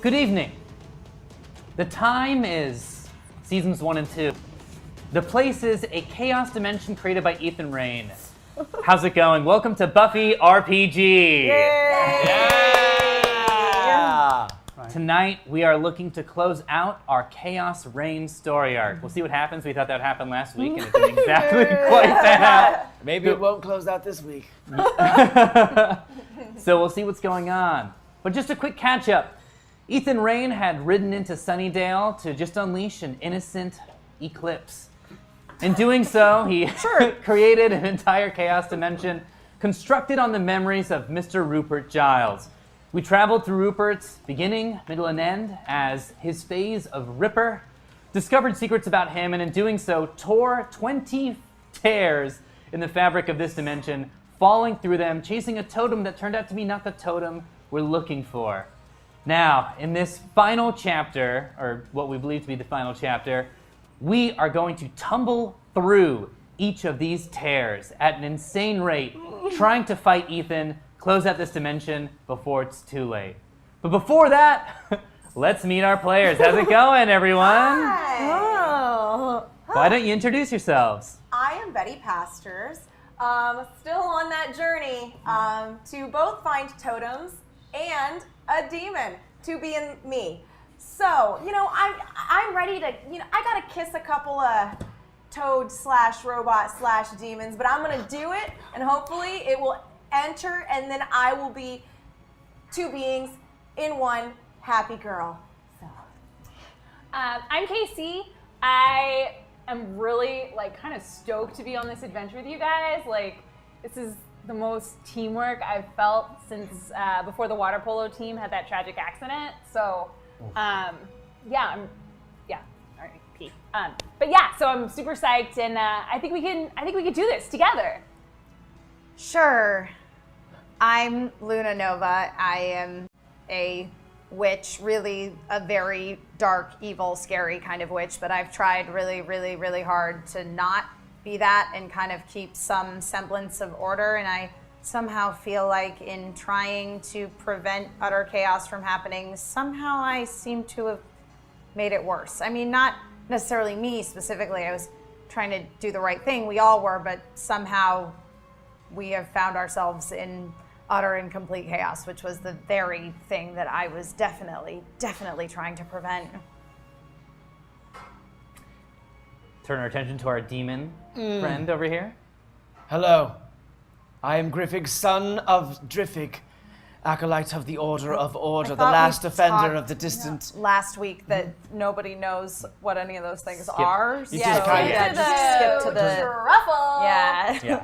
Good evening. The time is seasons 1 and 2. The place is a chaos dimension created by Ethan Rain. How's it going? Welcome to Buffy RPG. Yay! Yeah! Tonight, we are looking to close out our Chaos Reign story arc. We'll see what happens. We thought that would happen last week, and it didn't exactly quite that. Maybe it won't close out this week. So we'll see what's going on. But just a quick catch-up. Ethan Rain had ridden into Sunnydale to just unleash an innocent eclipse. In doing so, he created an entire chaos dimension constructed on the memories of Mr. Rupert Giles. We traveled through Rupert's beginning, middle, and end as his phase of Ripper, discovered secrets about him, and in doing so, tore 20 tears in the fabric of this dimension, falling through them, chasing a totem that turned out to be not the totem we're looking for. Now, in this final chapter, or what we believe to be the final chapter, we are going to tumble through each of these tears at an insane rate, trying to fight Ethan, close out this dimension before it's too late. But before that, let's meet our players. How's it going, everyone? Hi. Oh. Why don't you introduce yourselves? I am Betty Pastors, still on that journey to both find totems and a demon to be in me. So, I'm ready to, I gotta kiss a couple of toad/robot/demons, but I'm gonna do it, and hopefully it will enter, and then I will be two beings in one happy girl. So. I'm Casey. I am really kind of stoked to be on this adventure with you guys. This is the most teamwork I've felt since before the water polo team had that tragic accident. So, R.I.P. So I'm super psyched, and I think we can do this together. Sure. I'm Luna Nova. I am a witch, really a very dark, evil, scary kind of witch, but I've tried really, really, really hard to not be that and kind of keep some semblance of order, and I somehow feel like in trying to prevent utter chaos from happening, somehow I seem to have made it worse. I mean, not necessarily me specifically. I was trying to do the right thing. We all were, but somehow we have found ourselves in utter and complete chaos, which was the very thing that I was definitely trying to prevent. Turn our attention to our demon friend over here. Hello. I am Griffig, son of Driffig, acolyte of the Order of Order, the last defender of the distant. Last week that nobody knows what any of those things are. You just kind of skip to the Truffle. Yeah.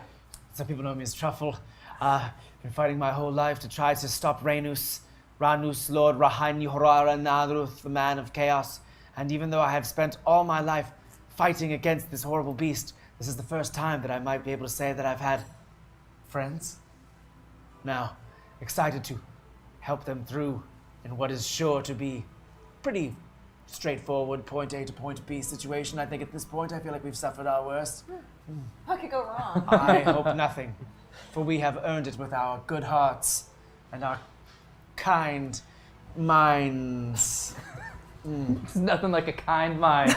Some people know me as Truffle. Been fighting my whole life to try to stop Ranus, Lord Rahani Horara Nadruth, the man of chaos. And even though I have spent all my life fighting against this horrible beast, this is the first time that I might be able to say that I've had friends. Now, excited to help them through in what is sure to be pretty straightforward point A to point B situation. I think at this point I feel like we've suffered our worst. What could go wrong? I hope nothing, for we have earned it with our good hearts and our kind minds. It's nothing like a kind mind.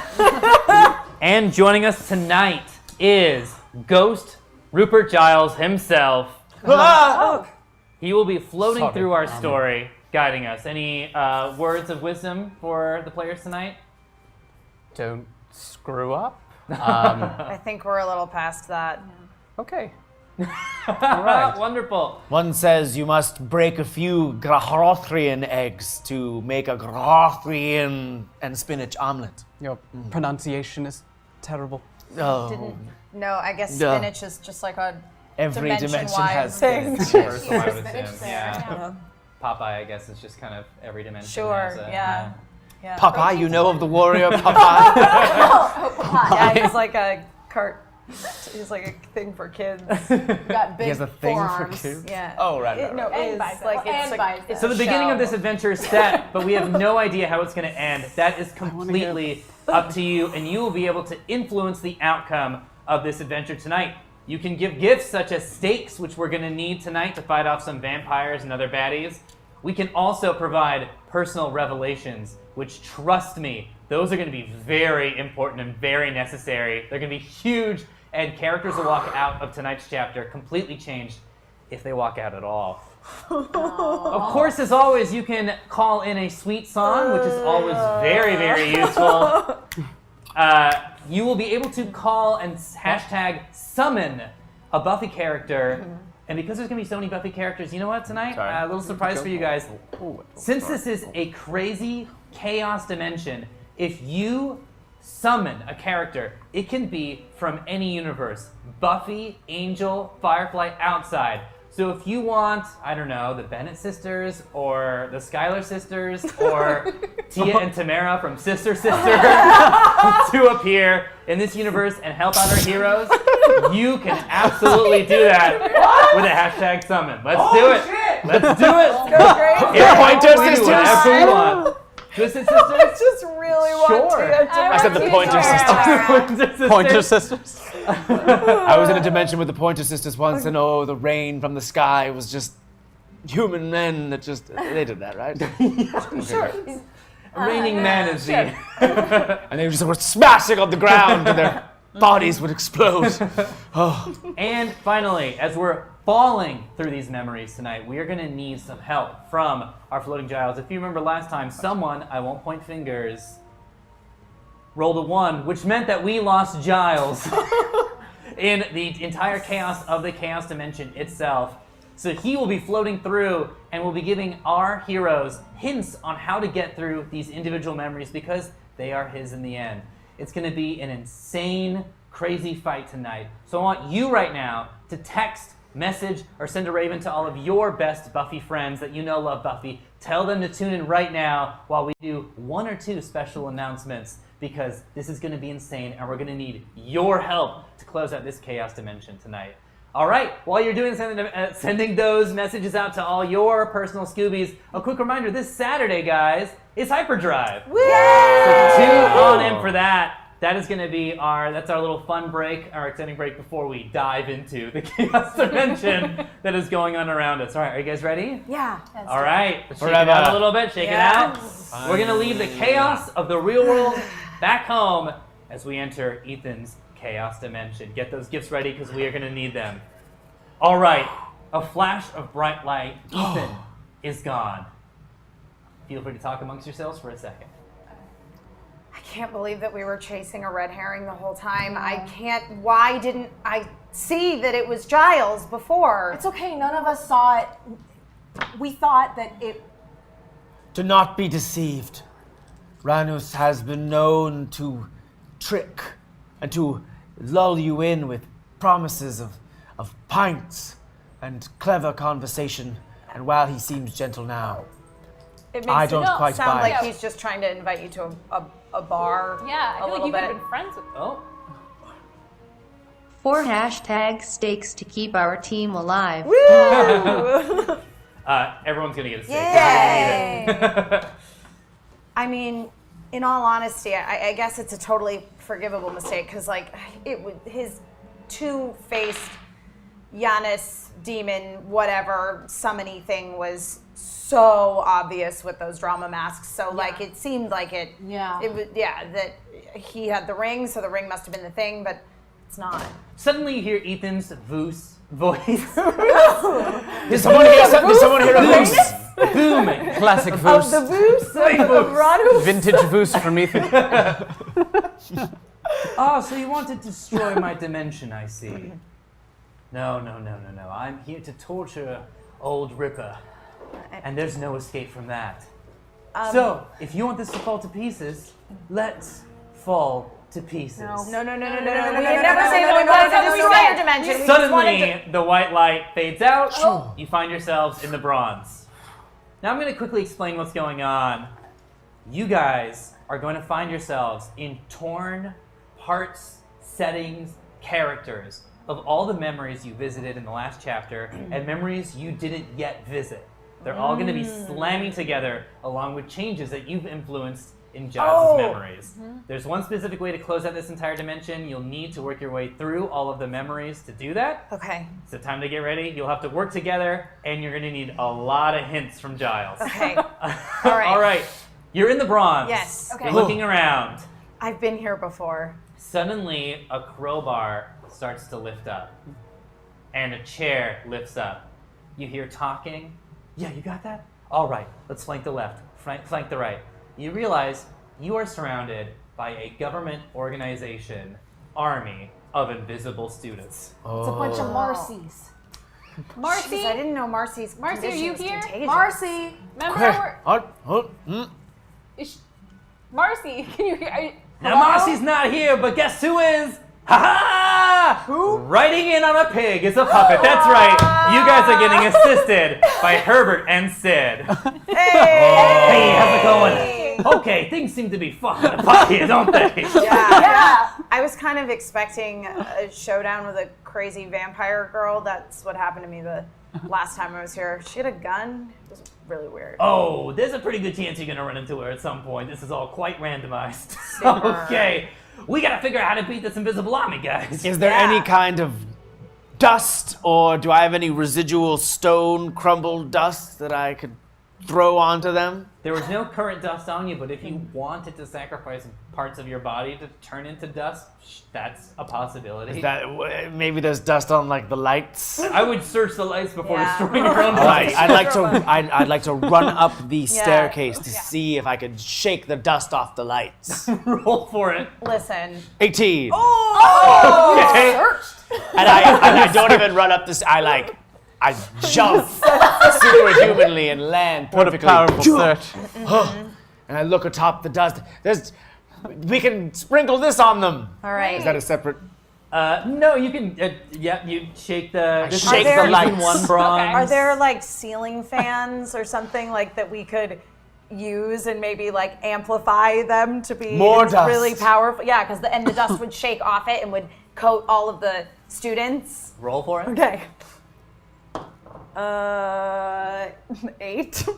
And joining us tonight is Ghost Rupert Giles himself. He will be floating through our story, guiding us. Any words of wisdom for the players tonight? Don't screw up. I think we're a little past that. Okay. Wonderful. One says you must break a few Grahrothrian eggs to make a Grahrothrian and spinach omelet. Your pronunciation is terrible. Oh. No, I guess spinach is just like a Every dimension has thing. spinach. Universal, I would assume. Yeah. Popeye, I guess, is just kind of every dimension. Sure, has a, yeah. Popeye, you know of the warrior Popeye? Yeah, he's like a cart. He's like a thing for kids. Got big He has a thing for forearms. kids? Yeah. Oh, right. No, And it's biceps. like And biceps. So the beginning of this show. adventure is set, but we have no idea how it's going to end. That is completely up to you, and you will be able to influence the outcome of this adventure tonight. You can give gifts such as stakes, which we're going to need tonight to fight off some vampires and other baddies. We can also provide personal revelations, which, trust me, those are going to be very important and very necessary. They're going to be huge, and characters will walk out of tonight's chapter completely changed if they walk out at all. Of course, as always, you can call in a sweet song, which is always very, very useful. You will be able to call and hashtag summon a Buffy character. And because there's going to be so many Buffy characters, you know what, tonight? A little surprise for you guys. Since this is a crazy chaos dimension, if you summon a character, it can be from any universe. Buffy, Angel, Firefly, outside. So if you want, I don't know, the Bennett sisters, or the Schuyler sisters, or Tia and Tamara from Sister to appear in this universe and help out our heroes, you can absolutely do that with a hashtag summon. Let's do it. Let's do it. Pointer sisters. Whatever you want. Twisted Sisters? I just really want Sure. to. I said the Pointer Sisters. Pointer Sisters. I was in a dimension with the Pointer Sisters once, and the rain from the sky was just human men that just, they did that, right? Sure. Raining Man is the... And they just were smashing on the ground, and their bodies would explode. And finally, as we're falling through these memories tonight, we are going to need some help from our floating Giles. If you remember last time, someone, I won't point fingers, rolled a 1, which meant that we lost Giles in the entire chaos of the chaos dimension itself. So he will be floating through and will be giving our heroes hints on how to get through these individual memories because they are his in the end. It's going to be an insane, crazy fight tonight. So I want you right now to text, message, or send a raven to all of your best Buffy friends that you know love Buffy. Tell them to tune in right now while we do 1 or 2 special announcements because this is going to be insane and we're going to need your help to close out this chaos dimension tonight. All right, while you're doing sending those messages out to all your personal Scoobies, a quick reminder, this Saturday, guys, is Hyperdrive. Woo! So tune on in for that. That is going to be that's our little fun break, our extending break before we dive into the chaos dimension that is going on around us. All right, are you guys ready? Yeah. All right, let's shake it out a little bit, shake it out. We're going to leave the chaos of the real world back home as we enter Ethan's chaos dimension. Get those gifts ready because we are going to need them. All right, a flash of bright light. Ethan is gone. Feel free to talk amongst yourselves for a second. I can't believe that we were chasing a red herring the whole time. Why didn't I see that it was Giles before? It's okay. None of us saw it. We thought that it... Do not be deceived. Ranus has been known to trick and to lull you in with promises of pints and clever conversation, and while he seems gentle now, It makes I don't quite Sound buy like it. he's just trying to invite you to a bar. Yeah, I feel like little you could bit. have been friends with Oh, 4 hashtag stakes to keep our team alive. everyone's going to get a steak. Yay! I mean, in all honesty, I guess it's a totally forgivable mistake because, like, his two-faced Giannis demon, whatever summony thing was so obvious with those drama masks. So, like, it seemed like it. Yeah. It was that he had the ring, so the ring must have been the thing, but it's not. Suddenly you hear Ethan's voice. Did someone hear a voice? Booming. Classic Of Voos. the Voos? Of Ranus? Vintage Voos from Ethan. Oh, so you want to destroy my dimension, I see. No. I'm here to torture old Ripper. And there's no escape from that. So, if you want this to fall to pieces, let's fall to pieces. No. We no, never no, say no, that we no, wanted no, to no, destroy no. your dimension. We just wanted to- Suddenly, the white light fades out. You find yourselves in the bronze. Now I'm going to quickly explain what's going on. You guys are going to find yourselves in torn parts, settings, characters of all the memories you visited in the last chapter and memories you didn't yet visit. They're all going to be slamming together along with changes that you've influenced in Giles' memories. There's one specific way to close out this entire dimension. You'll need to work your way through all of the memories to do that. Okay. So time to get ready. You'll have to work together, and you're going to need a lot of hints from Giles. Okay. All right. You're in the bronze. Yes. Okay. You're looking around. I've been here before. Suddenly, a crowbar starts to lift up, and a chair lifts up. You hear talking. Yeah, you got that? All right, let's flank the left, flank the right. You realize you are surrounded by a government organization, army of invisible students. It's a bunch of Marcy's. Marcy, Jeez, I didn't know Marcy's Marcy, are you condition was here? contagious. Marcy. remember What? Marcy, can you hear? Now, Marcy's not here, but guess who is? Ha ha! Who? Riding in on a pig is a puppet. That's right. You guys are getting assisted by Herbert and Sid. Hey, how's it going? Okay, things seem to be fucking apart here, don't they? Yeah. I was kind of expecting a showdown with a crazy vampire girl. That's what happened to me the last time I was here. She had a gun. It was really weird. Oh, there's a pretty good chance you're gonna run into her at some point. This is all quite randomized. Super. Okay, we gotta figure out how to beat this invisible army, guys. Is there any kind of dust, or do I have any residual stone crumbled dust that I could throw onto them? There was no current dust on you, but if you wanted to sacrifice parts of your body to turn into dust, that's a possibility. Is that maybe there's dust on like the lights? I would search the lights before Yeah. destroying your own All right, body. I'd like to run up the staircase to see if I could shake the dust off the lights. Roll for it. Listen. 18. Okay. And I don't even run up this. I jump superhumanly and land What a perfectly. powerful search. And I look atop the dust. We can sprinkle this on them. All right. Is that a separate? No, you can. You shake the. This is shake the season lights. 1 bronze. Are there like ceiling fans or something like that we could use and maybe like amplify them to be More dust. really powerful? Yeah, because the dust would shake off it and would coat all of the students. Roll for it. Okay. 8.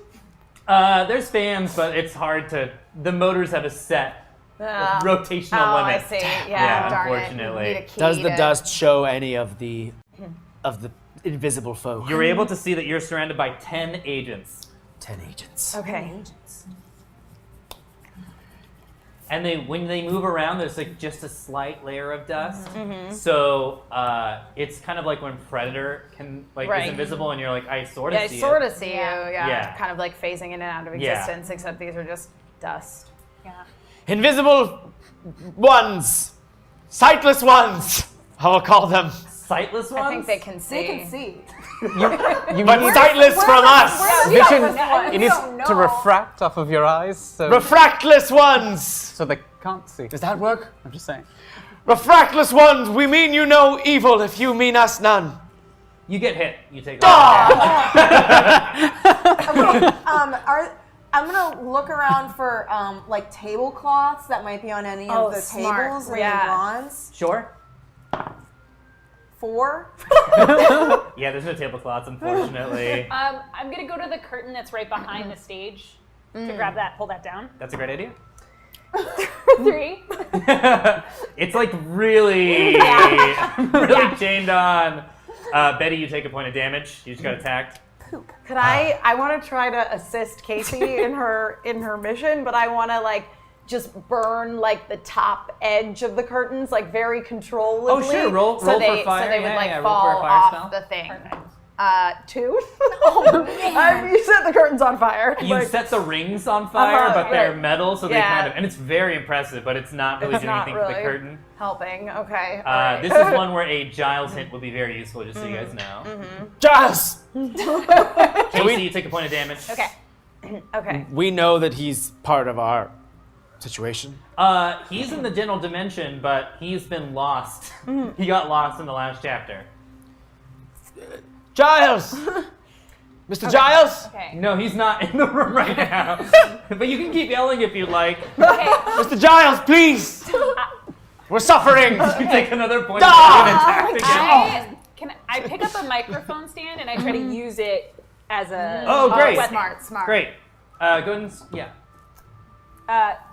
There's fans, but it's hard to. The motors have a set rotational Oh, limit. I see. Yeah, Yeah, darn unfortunately. it. Need a key Does the to- dust show any of the invisible foe? You're able to see that you're surrounded by 10 agents. 10 agents. Okay. And when they move around, there's like just a slight layer of dust. So it's kind of like when Predator is Right. invisible, and you're like, I sort of Yeah, I see sort it. of see you. Yeah. Yeah. Kind of like phasing in and out of Yeah. existence, except these are just dust. Yeah. Invisible ones! Sightless ones! I will call them. Sightless ones. I think they can see. They can see. But sightless from us! Vision, Yeah, it needs don't to know. refract off of your eyes, so, Refractless ones! so they can't see. Does that work? I'm just saying. Refractless ones, we mean you no evil if you mean us none. You get hit. You take. I'm gonna look around for like tablecloths that might be on any Oh, of the smart. tables in Yeah. bronze. Sure. 4. Yeah, there's no tablecloths, unfortunately. I'm gonna go to the curtain that's right behind the stage to grab that, pull that down. That's a great idea. 3. It's like really chained on. Betty, you take a point of damage. You just got attacked. Could I want to try to assist Casey in her mission, but I want to like just burn like the top edge of the curtains like very controllably. Oh, sure. Roll so for they, fire. So they would Yeah, like yeah, roll for fall a fire off spell. the thing. Perfect. 2. You set the curtains on fire. You Like, set the rings on fire, but they're right. metal, so they Yeah. kind of, and it's very impressive, but it's not really It's doing not anything for the really. curtain. helping. Okay. all right. This is one where a Giles hint would be very useful, just so you guys know. Giles! Casey, you take a point of damage. Okay. Okay. We know that he's part of our situation. He's in the general dimension, but he's been lost. He got lost in the last chapter. Giles! Mr. Giles! Okay. No, he's not in the room right now. But you can keep yelling if you'd like. Okay. Mr. Giles, please! We're suffering! You take another point of damage and attack again. I pick up a microphone stand and I try to use it as a Oh, great. weapon. Smart. Great. Go ahead and, yeah.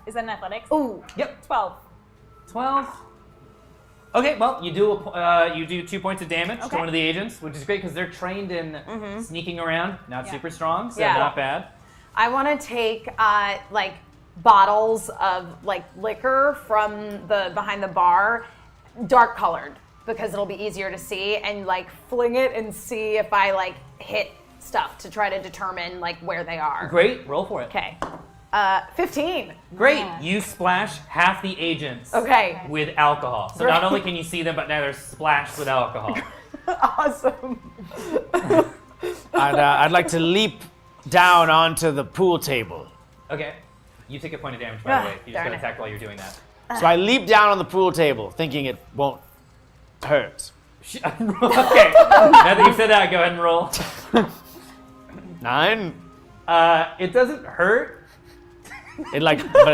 Is that an athletics? Ooh. Yep. 12. 12. Okay, well, you do 2 points of damage to one of the agents, which is great because they're trained in sneaking around, not super strong, so not bad. I want to take like bottles of like liquor from the behind the bar, dark colored, because it'll be easier to see, and like fling it and see if I like hit stuff to try to determine like where they are. Great, roll for it. Okay. 15. Great, you splash half the agents Okay. with alcohol. So not only can you see them, but now they're splashed with alcohol. Awesome. I'd like to leap down onto the pool table. Okay, you take a point of damage, by the way. You just darn got it. attacked while you're doing that. So I leap down on the pool table, thinking it won't hurt. Okay, now that you've said that, go ahead and roll. 9. It doesn't hurt. But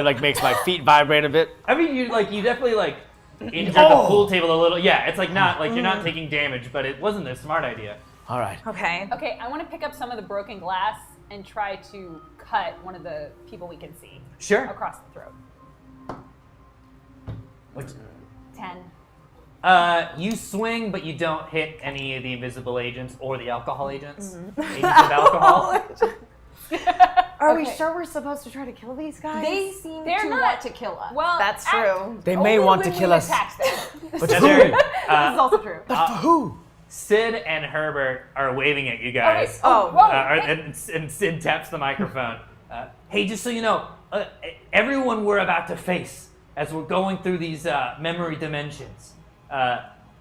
it makes my feet vibrate a bit. I mean, you definitely injured the pool table a little. Yeah, it's not like you're not taking damage, but it wasn't a smart idea. All right. Okay. Okay, I want to pick up some of the broken glass and try to cut one of the people we can see Sure. across the throat. What's- 10. You swing, but you don't hit any of the invisible agents or the alcohol agents. Agents of alcohol. Are we Okay. sure we're supposed to try to kill these guys? They seem They're to not- want to kill us. Well, That's true. They may only want when to kill we us. attack them. But That's who? very- This is also true. For who? Sid and Herbert are waving at you guys. Oh. Whoa. And Sid taps the microphone. Hey, just so you know, everyone we're about to face as we're going through these memory dimensions,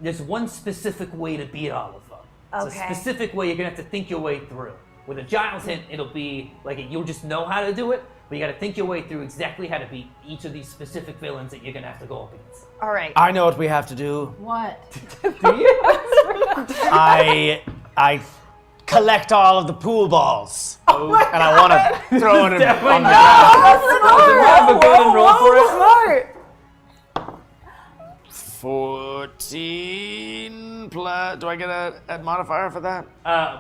there's one specific way to beat all of them. It's a Okay. specific way you're going to have to think your way through. With a Giles hint, it'll be like you'll just know how to do it, but you got to think your way through exactly how to beat each of these specific villains that you're going to have to go up against. All right. I know what we have to do. What? Do you? I collect all of the pool balls. And I want to throw it Definitely on the not. ground. But go ahead and roll for it. Smart. 14 plus. Do I get a modifier for that?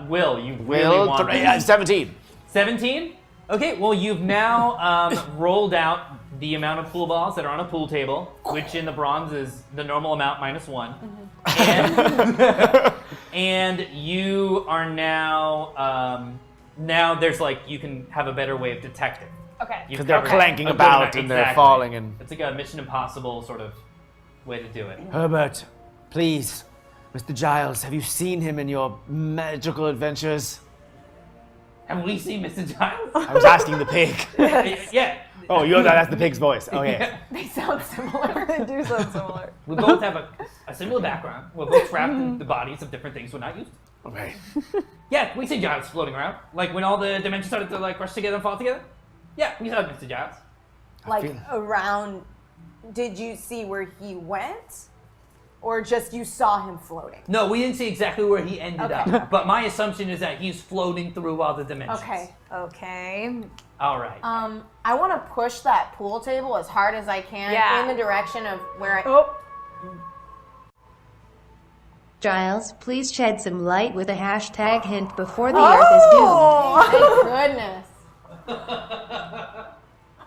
Will, you really Will want 17. 17? Okay, well, you've now rolled out the amount of pool balls that are on a pool table, which in the bronze is the normal amount minus 1. And you are now, now there's you can have a better way of detecting. Okay. You've Because they're covered clanking a good about amount- and they're exactly. falling and. It's like a Mission Impossible sort of way to do it. Herbert, please, Mr. Giles, have you seen him in your magical adventures? Have we seen Mr. Giles? I was asking the pig. Yeah. Oh, that's the pig's voice. Oh, yeah. They sound similar. They do sound similar. We both have a similar background. We're both trapped in the bodies of different things we're not used to. Okay. Yeah, we see Giles floating around. Like when all the dimensions started to rush together and fall together. Yeah, we saw Mr. Giles. Like around, did you see where he went? Or just you saw him floating? No, we didn't see exactly where he ended up. But my assumption is that he's floating through all the dimensions. Okay. Okay. All right. I want to push that pool table as hard as I can Yeah. in the direction of where I... Oh. Giles, please shed some light with a hashtag hint before the Earth is doomed. Thank goodness.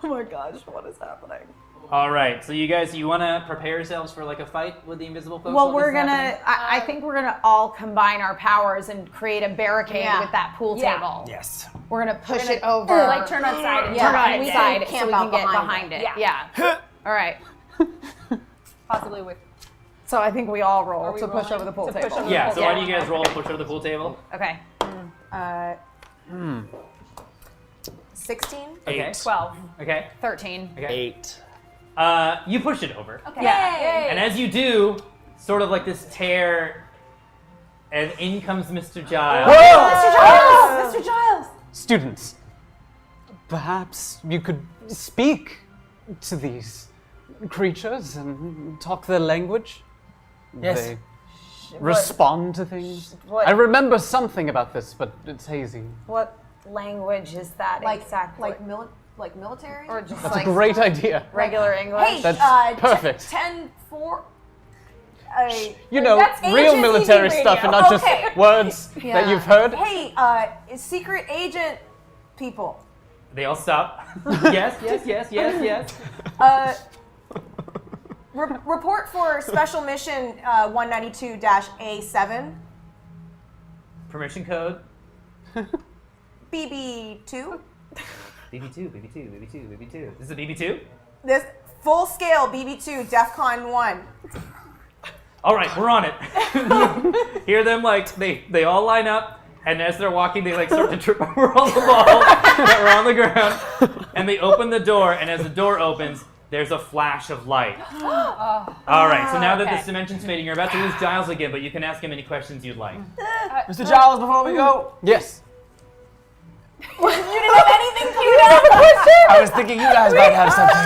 Oh my gosh, what is happening? All right. So you guys, you want to prepare yourselves for a fight with the invisible folks? Well, while we're this is gonna. happening? I think we're gonna all combine our powers and create a barricade Yeah. with that pool Yeah. table. Yes. We're gonna push gonna- it over. or, Like turn outside and Yeah. turn on and we its can side camp so we out can get behind behind it. it. Yeah. All right. Possibly with. So I think we all roll Are we to push rolling over the pool to push table. over? Yeah. So why Yeah. do you guys roll push over the pool table? Okay. 16? Okay. 12. Okay. 13. Okay. 8. You push it over. Okay. Yeah. Yay. And as you do, sort of like this tear, and in comes Mr. Giles. Mr. Giles! Students, perhaps you could speak to these creatures and talk their language? Yes. They respond to things? what- I remember something about this, but it's hazy. What language is that exactly? Like military? or just That's like a great idea. regular English? Hey, That's perfect. 10-4. You know, That's real agency military radio. stuff and not Okay. just words that you've heard. Hey, secret agent people. They all stop. Yes. Report for special mission 192-A7. Permission code. BB2. BB2. This is a BB2? This full scale BB2 DEFCON 1. All right, we're on it. You hear them like they all line up, and as they're walking, they like start to trip over all the balls that are on the ground, and they open the door, and as the door opens, there's a flash of light. All right, so now that this dimension's fading, you're about to lose Giles again, but you can ask him any questions you'd like. Mr. Giles, before we go. Yes. You didn't have anything queued up? I was thinking you guys might have something.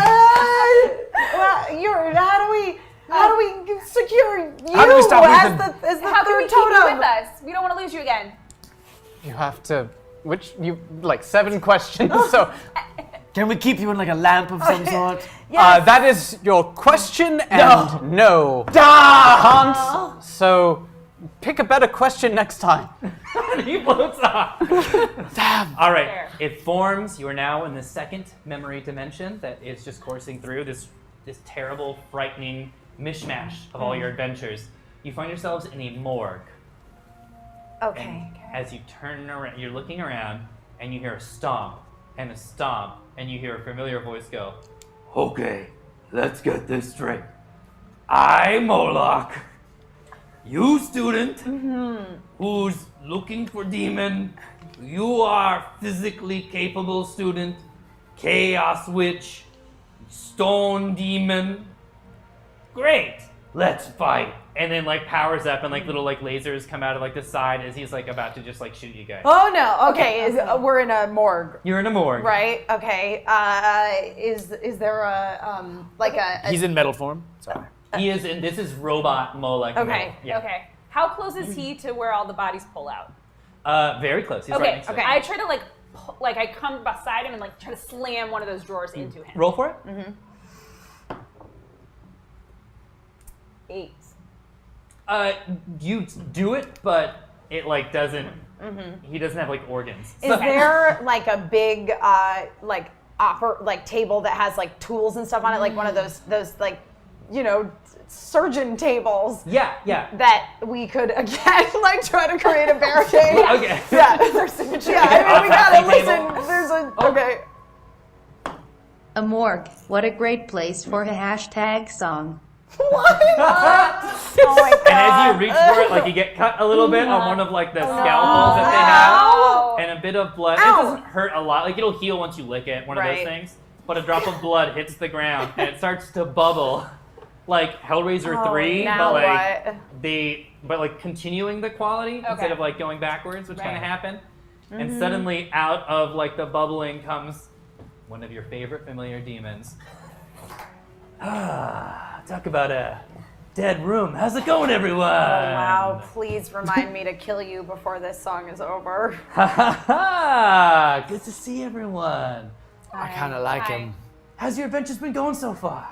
How do we secure you How do we stop as Ethan? the How can we third keep you totem? with us? We don't want to lose you again. You have to. Like 7 questions, so. Can we keep you in like a lamp of some sort? That is your question, and no. Can't. So, pick a better question next time. He floats off. Damn. All right, Fair. it forms. You are now in the second memory dimension that is just coursing through this terrible, frightening mishmash of all your adventures. You find yourselves in a morgue. Okay. And as you turn around, you're looking around, and you hear a stomp, and you hear a familiar voice go, "Okay, let's get this straight. I'm Moloch. You student who's looking for demon. You are physically capable student, chaos witch, stone demon. Great, let's fight." And then like powers up and like little like lasers come out of like the side as he's like about to just like shoot you guys. Oh no. Okay, we're in a morgue, You're in a morgue. right? Okay. Is there a like a? He's in metal form. Sorry. He is, and this is robot Moloch. Okay, Yeah. Okay. How close is he to where all the bodies pull out? Very close. He's right Okay. next to Okay. it. I try to like I come beside him and like try to slam one of those drawers into him. Roll for it. 8. You do it, but it like doesn't. He doesn't have like organs. Is there like a big like table that has like tools and stuff on it, like one of those like surgeon tables? Yeah. That we could again like try to create a barricade. Okay. Yeah. Yeah. I mean, we gotta listen. There's a okay. A morgue. What a great place for a hashtag song. Oh my god. And as you reach for it, like you get cut a little bit on one of like the scalpels that they have, and a bit of blood. Ow. It doesn't hurt a lot. Like it'll heal once you lick it. One of those Right. things. But a drop of blood hits the ground and it starts to bubble, like Hellraiser 3, now but what? but like continuing the quality instead of like going backwards, which kind of happened. And suddenly, out of like the bubbling comes one of your favorite familiar demons. Talk about a dead room. How's it going, everyone? Oh, wow, please remind me to kill you before this song is over. Ha ha ha! Good to see everyone. I kind of like him. How's your adventures been going so far?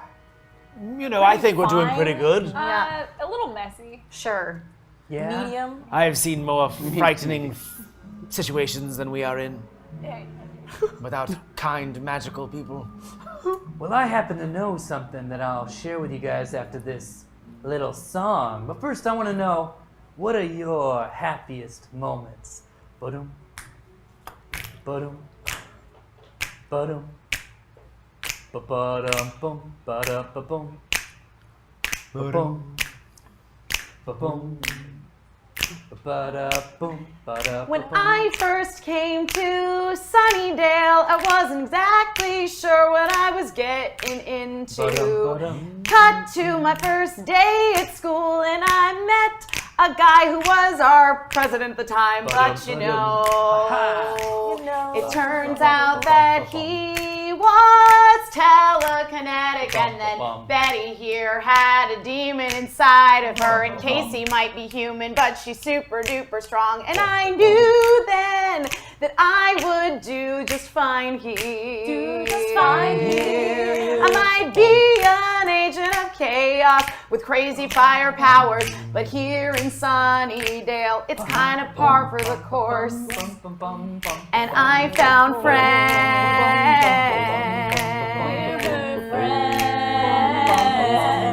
I think we're doing pretty good. A little messy. Sure. Yeah. Medium. I have seen more frightening situations than we are in without kind, magical people. Well, I happen to know something that I'll share with you guys after this little song. But first, I want to know, what are your happiest moments? Ba-dum, ba-dum, ba-dum, ba-ba-dum, boom, ba-da, ba-boom, ba-boom, ba-boom, ba-da, boom, ba-da, When ba-boom. I first came to Sunnydale, I wasn't exactly sure what I was getting into. Ba-dum. Cut to my first day at school, and I met a guy who was our president at the time. But you know, it turns out that he was telekinetic, and then Betty here had a demon inside of her. And Casey might be human, but she's super duper strong. And I knew then that I would do just fine here. Do just fine here. I might be an age agent of chaos with crazy fire powers. But here in Sunnydale, it's kind of par for the course. And I found friends.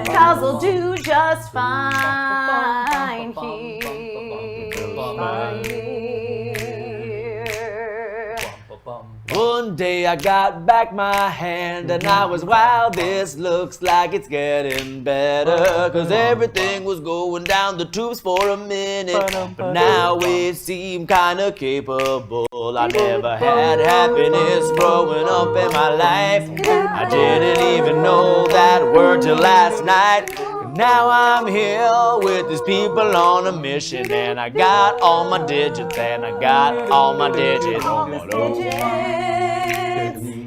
Cause we'll do just fine here. One day I got back my hand and I was, wow, this looks like it's getting better. Cause everything was going down the tubes for a minute, but now it seemed kinda capable. I never had happiness growing up in my life. I didn't even know that word till last night. Now I'm here with these people on a mission, and I got all my digits, and I got all my digits.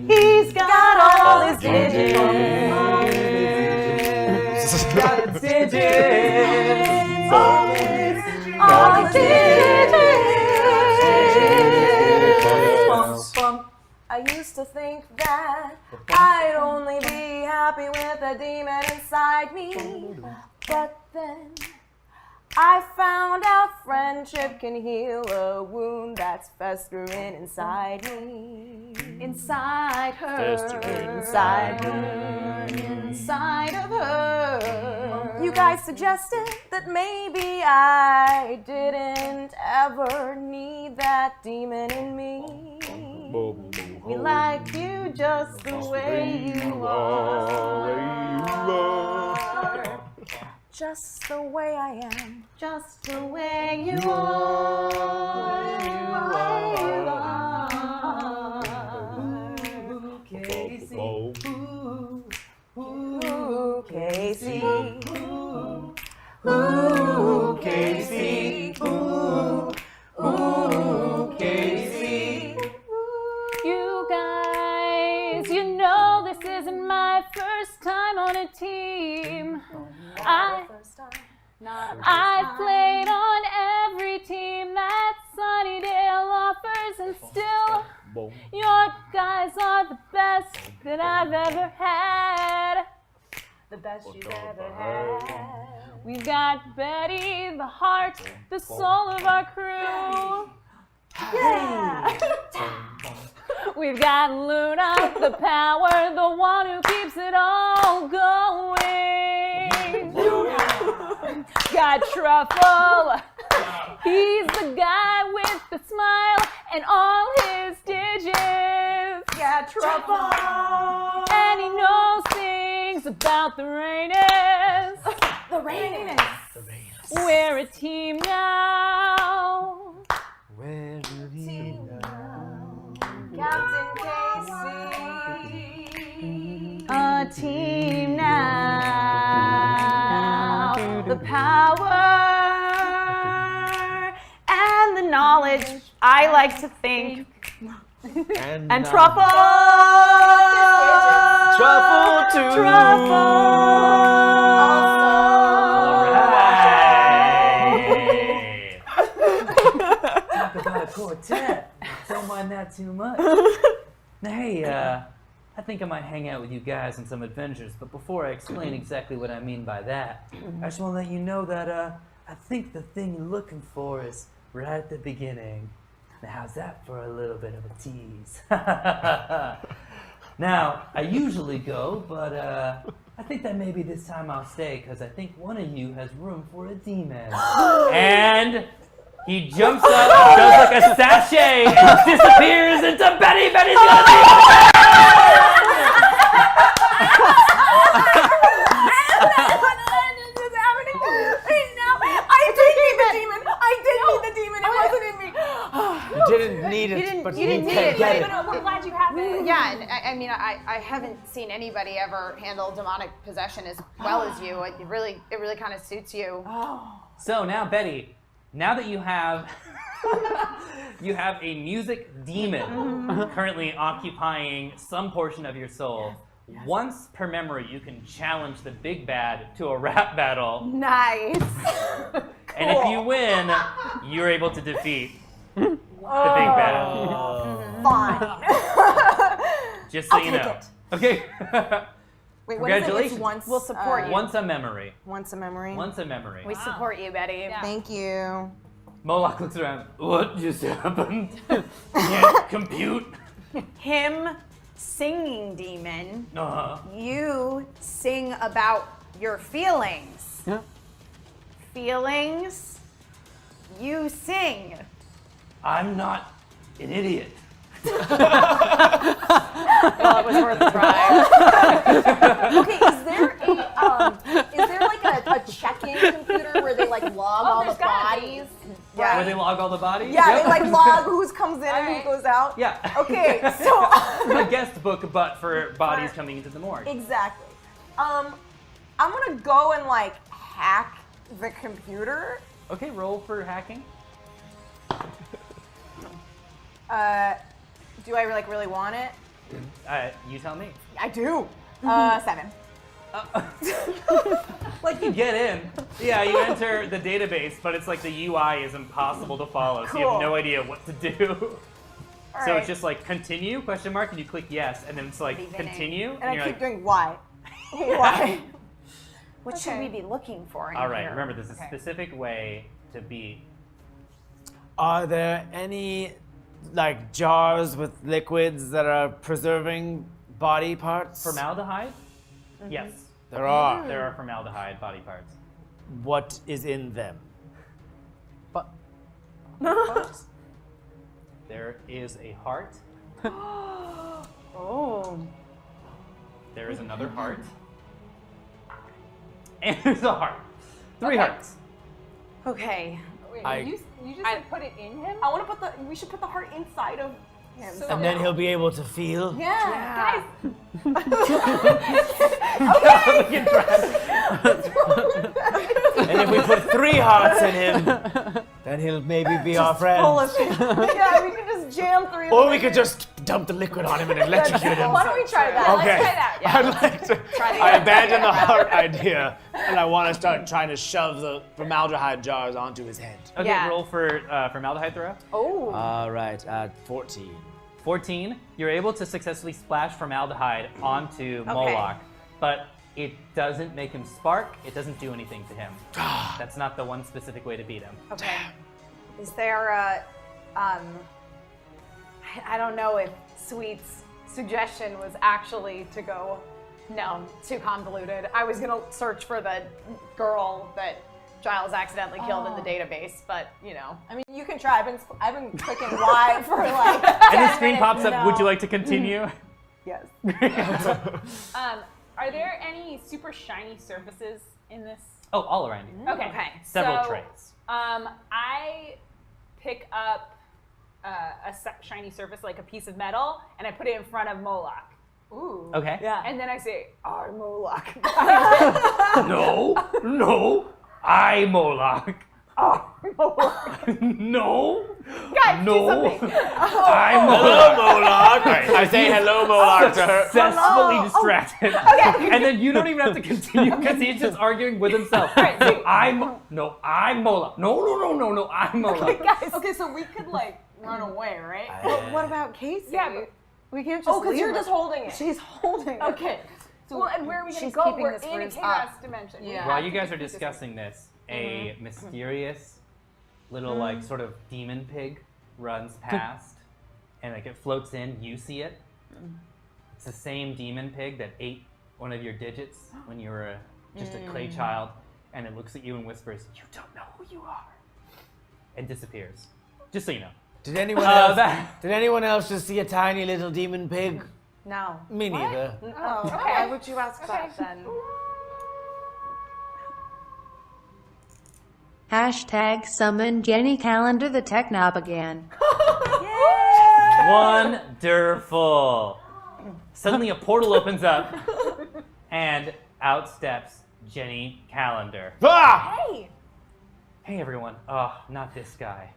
He's got all his digits. Got its digits. All his digits. I used to think that I'd only be happy with a demon inside me, but then I found out friendship can heal a wound that's festering inside me. Inside her. Inside her. Inside of her. You guys suggested that maybe I didn't ever need that demon in me. We like you just the way you are. Just the way I am. Just the way you are. Ooh, Casey. Ooh, Casey. Ooh, Casey. Ooh, Casey. You guys, you know this isn't my first time on a team. I've played on every team that Sunnydale offers, and still, your guys are the best that I've ever had. The best you've ever had. We've got Betty, the heart, the soul of our crew. Yeah. We've got Luna, the power, the one who keeps it all going. Got Truffle, he's the guy with the smile and all his digits. Yeah, Truffle. And he knows things about the Rainers. The Rainers. We're a team now. Where do we Captain Casey. A team now. The power and the knowledge, I like to think. And Truffle! Truffle too. Talk about a quartet. Don't mind that too much. Now, hey, I think I might hang out with you guys on some adventures, but before I explain exactly what I mean by that, I just want to let you know that I think the thing you're looking for is right at the beginning. Now, how's that for a little bit of a tease? Now, I usually go, but I think that maybe this time I'll stay, because I think one of you has room for a demon. And he jumps up, does like a sachet, and disappears into Betty. Betty's gonna be You didn't need it, but you didn't get it. We're glad you have it. Yeah, and I mean, I haven't seen anybody ever handle demonic possession as well as you. It really kind of suits you. So now, Betty, now that you have you have a music demon currently occupying some portion of your soul, once per memory you can challenge the big bad to a rap battle. Nice. And if you win, you're able to defeat the big bad. Fine. Just so I'll you take know. it. Okay. Wait, what is it? It's Congratulations. once. We'll support you. Once a memory. Once a memory. Once a memory. We support you, Betty. Yeah. Thank you. Moloch looks around. What just happened? Can't compute. Him singing demon. Uh-huh. You sing about your feelings. Yeah. Feelings. You sing. I'm not an idiot. Well, it was worth a try. Okay, is there like a check-in computer where they like log all the there's gotta be. bodies? Where they log all the bodies? Yeah, Yep. they like log who comes in and Alright. who goes out. Yeah. Okay, so A guest book, but for bodies coming into the morgue. exactly. I'm gonna go and like hack the computer. Okay, roll for hacking. Do I like really want it? You tell me. I do. 7. Like you get in. Yeah, you enter the database, but it's like the UI is impossible to follow, so you have Cool. no idea what to do. So Alright. it's just like continue ? And you click yes, and then it's like Beginning. continue, And I you're keep like, doing why. Why? What should we be looking for in all right. here? Remember, there's a specific way to beat. Are there any like jars with liquids that are preserving body parts? Formaldehyde? Mm-hmm. Yes, There are. there are formaldehyde body parts. What is in them? But There is a heart. Oh. There is another heart. And there's a heart. 3 hearts. Okay. Wait, I- you just like, put it in him? I want to we should put the heart inside of him. So- And then he'll be able to feel. Yeah. And if we put 3 hearts in him, then he'll maybe be our friend. Full of shit. Yeah, we could just jam 3 of Or them. we could just dump the liquid on him and electrocute him. Why don't we try that? Okay. Let's try that. Yeah. I'd like to. I abandon the heart idea, and I want to start trying to shove the formaldehyde jars onto his head. Okay, Yeah. roll for formaldehyde throw. Oh. All right, 14. 14, you're able to successfully splash formaldehyde onto Moloch, but it doesn't make him spark. It doesn't do anything to him. That's not the one specific way to beat him. Okay. Is there a, I don't know if Sweet's suggestion was actually to go, no, too convoluted. I was gonna search for the girl that Giles accidentally killed in the database, but you know. I mean, you can try. I've been clicking Y for like. And the 10 screen minutes. pops up, No. would you like to continue? Yes. Are there any super shiny surfaces in this? Oh, all around you. Okay. Several so, trays. I pick up a shiny surface, like a piece of metal, and I put it in front of Moloch. Ooh. Okay. Yeah. And then I say, "Our Moloch." No, I Moloch. No. Guys, do No. something. I Hello, Moloch. Moloch. I say hello, Moloch, to her. Successfully distracted. And then you don't even have to continue because he's just arguing with himself. So I'm Moloch. No, I'm Moloch. Guys, Okay, so we could like run away, right? But what about Casey? Yeah, but we can't just. Oh, because you're just holding it. She's holding it. okay. Well, and where are we going to she's go? keeping We're this in a bruise chaos up. dimension. Yeah. While you guys are discussing this, a mysterious little like sort of demon pig runs past and like it floats in. You see it. It's the same demon pig that ate one of your digits when you were just a clay child, and it looks at you and whispers, "You don't know who you are," and disappears. Just so you know. Did anyone else? that- Did anyone else just see a tiny little demon pig? No. Me neither. Oh, Okay. why would you ask that then? Hashtag summon Jenny Calendar the Technob again. Wonderful. Suddenly a portal opens up, and out steps Jenny Calendar. Ah! Hey. Hey everyone. Oh, not this guy.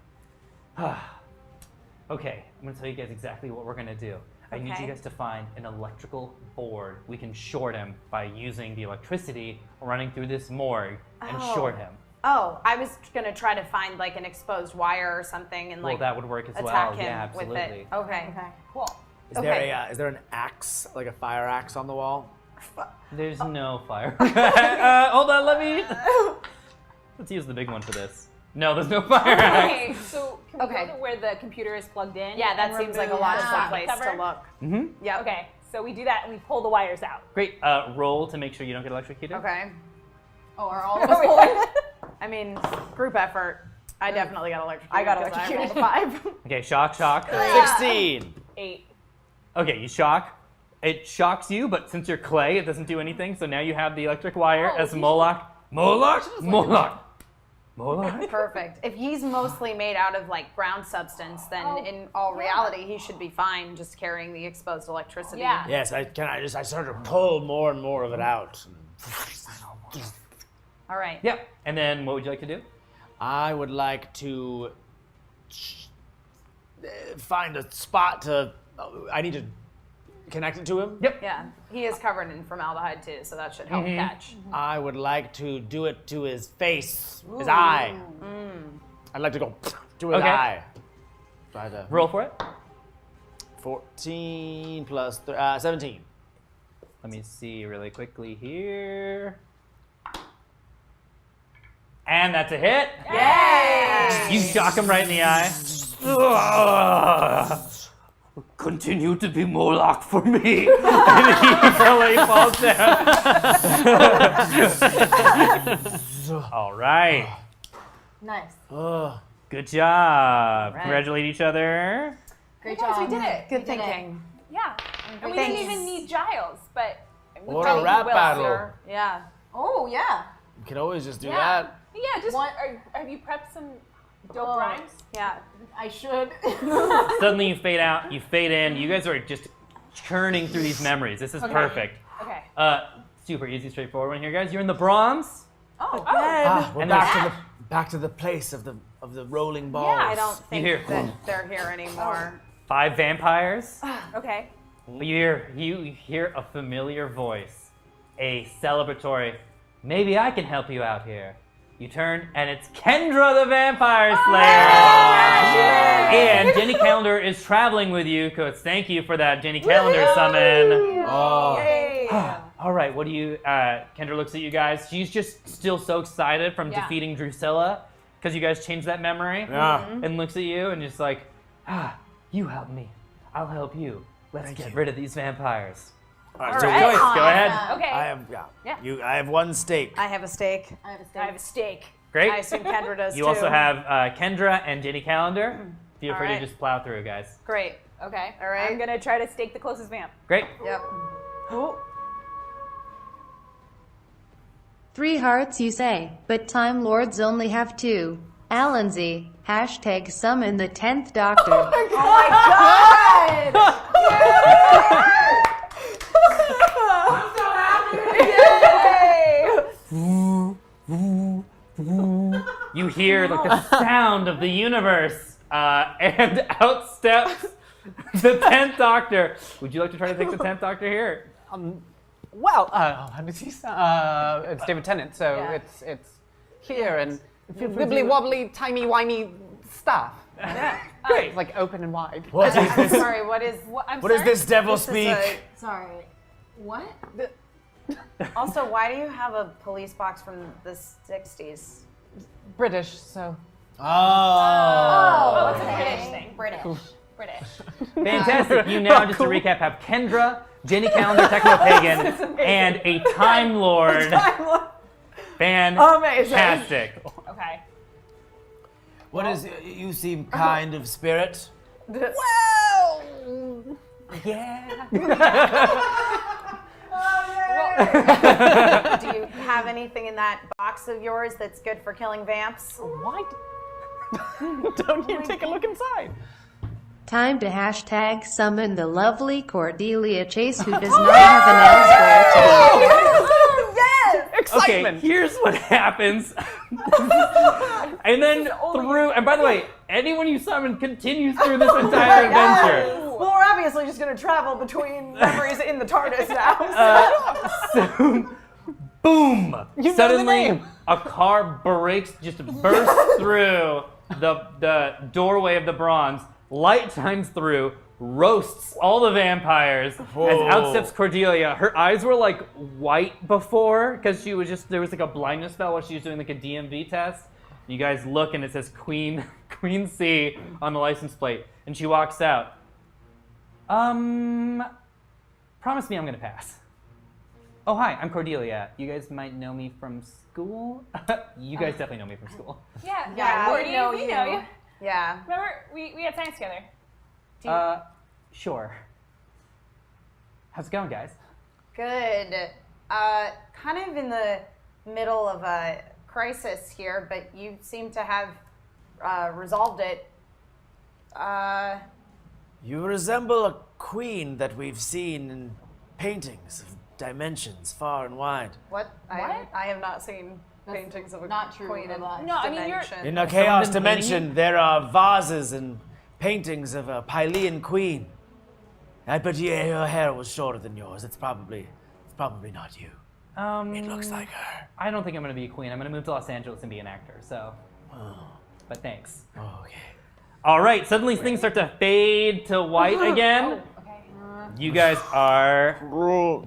Okay, I'm gonna tell you guys exactly what we're gonna do. I need Okay. you guys to find an electrical board. We can short him by using the electricity running through this morgue and Oh. short him. Oh, I was gonna try to find like an exposed wire or something and Well, like that would work as attack well. him Yeah, with absolutely. it. Okay. Okay. Cool. Is Okay. there is there an axe, like a fire axe on the wall? There's no fire. Hold on, let's use the big one for this. No, there's no fire axe. Okay, so can we go to where the computer is plugged in? Yeah, that and seems like a remove logical the place cover? to look. Mm-hmm. Yeah. Okay, so we do that and we pull the wires out. Great. Roll to make sure you don't get electrocuted. Okay. Oh, are all of us pulling? I mean, group effort. I definitely got electrocuted. I got 'cause electrocuted. I rolled a 5. Okay, shock. 16. 8. Okay, you shock. It shocks you, but since you're clay, it doesn't do anything. So now you have the electric wire as Moloch. Moloch. Perfect. If he's mostly made out of like ground substance, then in all reality, he should be fine just carrying the exposed electricity. Yeah. Yes, I sort of pull more and more of it out. All right. Yep. And then what would you like to do? I would like to find a spot to. I need to connect it to him. Yep. Yeah. He is covered in formaldehyde too, so that should help catch. I would like to do it to his face, his eye. I'd like to go to his Okay. eye. Try to Roll for it. 14 plus 17. Let me see really quickly here. And that's a hit. Yay! You shock him right in the eye. Continue to be Moloch for me. And he slowly falls down. All right. Nice. Good job. right. Congratulate each other. Great Guys, job. we did it. Good thinking. Yeah. And we didn't even need Giles, but we Or a probably rap will. battle. Sure. Yeah. Oh, yeah. You can always just do Yeah. that. Yeah, just What? have you prepped some dope Oh. rhymes? Yeah. I should. Suddenly you fade out, you fade in. You guys are just churning through these memories. This is perfect. Okay. Super easy, straightforward one here, guys. You're in the bronze. Oh. We're And back to the place of the rolling balls. Yeah, I don't think hear- that they're here anymore. 5 vampires. Okay. But you hear a familiar voice, a celebratory, maybe I can help you out here. You turn, and it's Kendra the Vampire Slayer! And Jenny Calendar is traveling with you, because thank you for that Jenny Calendar summon. All right, what do you, Kendra looks at you guys. She's just still so excited from defeating Drusilla, because you guys changed that memory. Yeah. And looks at you and just like, you help me, I'll help you. Let's get rid of these vampires. All right, All so right. Joyce, go ahead. Okay. I have I have one steak. I have a steak. I have a I have a steak. Great. I assume Kendra does You too. also have Kendra and Jenny Calendar. Feel free right. to just plow through, guys. Great. Okay. All right. I'm gonna try to stake the closest vamp. Great. Yep. 3 hearts you say, but Time Lords only have 2. Alanzy, # summon the 10th Doctor. Oh my god! You hear like the sound of the universe, and out steps the 10th Doctor. Would you like to try to take the 10th Doctor here? Well, it's David Tennant, so Yeah. it's here and wibbly wobbly, timey wimey stuff. Great. It's like open and wide. What is this? Sorry, what is I'm What does sorry? this devil this is speak? Sorry. What? Also, why do you have a police box from the 60s? British, so. Oh, it's a Okay. British thing. British. Fantastic. You now, just to recap, have Kendra, Jenny Calendar, Techno-Pagan, and a Time Lord. Fantastic. Okay. What is? You seem kind of spirit. Well, yeah. Do you have anything in that box of yours that's good for killing vamps? Why? Don't you take a look inside? Time to # summon the lovely Cordelia Chase, who does not have an elsewhere to Okay, Excitement. here's what happens. And then and by the way, anyone you summon continues through this entire adventure. Well, we're obviously just going to travel between memories in the TARDIS now. So, boom! You know Suddenly, the name. a car just bursts through the doorway of the bronze. Light shines through. roasts all the vampires. As out steps Cordelia. Her eyes were like white before because there was like a blindness spell while she was doing like a DMV test. You guys look and it says Queen C on the license plate, and she walks out. Promise me I'm gonna pass. Oh, hi, I'm Cordelia. You guys might know me from school. You guys definitely know me from school. Yeah, we know we you. know you. Yeah. Remember, we had science together. Sure. How's it going, guys? Good. Kind of in the middle of a crisis here, but you seem to have resolved it. You resemble a queen that we've seen in paintings of dimensions far and wide. What? I have not seen paintings of a not true, queen in Ella. No, I mean, you're- dimension. In a chaos been painting dimension, there are vases and paintings of a Pylean queen. I bet your hair was shorter than yours. It's probably not you. It looks like her. I don't think I'm gonna be a queen. I'm gonna move to Los Angeles and be an actor, so. But thanks. Okay. All right, suddenly things start to fade to white again. You guys are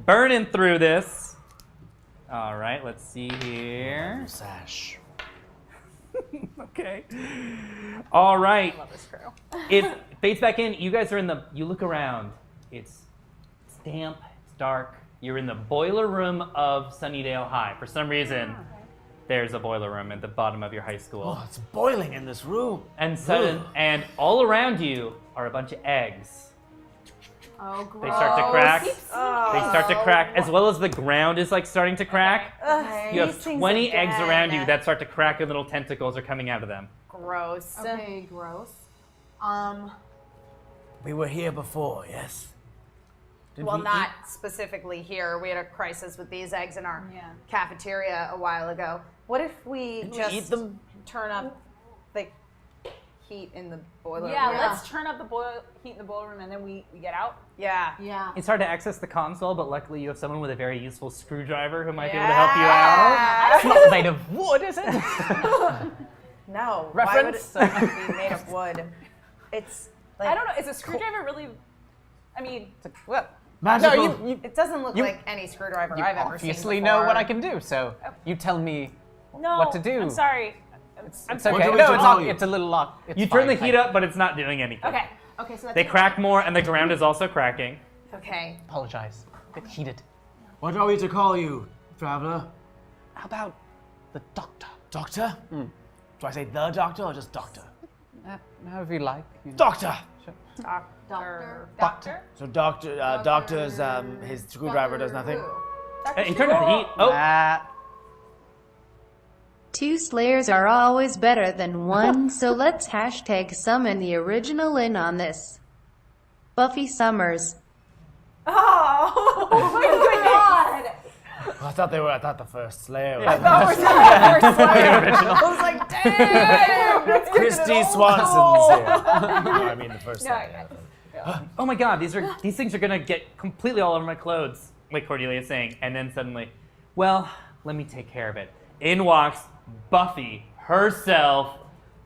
burning through this. All right, let's see here. Sash. Okay. All right. I love this crew. It fades back in. You guys are you look around. It's damp, it's dark. You're in the boiler room of Sunnydale High. For some reason, there's a boiler room at the bottom of your high school. Oh, it's boiling in this room. And all around you are a bunch of eggs. Oh, gross. They start to crack. They start to crack, as well as the ground is like starting to crack. You have 20 eggs around you that start to crack, and little tentacles are coming out of them. Gross. Okay, gross. We were here before, yes? Did Well, we not specifically here. We had a crisis with these eggs in our cafeteria a while ago. What if we Didn't we just eat them? turn up the heat in the boiler Yeah, room? let's turn up the heat in the boiler room and then we get out. Yeah. Yeah. It's hard to access the console, but luckily you have someone with a very useful screwdriver who might be able to help you out. It's not made of wood, is it? No. Reference? Why would it be made of wood? It's like, I don't know. Is a screwdriver really? I mean, Well, Magical. no, you It doesn't look You- like any screwdriver you I've ever seen obviously before. know what I can do, so you tell me no. what to do. I'm sorry. It's What okay. do we No, to it's call not. you? It's a little lock. It's You turn the fine. heat up, but it's not doing anything. Okay. Okay, so that's They crack more, and the ground is also cracking. Okay. Apologize. A bit heated. What are we to call you, traveler? How about the doctor? Doctor? Do I say the doctor or just doctor? However you like. You know. Doctor! Doctor. So doctor's, his screwdriver does nothing? He turned up the heat. Oh, Two Slayers are always better than one, so let's hashtag summon the original in on this. Buffy Summers. Oh my god! I thought the first Slayer was I was like, damn! Christy Swanson's here. No, I mean the first Slayer. oh my God! These things are gonna get completely all over my clothes, like Cordelia is saying. And then suddenly, well, let me take care of it. In walks Buffy herself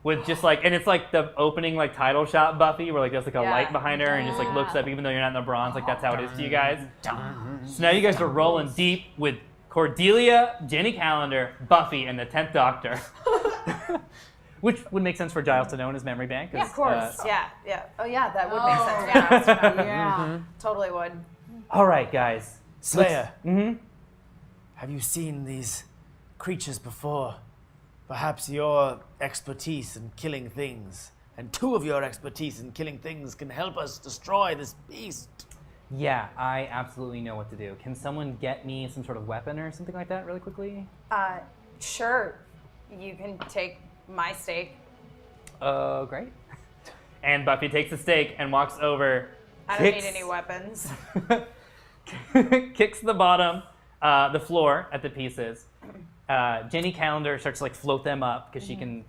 with just like, and it's like the opening like title shot Buffy, where like there's like a light behind her and just like looks up even though you're not in the bronze. Like that's how it is to you guys. So now you guys are rolling deep with Cordelia, Jenny Calendar, Buffy, and the 10th Doctor. Which would make sense for Giles to know in his memory bank. Yeah, of course. Yeah. Oh, yeah, that would make sense. Yeah, Yeah. totally would. All right, guys. Slayer. Have you seen these creatures before? Perhaps your expertise in killing things, and two of your expertise in killing things, can help us destroy this beast. Yeah, I absolutely know what to do. Can someone get me some sort of weapon or something like that really quickly? Sure. You can take my steak. Great. And Buffy takes the steak and walks over. I don't need any weapons. Kicks the bottom, the floor at the pieces. Jenny Calendar starts to like float them up because she's a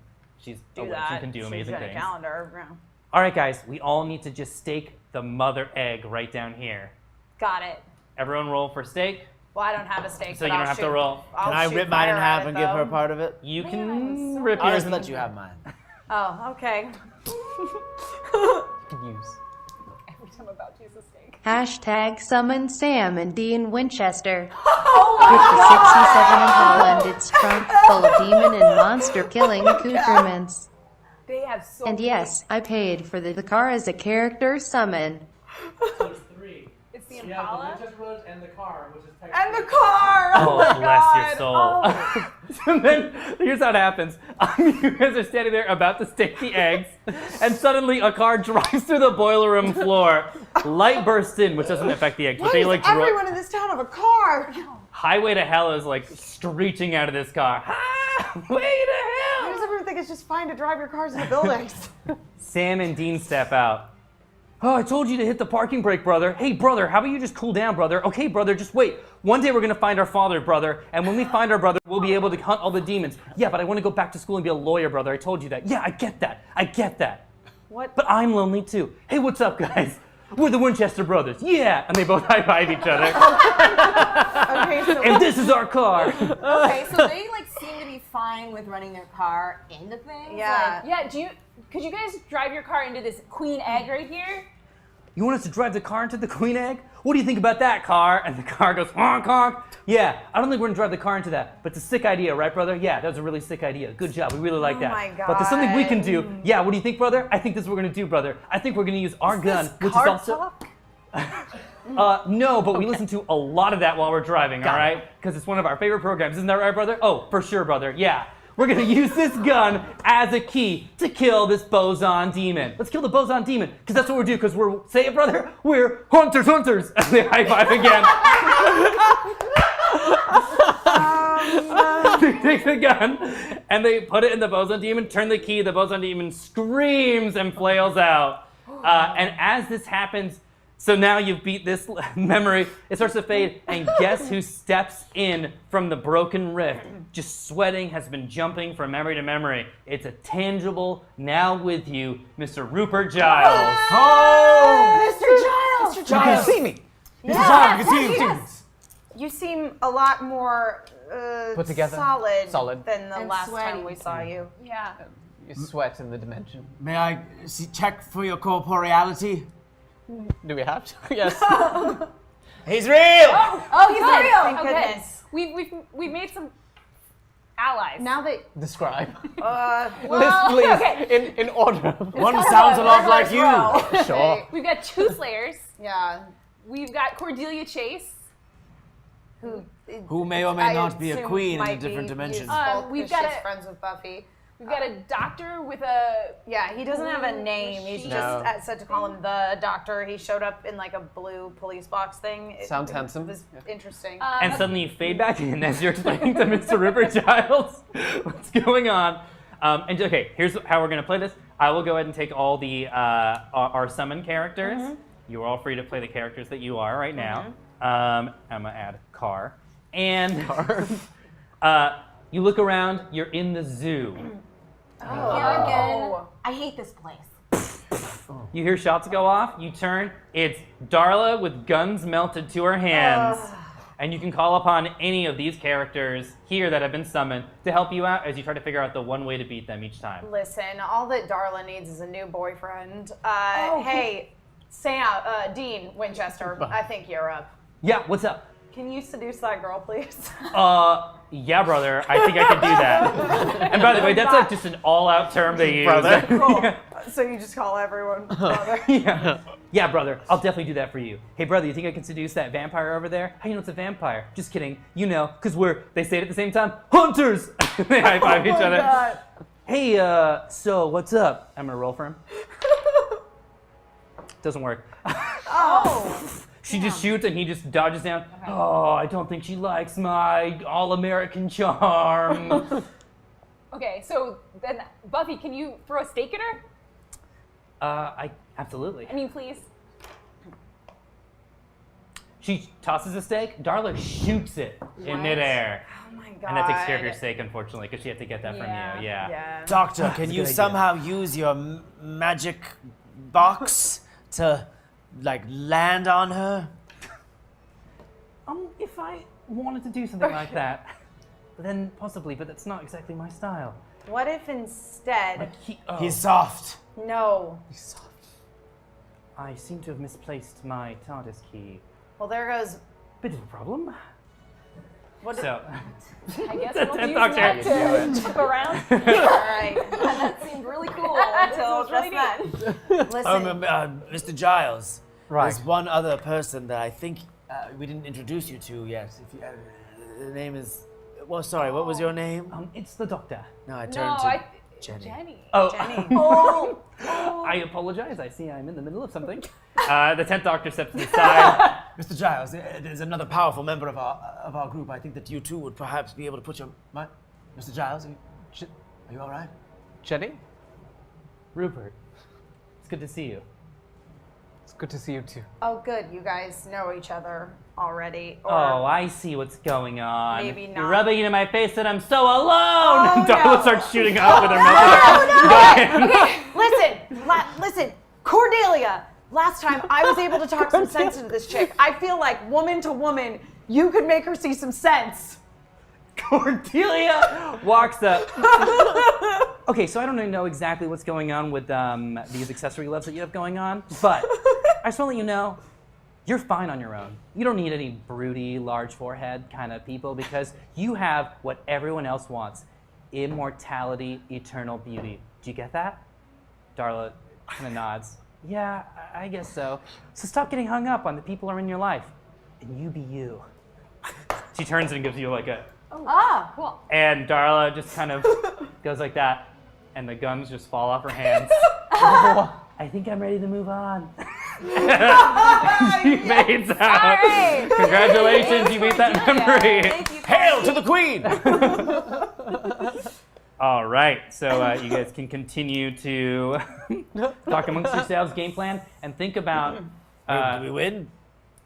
witch and can do amazing She's got a things. calendar. Yeah. All right, guys, we all need to just stake the mother egg right down here. Got it. Everyone roll for stake. Well, I don't have a steak. So but you don't I'll have to shoot- roll. I'll Can I shoot rip mine in fire half at and it, give her a though. part of it? You can rip I'll yours. just let you have mine. Oh, okay. Can use. I'm about to use a steak. Hashtag summon Sam and Dean Winchester. Oh With the 67 in Holland, it's trunk full of demon and monster killing accoutrements. They have so And many. yes, I paid for the car as a character summon. So it's 3. It's the Impala. Road and the car, which is And the car! Oh, my bless God. your soul. So then, here's how it happens. You guys are standing there about to stake the eggs, and suddenly a car drives through the boiler room floor. Light bursts in, which doesn't affect the eggs, but they like Everyone in this town have a car. Highway to Hell is like screeching out of this car. Way to Why does hell! everyone think it's just fine to drive your cars into buildings? Sam and Dean step out. Oh, I told you to hit the parking brake, brother. Hey, brother, how about you just cool down, brother? Okay, brother, just wait. One day we're gonna find our father, brother, and when we find our brother, we'll be able to hunt all the demons. Yeah, but I want to go back to school and be a lawyer, brother. I told you that. Yeah, I get that. I get that. What? But I'm lonely too. Hey, what's up, guys? We're the Winchester brothers. Yeah, and they both high-five each other. Okay, so And this is our car. okay, so they like seem to be fine with running their car into things. Yeah. Yeah, could you guys drive your car into this queen egg right here? You want us to drive the car into the queen egg? What do you think about that, car? And the car goes, honk, honk. Yeah, I don't think we're gonna drive the car into that, but it's a sick idea, right, brother? Yeah, that was a really sick idea. Good job, we really like that. my But there's something we can God. do. Yeah, what do you think, brother? I think this is what we're gonna do, brother. I think we're gonna use our gun, which is also... No, but we listen to a lot of that while we're driving, all right? Because it's one of our favorite programs. Isn't that right, brother? Oh, for sure, brother. Yeah. We're going to use this gun as a key to kill this boson demon. Let's kill the boson demon, because that's what we're doing, because we're, say it, brother, we're hunters. And they high five again. They take the gun, and they put it in the boson demon, turn the key, the boson demon screams and flails out. And as this happens, so now you've beat this memory, it starts to fade, and guess who steps in from the broken rift? Just sweating, has been jumping from memory to memory. It's a tangible, now with you, Mr. Rupert Giles. Oh, Mr. Giles! You can see me. Yeah. Giles, you can see me. You seem a lot more Put together? solid than the And last sweaty. time we saw you. Yeah. You sweat in the dimension. May I check for your corporeality? Do we have to? Yes. He's real! Oh, he's real! Thank Okay. goodness. We've made some allies. Now that Describe. well, Please, okay. in order. One sounds a lot like you. Sure. We've got two Slayers. yeah, We've got Cordelia Chase. Who may or may I not be a assume queen in a might different be dimension. useful We've 'cause got she's a- friends with Buffy. We've got a doctor with a. Yeah, he doesn't have a name. He's No. just said to call him the doctor. He showed up in like a blue police box thing. Sounds handsome. It was interesting. And suddenly you fade back in as you're explaining to Mr. Rupert Giles what's going on. And okay, here's how we're going to play this. I will go ahead and take all the our summon characters. You're all free to play the characters that you are right now. I'm going to add car. And you look around, you're in the zoo. Here again. I hate this place. You hear shots go off, you turn, it's Darla with guns melted to her hands. And you can call upon any of these characters here that have been summoned to help you out as you try to figure out the one way to beat them each time. Listen, all that Darla needs is a new boyfriend. Hey, Dean Winchester, I think you're up. Yeah, what's up? Can you seduce that girl, please? Yeah, brother, I think I could do that. And by the way, that's like just an all-out term they use. Brother. Cool. So you just call everyone brother. Yeah, brother, I'll definitely do that for you. Hey, brother, you think I can seduce that vampire over there? How do you know it's a vampire? Just kidding. You know, because they say it at the same time, hunters! They high-five each other. God. Hey, so what's up? I'm gonna roll for him. Doesn't work. She just shoots and he just dodges down. Oh, I don't think she likes my all-American charm. Okay, so then Buffy, can you throw a stake at her? Absolutely. I mean, please. She tosses a stake. Darla shoots it in midair. Oh my god. And that takes care of your stake, unfortunately, because she had to get that from you. Yeah. Yeah. Doctor, can a you good idea. somehow use your magic box to, like, land on her? If I wanted to do something like that, then possibly, but that's not exactly my style. What if instead? He's soft. No. I seem to have misplaced my TARDIS key. Well, there goes. Bit of a problem. What So, I guess The we'll Tenth use Doctor. that to jump around. All right. That seemed really cool until This was just really then. Listen. Mr. Giles. Right. There's one other person that I think we didn't introduce you to yet. If you, the name is. Well, sorry. What was your name? it's the Doctor. No, I No, turned to Jenny. Jenny. Oh, Oh, I apologize. I see I'm in the middle of something. The 10th Doctor steps to the side. Mr. Giles, there's another powerful member of our group. I think that you two would perhaps be able to put your. Mr. Giles, are you all right? Jenny, Rupert, it's good to see you. it's good to see you too. Oh, good. You guys know each other already. Or Oh, I see what's going on. Maybe You're not. rubbing it in my face that I'm so alone. Oh, Darla no. starts shooting up with her message. Okay, listen, Cordelia. Last time I was able to talk some sense into this chick. I feel like woman to woman, you could make her see some sense. Cordelia walks up. Okay, so I don't know exactly what's going on with these accessory loves that you have going on, but I just want to let you know, you're fine on your own. You don't need any broody, large forehead kind of people because you have what everyone else wants. Immortality, eternal beauty. Do you get that? Darla kind of nods. Yeah, I guess so. So stop getting hung up on the people who are in your life, and you be you. She turns and gives you like a, Cool. and Darla just kind of goes like that, and the guns just fall off her hands. I think I'm ready to move on. She fades out. right. Congratulations, you beat that memory. thank you. Hail to the Queen! All right, so you guys can continue to talk amongst yourselves, game plan, and think about Did we win?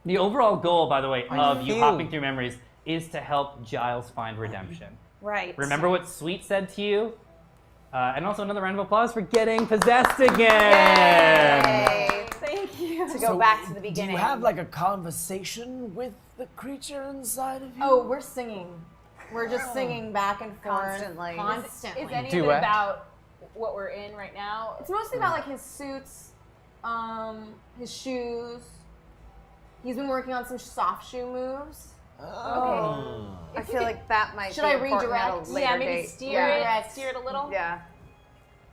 the overall goal, by the way, of you feel- hopping through memories is to help Giles find redemption. Right. Remember what Sweet said to you? And also another round of applause for getting possessed again. Yay. Thank you. To go back to the Do beginning. you have like a conversation with the creature inside of you? Oh, we're singing. We're just singing back and forth. Constantly. Constantly. Is any of Duet. it about what we're in right now? It's mostly about like his suits, his shoes. He's been working on some soft shoe moves. Oh. I feel like that might Should be I important at a redirect? later Yeah, maybe date. steer Yeah. it, steer it a little. Yeah.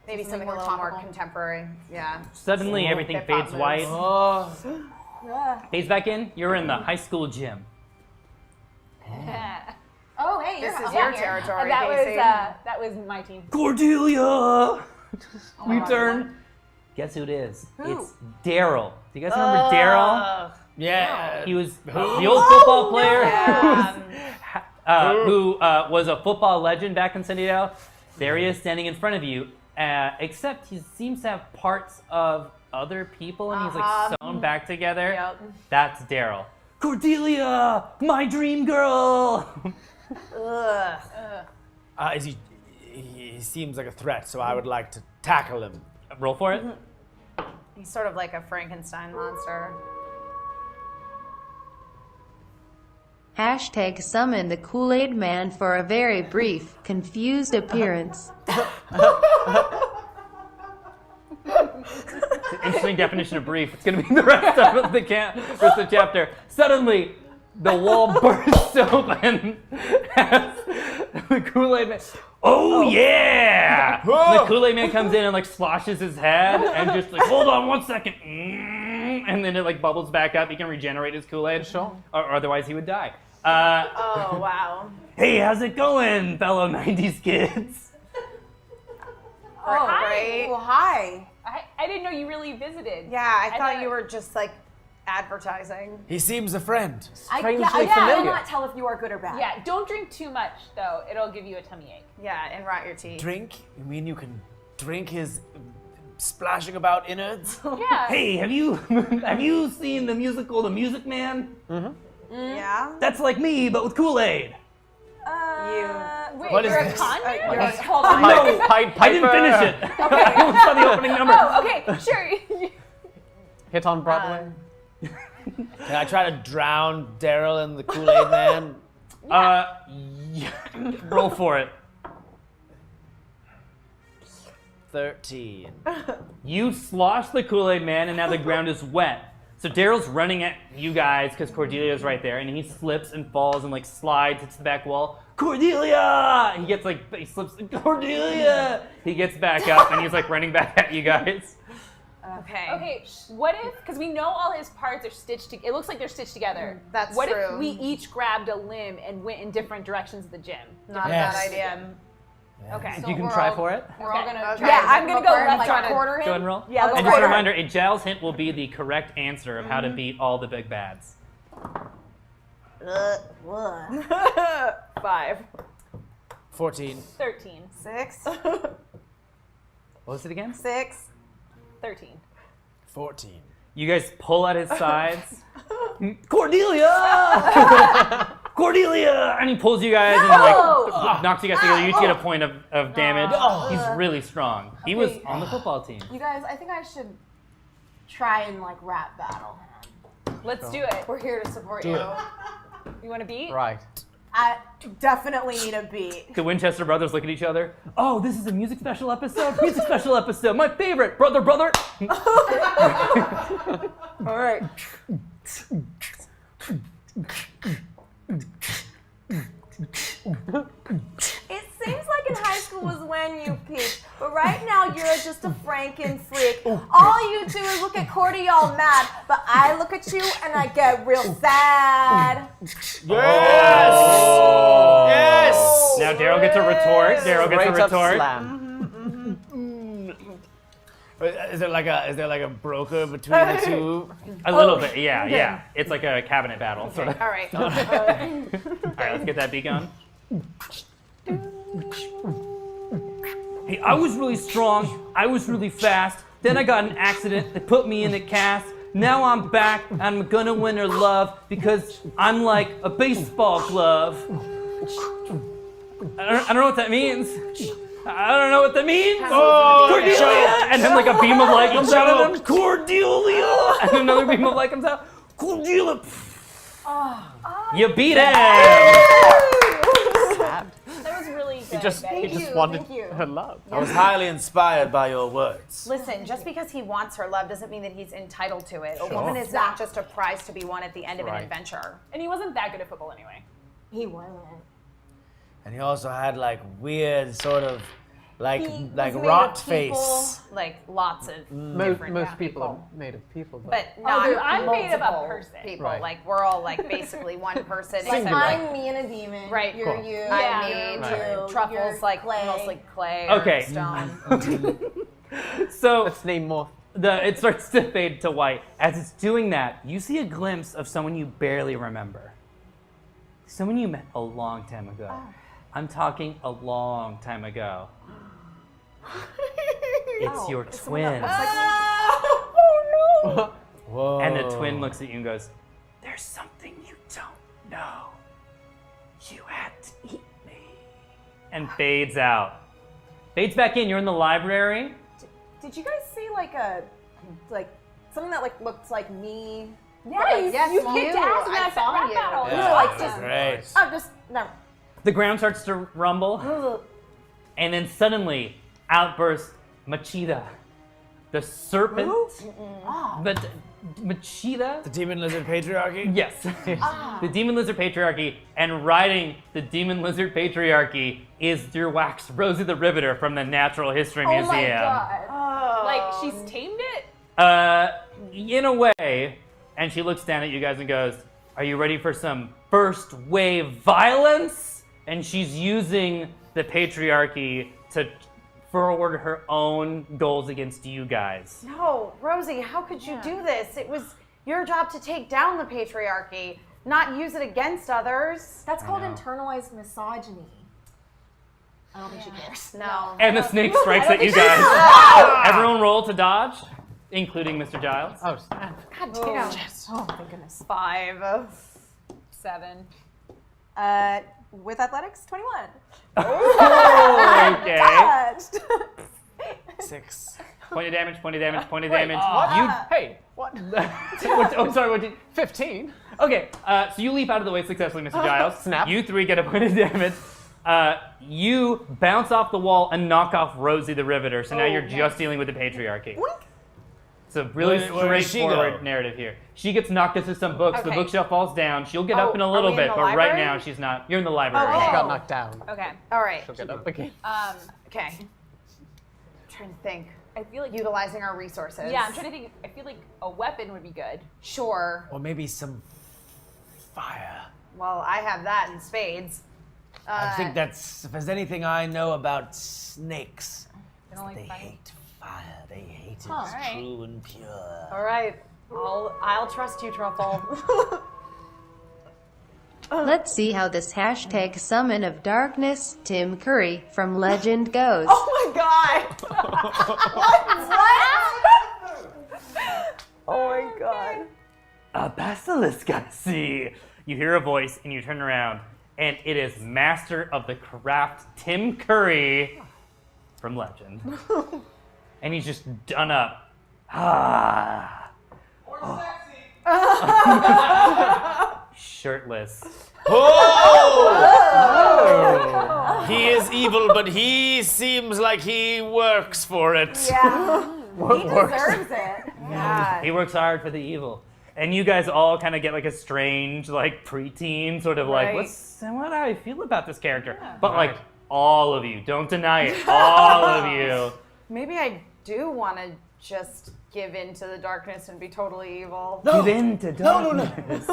Maybe Something something more a little more topical. contemporary. Yeah. Suddenly everything Hip-hop fades moves. white. Oh. Fades back in. You're in the high school gym. Oh, hey, This you're is yeah, your here. territory, That Casey. was my team. Cordelia! We God, turn. Guess who it is? Who? It's Daryl. Do you guys remember Daryl? Yeah. He was the old football player Yeah. who was a football legend back in San Diego. There he is standing in front of you, except he seems to have parts of other people and he's like sewn back together. Yep. That's Daryl. Cordelia, my dream girl. Ugh. He seems like a threat, so I would like to tackle him. Roll for it. He's sort of like a Frankenstein monster. Hashtag summon the Kool-Aid Man for a very brief, confused appearance. Interesting definition of brief. It's going to be the rest of the rest of the chapter. Suddenly, the wall bursts open as the Kool-Aid Man. Oh yeah! The Kool-Aid Man comes in and like sloshes his head and just like, hold on 1 second, and then it like bubbles back up. He can regenerate his Kool-Aid, or otherwise he would die. Oh, wow. Hey, how's it going, fellow '90s kids? Oh, hi. great. Well, hi. I didn't know you really visited. Yeah, I thought thought- you were just like advertising. He seems a friend. I Strangely will familiar. not tell if you are good or bad. Yeah, don't drink too much though. It'll give you a tummy ache. Yeah, and rot your teeth. Drink? You mean you can drink his splashing about innards? Yeah. Hey, have you seen the musical The Music Man? Yeah? That's like me, but with Kool-Aid. Wait, What is you're a this? con man? Hold on. No, Pied I didn't Piper. finish it. I only saw the opening number. Oh, okay, sure. Hit on Broadway. Can I try to drown Daryl and the Kool-Aid Man? Yeah. Roll for it. 13. You slosh the Kool-Aid Man, and now the ground is wet. So Daryl's running at you guys because Cordelia's right there, and he slips and falls and like slides, hits the back wall. Cordelia! He slips. Cordelia! He gets back up and he's like running back at you guys. Okay, what if, because we know all his parts are stitched together, it looks like they're stitched together. That's what true. What if we each grabbed a limb and went in different directions of the gym? Not a bad idea. Okay. You can try for it. We're all gonna Okay. try I'm gonna go and, left like on it. quarter him. Go ahead and roll. Yeah, let's And go just a for it. reminder, a Giles hint will be the correct answer of how to beat all the big bads. 5. 14. 13. 6, What was it again? 6. 13. 14. You guys pull at his sides. Cordelia! Cordelia! And he pulls you guys and like knocks you guys together. You each get a point of damage. He's really strong. He was on the football team. You guys, I think I should try and like rap battle him. Let's do it. We're here to support you. You want to beat? Right. I definitely need a beat. The Winchester brothers look at each other. Oh, this is a music special episode? Music special episode. My favorite. Brother. All right. It seems like in high school was when you peaked, but right now you're just a Franken freak. All you do is look at Cordy all mad, but I look at you and I get real sad. Yes! Yes! Now Daryl gets a retort. Straight up slam. Is there like a broker between the two? A little bit, yeah. It's like a cabinet battle, sort of. All right. All right, let's get that beat going. Hey, I was really strong. I was really fast. Then I got in an accident. They put me in a cast. Now I'm back. I'm gonna win her love because I'm like a baseball glove. I don't know what that means. I don't know what that means. Cordelia! And then like a beam of light comes out of him. Cordelia! And another beam of light comes out. Cordelia! You beat him! That was really good. He just wanted her love. I was highly inspired by your words. Listen, just because he wants her love doesn't mean that he's entitled to it. A woman is not just a prize to be won at the end of an Right. adventure. And he wasn't that good at football anyway. He wasn't. And he also had like weird sort of like He was like made rot of people. face. Like lots of different Most people are made of people. but not dude, I'm made of a multiple person. people. Right. Like we're all like basically one person. Like except, I'm me and a demon. Right, You're cool. you. I'm you're me, you. Truffles you're like clay. mostly clay or Okay. stone. So Let's name more. it starts to fade to white. As it's doing that, you see a glimpse of someone you barely remember. Someone you met a long time ago. I'm talking a long time ago. It's your twin. Whoa. And the twin looks at you and goes, "There's something you don't know. You had to eat me." And fades out. Fades back in. You're in the library. Did you guys see like something that like looked like me? Yeah, you kicked ass in I that saw rap you. battle. Yeah. Yeah, like that was just- great. Oh, just no. The ground starts to rumble. And then suddenly outbursts Machida, the serpent. But Machida? The demon lizard patriarchy? Yes. The demon lizard patriarchy, and riding the demon lizard patriarchy is your wax Rosie the Riveter from the Natural History Oh Museum. my god. Like, she's tamed it? In a way, and she looks down at you guys and goes, "Are you ready for some first wave violence?" And she's using the patriarchy to forward her own goals against you guys. No, Rosie, how could you do this? It was your job to take down the patriarchy, not use it against others. That's called know. internalized misogyny. I don't think she cares. No. And the snake strikes at you guys. Everyone roll to dodge, including Mr. Giles. Oh, snap. God damn. Oh, thank goodness. 5. 7. With athletics, 21. Okay. Touched. 6. Point of damage, point of damage, point of Wait, damage. what? Hey, what? Oh, sorry, what did 15? Okay, so you leap out of the way successfully, Mr. Giles. Snap. You three get a point of damage. You bounce off the wall and knock off Rosie the Riveter, so now you're just dealing with the patriarchy. It's a really Where does she straightforward go? narrative here. She gets knocked into some books, the Okay. bookshelf falls down, she'll get up in a are little we in bit, the but right library? now she's not. You're in the library. Oh. She got knocked down. Okay. All right. She'll get up again. Okay. I'm trying to think. I feel like Utilizing our resources. Yeah, I'm trying to think. I feel like a weapon would be good. Sure. Or maybe some fire. Well, I have that in spades. I think that's, if there's anything I know about snakes, They don't like they fire. hate fire. They hate it Alright. true and pure. All right. I'll trust you, Truffle. Let's see how this hashtag summon of darkness Tim Curry from Legend goes. Oh my god! Oh my god. A basilisk, I see. You hear a voice and you turn around, and it is Master of the Craft Tim Curry from Legend. And he's just done up. Shirtless. Oh! He is evil, but he seems like he works for it. Yeah. He works? deserves it. Yeah. He works hard for the evil. And you guys all kind of get like a strange, like preteen sort of like, Right. what do I feel about this character? But like all of you, don't deny it, all of you. Maybe I do want to just give in to the darkness and be totally evil. No. Give in to No, no, darkness.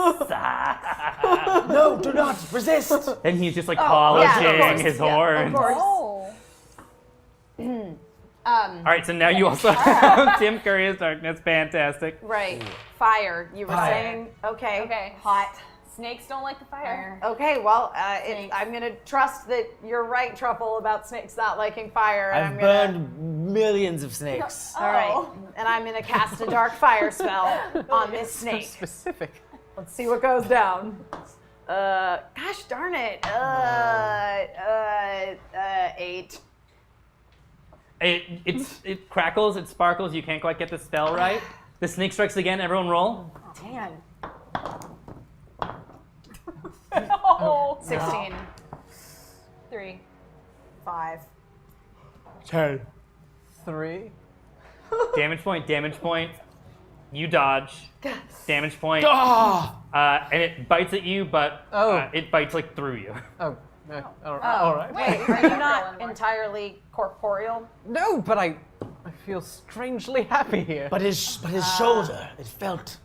No, do not resist. And he's just like yeah, of polishing course, his yeah, of horns. course. Oh. All right, so now you also have Tim Curry's Darkness. Fantastic. Right. Fire. You were Fire. saying? Okay. Okay. Hot. Snakes don't like the fire. Okay, well, Snakes. I'm going to trust that you're right, Truffle, about snakes not liking fire. And I've I'm gonna, burned millions of snakes. All right. And I'm going to cast a dark fire spell on this snake. Specific. Let's see what goes down. Gosh darn it. 8. It crackles, it sparkles. You can't quite get the spell right. The snake strikes again. Everyone roll. Dan. Oh. 16. 3. 5. 10. 3. Damage point. Damage point. You dodge. Damage point. Ah! And it bites at you, but Oh. it bites like through you. Oh. All right. Wait, are you not entirely corporeal? No, but I feel strangely happy here. But his shoulder, it felt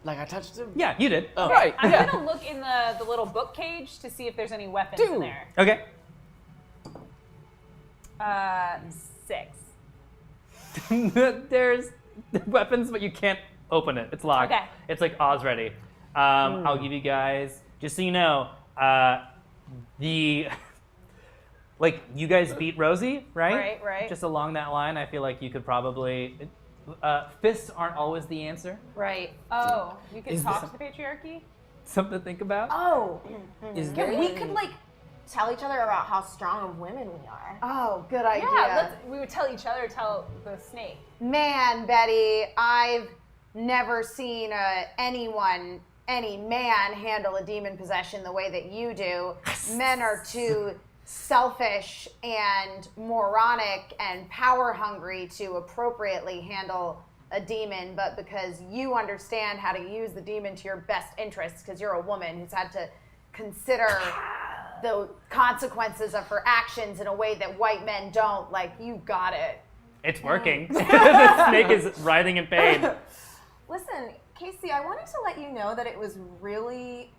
like I touched him. Yeah, you did. Oh. Right. I'm Yeah. gonna look in the little book cage to see if there's any weapons in Do. there. Okay. 6. There's weapons, but you can't open it. It's locked. Okay. It's like Oz ready. I'll give you guys, just so you know, like you guys beat Rosie, right? Right. Just along that line, I feel like you could probably. Fists aren't always the answer. Right. Oh, you can Is talk this to the patriarchy? Something to think about. Oh. Is Yeah, there we could like tell each other about how strong of women we are. Oh, good idea. Yeah, we would tell each other, tell the snake. Man, Betty, I've never seen any man handle a demon possession the way that you do. Men are too selfish and moronic and power hungry to appropriately handle a demon, but because you understand how to use the demon to your best interests, because you're a woman who's had to consider the consequences of her actions in a way that white men don't, like, you got it. It's working. The snake is writhing in pain. Listen, Casey, I wanted to let you know that it was really,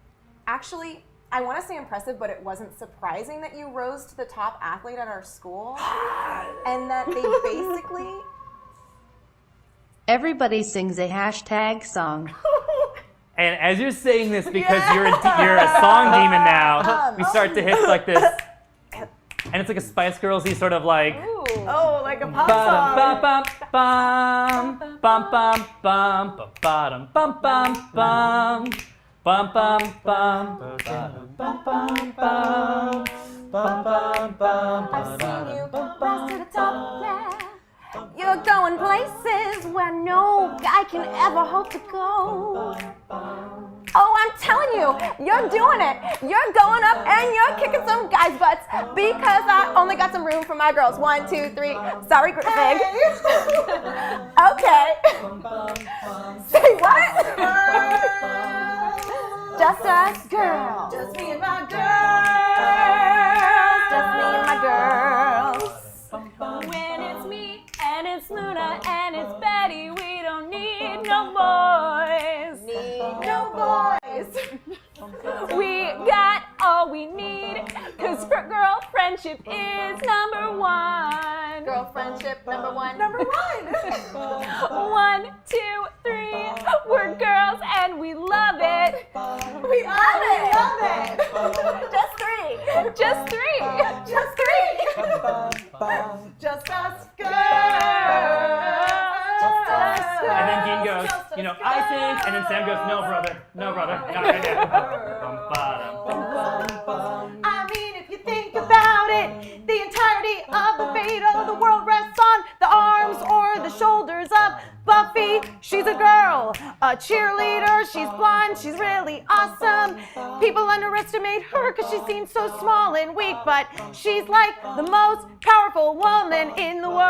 actually, I want to say impressive, but it wasn't surprising that you rose to the top athlete at our school, and that they basically. Everybody sings a hashtag song. And as you're saying this, because you're a song demon now, we start to hit like this, and it's like a Spice Girls-y sort of like. Ooh. Oh, like a pop Bum song. bum bum bum bum bum bum bum bum bum bum bum bum bum bum bum. I've seen you rise to the top, yeah. You're going places where no guy can ever hope to go. Oh, I'm telling you, you're doing it. You're going up and you're kicking some guys' butts because I only got some room for my girls. 1, 2, 3. Sorry, Fig. Okay. Say what? Just us girls. Just me and my Just me and my girls. When it's me and it's Luna and it's Betty, we don't need no boys. No boys. We got all we need, cause girl friendship is number one. Girl friendship number one. 1, 2, 3, we're girls and we love it. We love it. Just 3. Just 3. Just 3. Just us girls. Just us girls. And then Dean goes, I think, and then Sam goes, no, brother, not right now. I mean, if you think about it, the entirety of the fate of the world rests on the arms or the shoulders of Buffy. She's a girl, a cheerleader. She's blonde, she's really awesome. People underestimate her because she seems so small and weak, but she's like the most powerful woman in the world.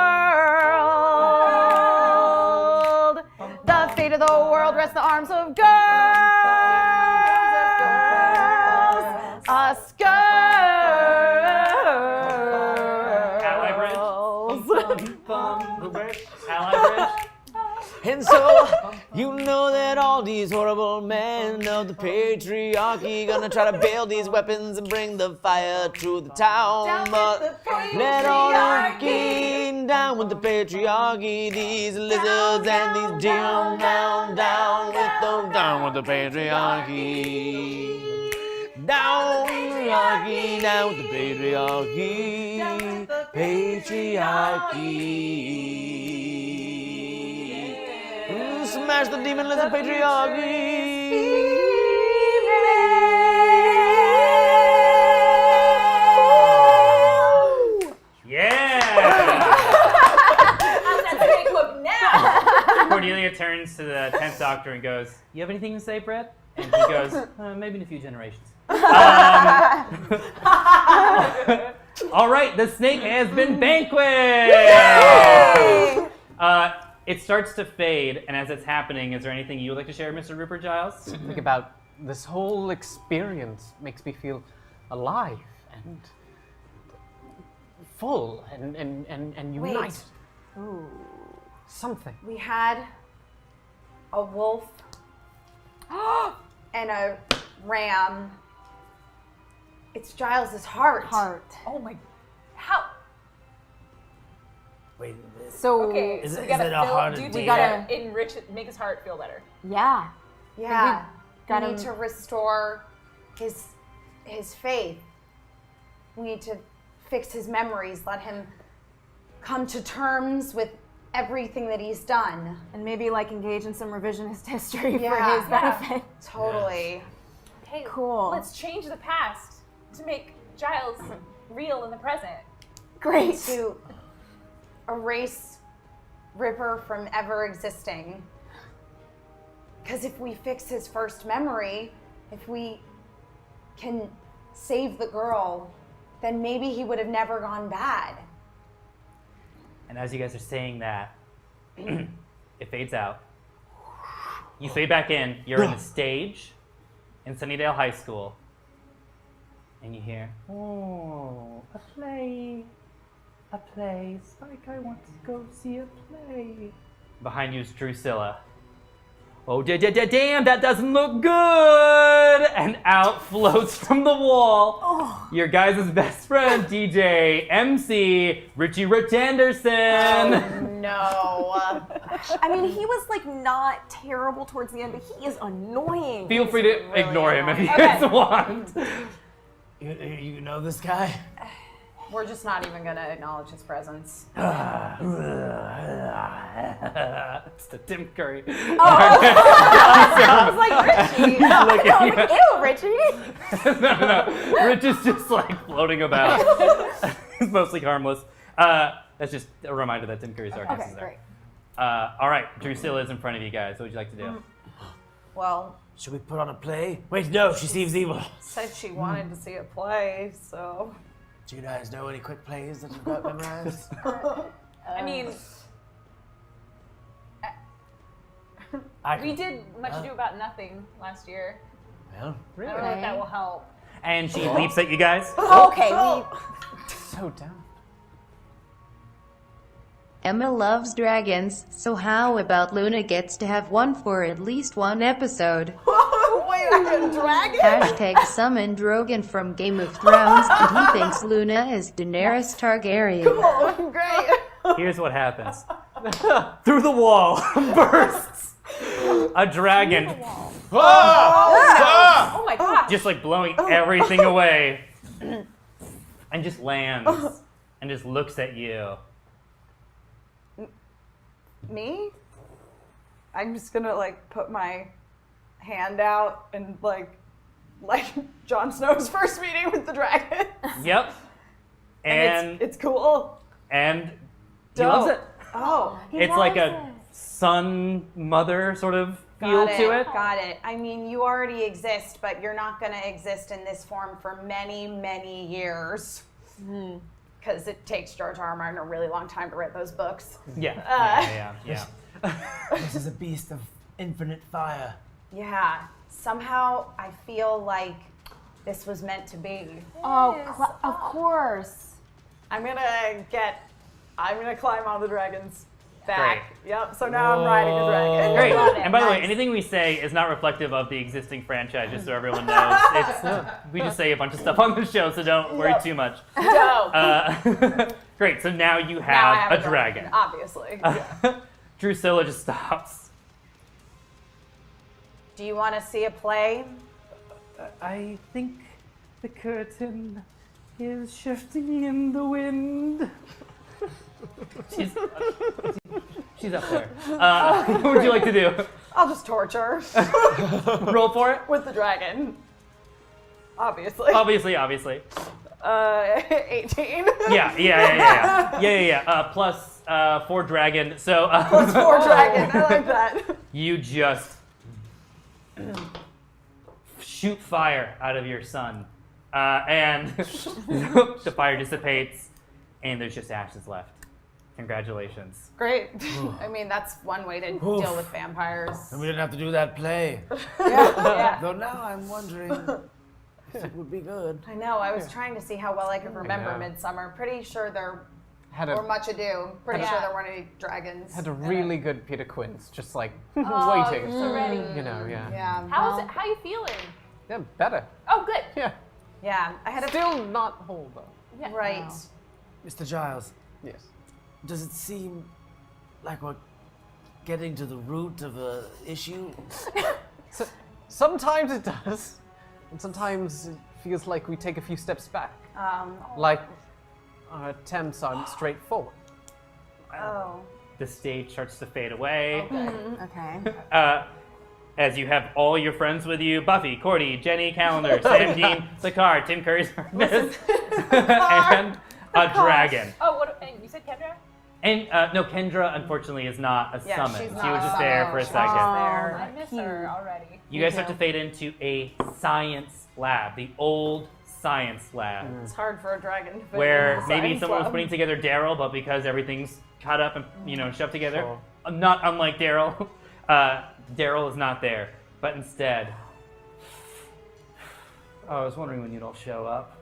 The fate of the world rests in the arms of girls. Us girls. Ally Bridge. And so, you know that all these horrible men of the patriarchy gonna try to build these weapons and bring the fire to the town. But let all the gain down with the patriarchy, these lizards and these down with the patriarchy. Down with the patriarchy, Smash the demon lizard patriarchy. Cordelia turns to the 10th Doctor and goes, you have anything to say, Brett? And he goes, maybe in a few generations. All right, the snake has been vanquished! It starts to fade, and as it's happening, is there anything you would like to share, Mr. Rupert Giles? Think about this whole experience makes me feel alive and full and united. Ooh. Something. We had a wolf and a ram. It's Giles's heart. Oh my. How? Wait, So, okay, is so it we gotta a heart do of we deer? gotta enrich it, make his heart feel better. Yeah. Yeah. We need to restore his faith. We need to fix his memories, let him come to terms with everything that he's done. And maybe engage in some revisionist history for Yeah. his benefit. Totally. Okay, Cool. let's change the past to make Giles real in the present. Great. To erase Ripper from ever existing. Because if we fix his first memory, if we can save the girl, then maybe he would have never gone bad. And as you guys are saying that, it fades out. You fade back in. You're in the stage in Sunnydale High School. And you hear, oh, a play. A play. Spike, I want to go see a play. Behind you is Drusilla. Oh, damn, that doesn't look good! And out floats from the wall your guys' best friend, DJ, MC, Richie Rich Anderson. No. I mean, he was not terrible towards the end, but he is annoying. Feel free to really ignore him if you annoying. guys want. You know this guy? We're just not even gonna acknowledge his presence. It's the Tim Curry. I was like, Richie. Ew, Richie. No. Rich is just floating about. He's mostly harmless. That's just a reminder that Tim Curry sarcasm is there. Great. All right, Drusilla is in front of you guys. What would you like to do? Well, Should we put on a play? Wait, no, she seems evil. Said she wanted to see a play, so. Do you guys know any quick plays that you've got memorized? I mean, we did Much Ado About Nothing last year. Well, I don't know if that will help. And she leaps at you guys. Okay, So down. Emma loves dragons, so how about Luna gets to have one for at least one episode? Wait, I got a dragon? Hashtag summon Drogon from Game of Thrones, and he thinks Luna is Daenerys Targaryen. Oh, great. Here's what happens. Through the wall bursts a dragon, Oh my god! just like blowing everything away, and just lands and just looks at you. Me? I'm just gonna like put my hand out and like Jon Snow's first meeting with the dragon. Yep. And it's cool. and he loves it. Oh, It's like a son mother sort of feel to it. Got it. I mean, you already exist, but you're not going to exist in this form for many, many years. Because it takes George R. R. Martin a really long time to write those books. Yeah. this is a beast of infinite fire. Yeah. Somehow I feel like this was meant to be. Oh, of course. I'm gonna climb on the dragon's back. Yep. So now I'm riding a dragon. Great. Love it. And by the way, Nice. anything we say is not reflective of the existing franchise, just so everyone knows. We just say a bunch of stuff on the show, so don't worry too much. Dope. Great. So now you Now I have a dragon. obviously. Drusilla just stops. Do you want to see a play? I think the curtain is shifting in the wind. She's up there. What would you like to do? I'll just torture Roll for it? with the dragon. Obviously. Obviously. 18. Yeah. Plus 4 dragon. So Plus 4 dragon. I like that. you just shoot fire out of your son, and the fire dissipates, and there's just ashes left. Congratulations. Great. I mean, that's one way to deal with vampires. And we didn't have to do that play. Yeah. Though now I'm wondering if it would be good. I know. I was trying to see how well I could remember Yeah. Midsummer. Pretty sure there, Had or a Much Ado. Pretty Yeah. sure there weren't any dragons. had a in it. really good Peter Quince, just like Oh, waiting. you're so ready. You know, yeah. Yeah. How is it? How you feeling? Yeah, better. Oh, good. Yeah. Yeah. I had a Still not whole though. Yeah. right. No. Mr. Giles, Yes. does it seem like we're getting to the root of the issue? So, sometimes it does, and sometimes it feels like we take a few steps back. Like our attempts aren't straightforward. Oh. The stage starts to fade away. Okay. As you have all your friends with you: Buffy, Cordy, Jenny, Calendar, Sam Dean, Sakar, Tim Curry's Harness, and a dragon. Oh, what? And you said Kendra? And no, Kendra unfortunately is not a Yeah, summon. she's She not was a just there summon. for a She's second. there. I miss her already. You guys start to fade into a science lab, the old science lab, It's hard for a dragon to fit where in a maybe science someone was lab. putting together Daryl, but because everything's cut up and shoved together, Sure. not unlike Daryl, Daryl is not there. But instead, I was wondering when you'd all show up.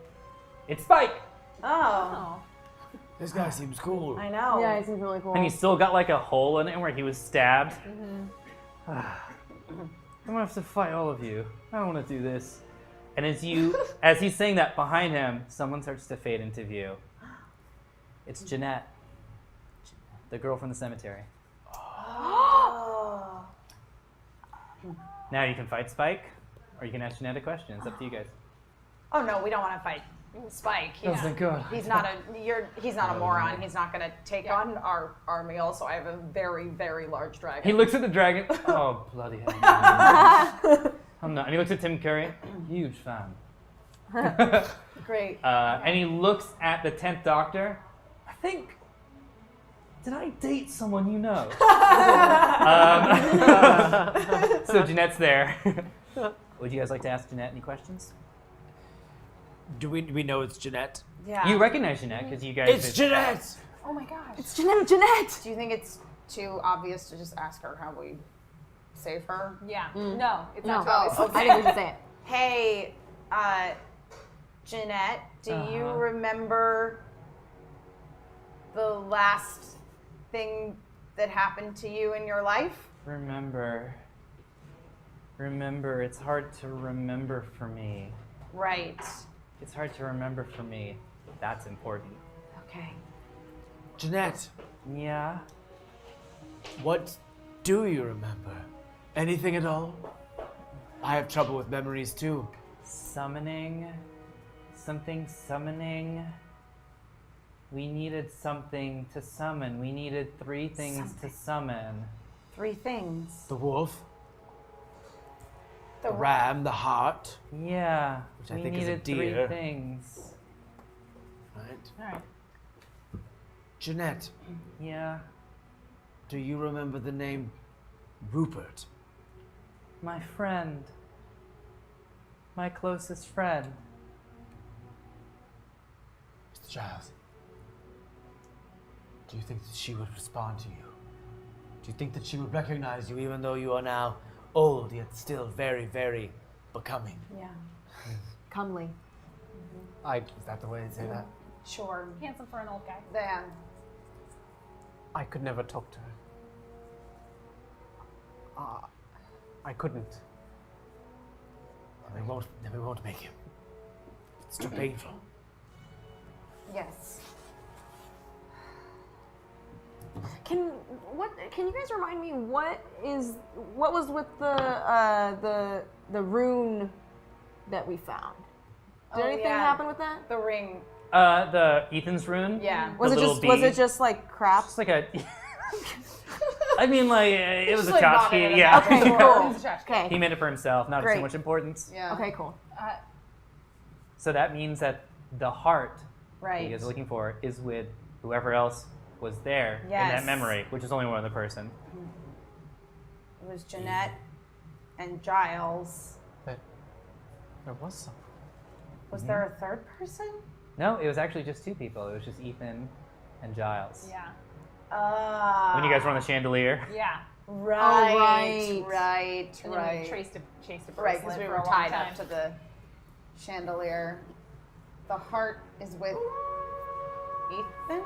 It's Spike, Oh. This guy seems cool. I know. Yeah, he seems really cool. and he's still got like a hole in it where he was stabbed. I'm gonna have to fight all of you. I don't want to do this. And as he's saying that, behind him, someone starts to fade into view. It's Jeanette, the girl from the cemetery. Oh. Now you can fight Spike, or you can ask Jeanette a question. It's up to you guys. Oh no, we don't want to fight Spike. He's, thank God. he's not a moron. He's not gonna take on our meal. So I have a very, very large dragon. He looks at the dragon. Oh, bloody hell. I'm not. And he looks at Tim Curry. Huge fan. Great. And he looks at the 10th Doctor. I think Did I date someone you know? So Jeanette's there. Would you guys like to ask Jeanette any questions? Do we know it's Jeanette? Yeah. You recognize Jeanette because you guys. It's Jeanette! Oh my gosh. It's Jeanette. Do you think it's too obvious to just ask her how we save her? Yeah. No, it's No. not too obvious. Oh, I think we should say it. Hey, Jeanette, do you remember the last thing that happened to you in your life? Remember, it's hard to remember for me. Right. It's hard to remember for me. That's important. Okay. Jeanette, Yeah. what do you remember? Anything at all? I have trouble with memories too. Summoning. Something summoning. We needed something to summon. We needed 3 things to summon. 3 things. The wolf, the ram, the heart. Yeah. Which I we think is a needed 3 deer. things. Right? Alright. Jeanette, Yeah. do you remember the name Rupert? My friend. My closest friend. Mr. Giles, do you think that she would respond to you? Do you think that she would recognize you even though you are now old yet still very, very becoming? Yeah. Comely. Is that the way to say that? Sure. Handsome for an old guy. Then. I could never talk to her. I couldn't. Then we won't make him. It's too painful. Yes. Can you guys remind me what was with the rune that we found? Did anything happen with that? The ring. The Ethan's rune? Yeah. The Was little it bee? just like crap? It's like a. I mean, like, it was a like not tchotchke. in Yeah. Okay, cool. Okay. He Okay. made it for himself, not of Great. too much importance. Yeah. Okay, cool. So that means that the heart that you Right. guys are looking for is with whoever else was there in Yes. that memory, which is only one other person. It was Jeanette and Giles. There was something. Was there a third person? No, it was actually just 2 people. It was just Ethan and Giles. Yeah. When you guys were on the chandelier. Yeah. Right. Oh, Right. And then we chased a bracelet Right, because we for were a long tied time. up to the chandelier. The heart is with Ethan?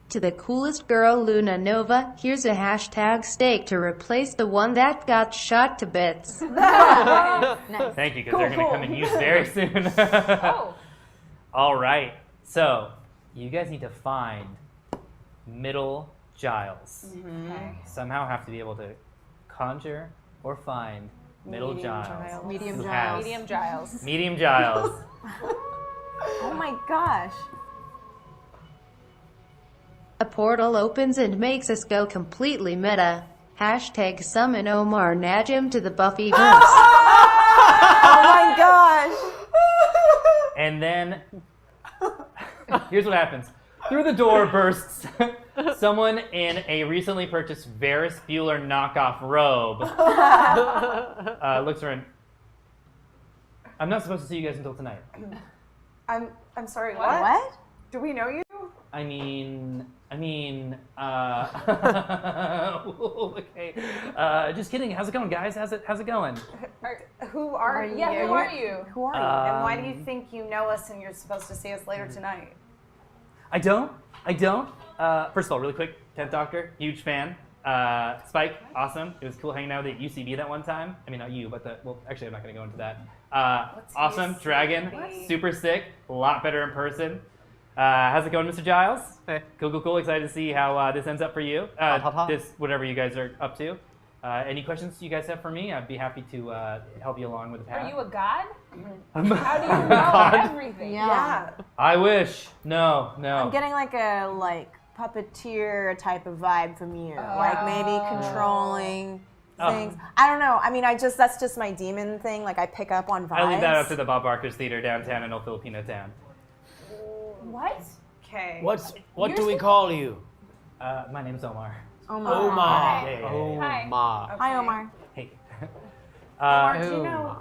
To the coolest girl, Luna Nova, here's a hashtag steak to replace the one that got shot to bits. Thank you, because they're going to come in use very soon. Oh. All right. So, you guys need to find middle Giles. Okay. Somehow have to be able to conjure or find middle Giles. Medium who Giles. has- Medium Giles. Medium Giles. Oh my gosh. A portal opens and makes us go completely meta. Hashtag summon Omar Najim to the Buffy verse. Oh my gosh. And then, here's what happens. Through the door bursts someone in a recently purchased Ferris Bueller knockoff robe. Looks around. I'm not supposed to see you guys until tonight. I'm sorry, what? What? Do we know you? I mean, okay. Just kidding. How's it going, guys? How's it going? Who are you? Yeah, who are you? Who are you? And why do you think you know us and you're supposed to see us later tonight? I don't. First of all, really quick, 10th Doctor, huge fan. Spike, awesome. It was cool hanging out at UCB that one time. I mean, not you, but actually, I'm not going to go into that. Awesome, UCB? Dragon, super sick, a lot better in person. How's it going, Mr. Giles? Hey. Cool. Excited to see how this ends up for you. hot. This, whatever you guys are up to. Any questions you guys have for me? I'd be happy to help you along with the path. Are you a god? How How do you know everything? Yeah. I wish. No. I'm getting like a puppeteer type of vibe from you. Like maybe controlling things. I don't know. I mean, that's just my demon thing. Like I pick up on vibes. I leave that up to the Bob Barker's Theater downtown in Old Filipino Town. What? Okay. What do we call you? My name's Omar. Omar. Yeah. Hi. Ma. Hi, Omar. Hey. Omar, do you know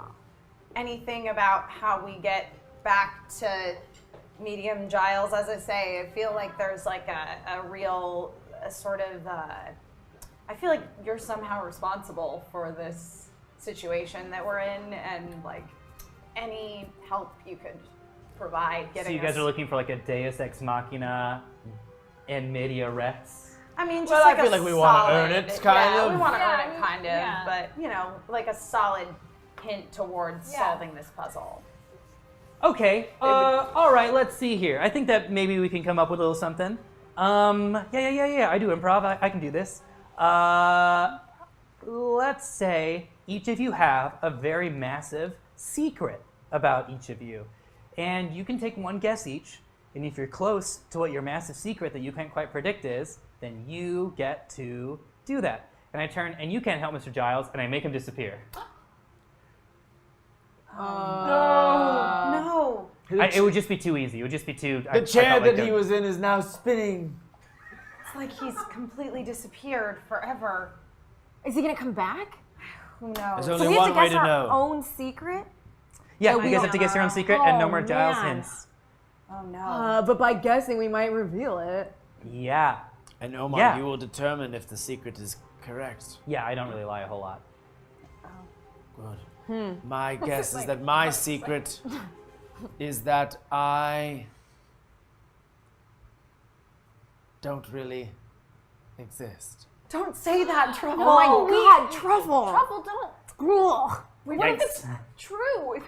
anything about how we get back to Medium Giles? As I say, I feel like there's like a real sort of. I feel like you're somehow responsible for this situation that we're in, and like any help you could provide getting So you guys us. are looking for like a Deus Ex Machina in media res? I mean, just Well, like I feel a like we wanna solid- earn it, kind yeah, of. we want to Yeah, earn I it, mean, kind of. yeah. But you know, like a solid hint towards solving this puzzle. Okay. All right. Let's see here. I think that maybe we can come up with a little something. Yeah. I do improv. I can do this. Let's say each of you have a very massive secret about each of you, and you can take one guess each. And if you're close to what your massive secret that you can't quite predict is, then you get to do that. And I turn, and you can't help Mr. Giles, and I make him disappear. No. It would just be too easy. It would just be too. The chair that he was in is now spinning. It's like he's completely disappeared forever. Is he gonna come back? Who knows? There's So only we have one to way guess to our know. own secret? Yeah, we you guys have to guess your own secret, and no more Giles man. hints. Oh no. But by guessing, we might reveal it. Yeah. And Omar, Yeah. you will determine if the secret is correct. Yeah, I don't really lie a whole lot. Good. My guess is that my secret is that I don't really exist. Don't say that, Truffle. Oh my god, truffle! Truffle, don't. Gruel! What if it's true?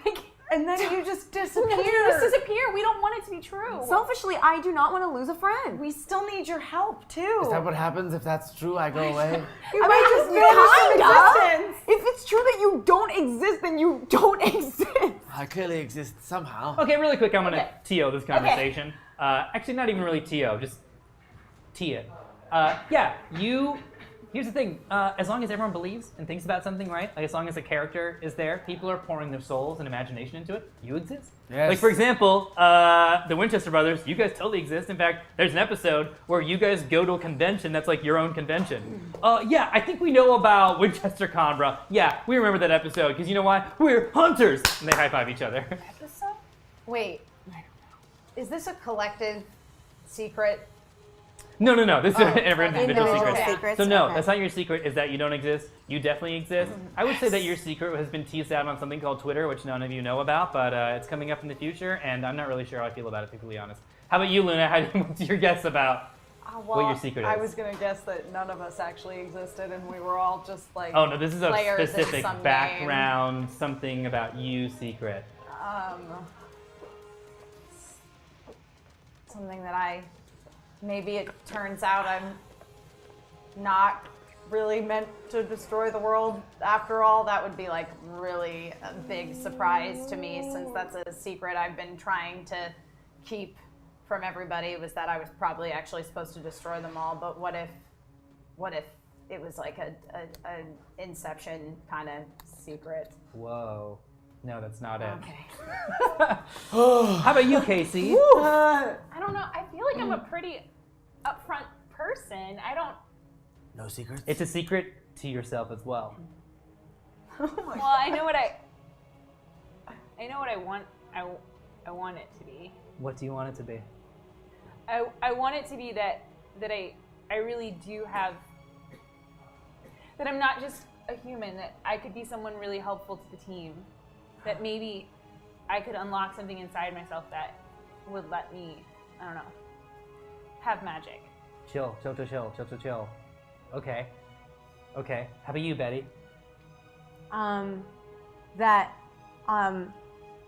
And then you just disappear. You just disappear. We don't want it to be true. Selfishly, I do not want to lose a friend. We still need your help too. Is that what happens if that's true? I go away? You might just vanish from existence. If it's true that you don't exist, then you don't exist. I clearly exist somehow. Okay, really quick, I'm gonna TO this conversation. Actually, not even really TO, just T it. Here's the thing. As long as everyone believes and thinks about something, right? Like as long as a character is there, people are pouring their souls and imagination into it. You exist. Yes. Like for example, the Winchester brothers. You guys totally exist. In fact, there's an episode where you guys go to a convention that's like your own convention. Yeah, I think we know about Winchester Conbra. Yeah, we remember that episode because you know why? We're hunters. And they high five each other. Wait. Is this a collective secret? No. This is everyone's individual individual secret. secrets, So no, okay. that's not your secret. Is that you don't exist? You definitely exist. I would say that your secret has been teased out on something called Twitter, which none of you know about, but it's coming up in the future, and I'm not really sure how I feel about it, to be completely honest. How about you, Luna? What's your guess about what your secret is? I was gonna guess that none of us actually existed, and we were all just like. Oh no, this is a players in specific some background, something about you secret. Something that maybe it turns out I'm not really meant to destroy the world after all. That would be like really a big surprise to me, since that's a secret I've been trying to keep from everybody, was that I was probably actually supposed to destroy them all. But what if it was like a Inception kind of secret? Whoa. No, that's not it. Okay. How about you, Casey? I don't know. I feel like I'm a pretty upfront person. I don't. No secrets? It's a secret to yourself as well. Well, I know what I want. I want it to be. What do you want it to be? I want it to be that I really do have. That I'm not just a human. That I could be someone really helpful to the team. That maybe I could unlock something inside myself that would let me, I don't know, have magic. Chill. Okay. How about you, Betty?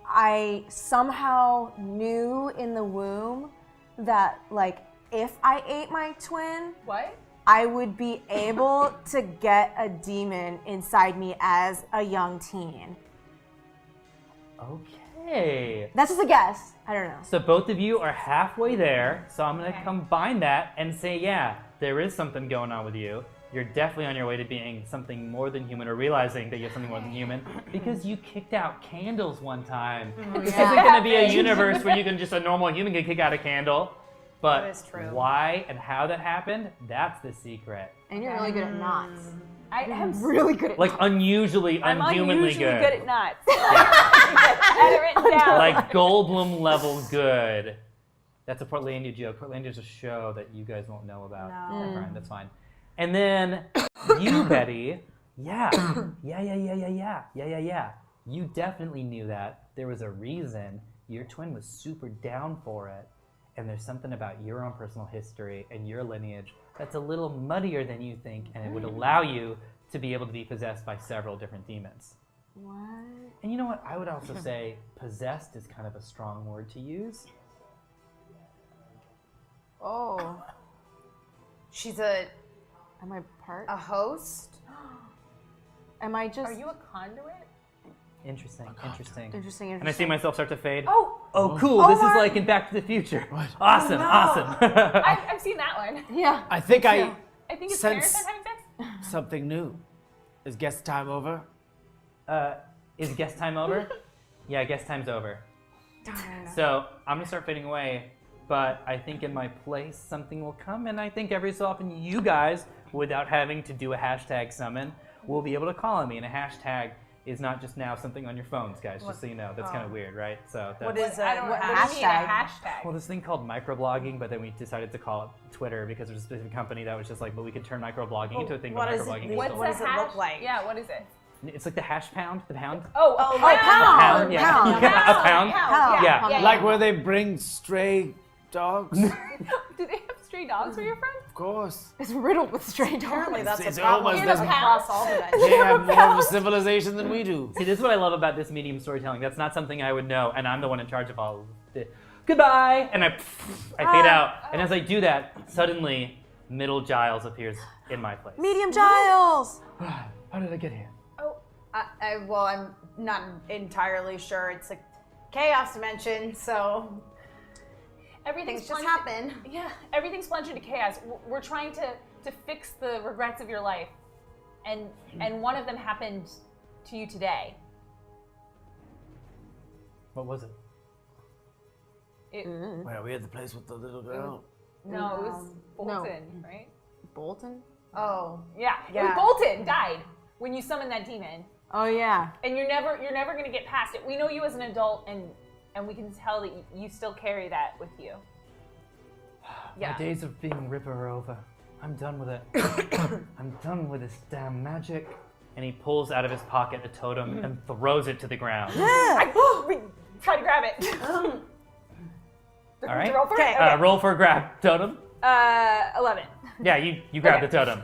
I somehow knew in the womb that, like, if I ate my twin, What? I would be able to get a demon inside me as a young teen. Okay. That's just a guess. I don't know. So both of you are halfway there. So I'm going to combine that and say, yeah, there is something going on with you. You're definitely on your way to being something more than human, or realizing that you have something more than human, because you kicked out candles one time. This isn't going to be a universe where you can just a normal human can kick out a candle. But That is true. why and how that happened, that's the secret. And you're really good at knots. I am Really good at Like unusually, I'm unhumanly unusually good at knots. I had it written down. Like Goldblum level good. That's a Portlandia joke. Portlandia's a show that you guys won't know about. No. Fine, that's fine. And then you, Betty, yeah. You definitely knew that. There was a reason. Your twin was super down for it. And there's something about your own personal history and your lineage that's a little muddier than you think, and it would allow you to be able to be possessed by several different demons. What? And you know what? I would also say possessed is kind of a strong word to use. Oh. She's a Am I part? host. Am I just... Are you a conduit? Interesting. Interesting. And I see myself start to fade. Oh, Oh, cool. This is like in Back to the Future. Awesome, awesome. I've seen that one. Yeah. I think I I think it's Sense- parents that having sex. something new. Is guest time over? Is guest time over? Yeah, guest time's over. So I'm gonna start fading away, but I think in my place something will come, and I think every so often you guys, without having to do a hashtag summon, will be able to call on me. And a hashtag is not just now something on your phones, guys. Just so you know, that's kind of weird, right? So that's, What is I don't know. What What do you mean, a hashtag? hashtag? well, this thing called microblogging, but then we decided to call it Twitter because there's a specific company that was just like, but we could turn microblogging into a thing, but what is it- microblogging is What's still. what a does it hash? look like? Yeah, what is it? It's like the hash pound, the pound. Oh, Oh, a like pound. Pound, yeah. Pound. Yeah, a pound. Yeah. Yeah. Like where they bring stray dogs? Do they have stray dogs for your friends? Of course. It's riddled with stray dogs. Apparently that's It's a problem almost Here's a pound. across all dimensions. They have more of a civilization than we do. See, this is what I love about this medium storytelling. That's not something I would know, and I'm the one in charge of all of it. Goodbye! And I fade out. And as I do that, suddenly, Middle Giles appears in my place. Medium Giles! How did I get here? Well, I'm not entirely sure. It's a chaos dimension, so Everything's things just plunged- happen. Yeah, everything's plunged into chaos. We're trying to fix the regrets of your life, and one of them happened to you today. What was it? Where are we at the place with the little girl? No, it was No. Bolton, right? Bolton? Oh, Yeah, it was Yeah. Bolton died when you summoned that demon, Oh, yeah. and you're never gonna get past it. We know you as an adult, and we can tell that you still carry that with you. My days of being Ripper are over. I'm done with it. I'm done with this damn magic. And he pulls out of his pocket a totem and throws it to the ground. We try to grab it. All right. Roll for it? Okay. Okay. Roll for a grab totem. 11. Yeah, you grab the totem.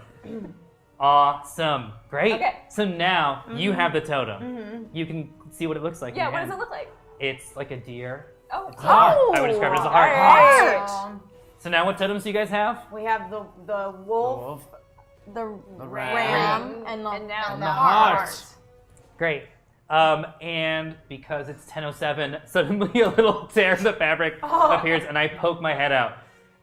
Awesome. Great. Okay. So now you have the totem. You can see what it looks like. in Yeah, your what does hand. it look like? It's like a deer. Oh, It's a heart. I would describe it as a heart. Alright. So now what totems do you guys have? we have the wolf, Wolf. The ram. ram and the, And now and the the heart. heart. Great. And because it's 10:07, suddenly a little tear in the fabric appears, and I poke my head out.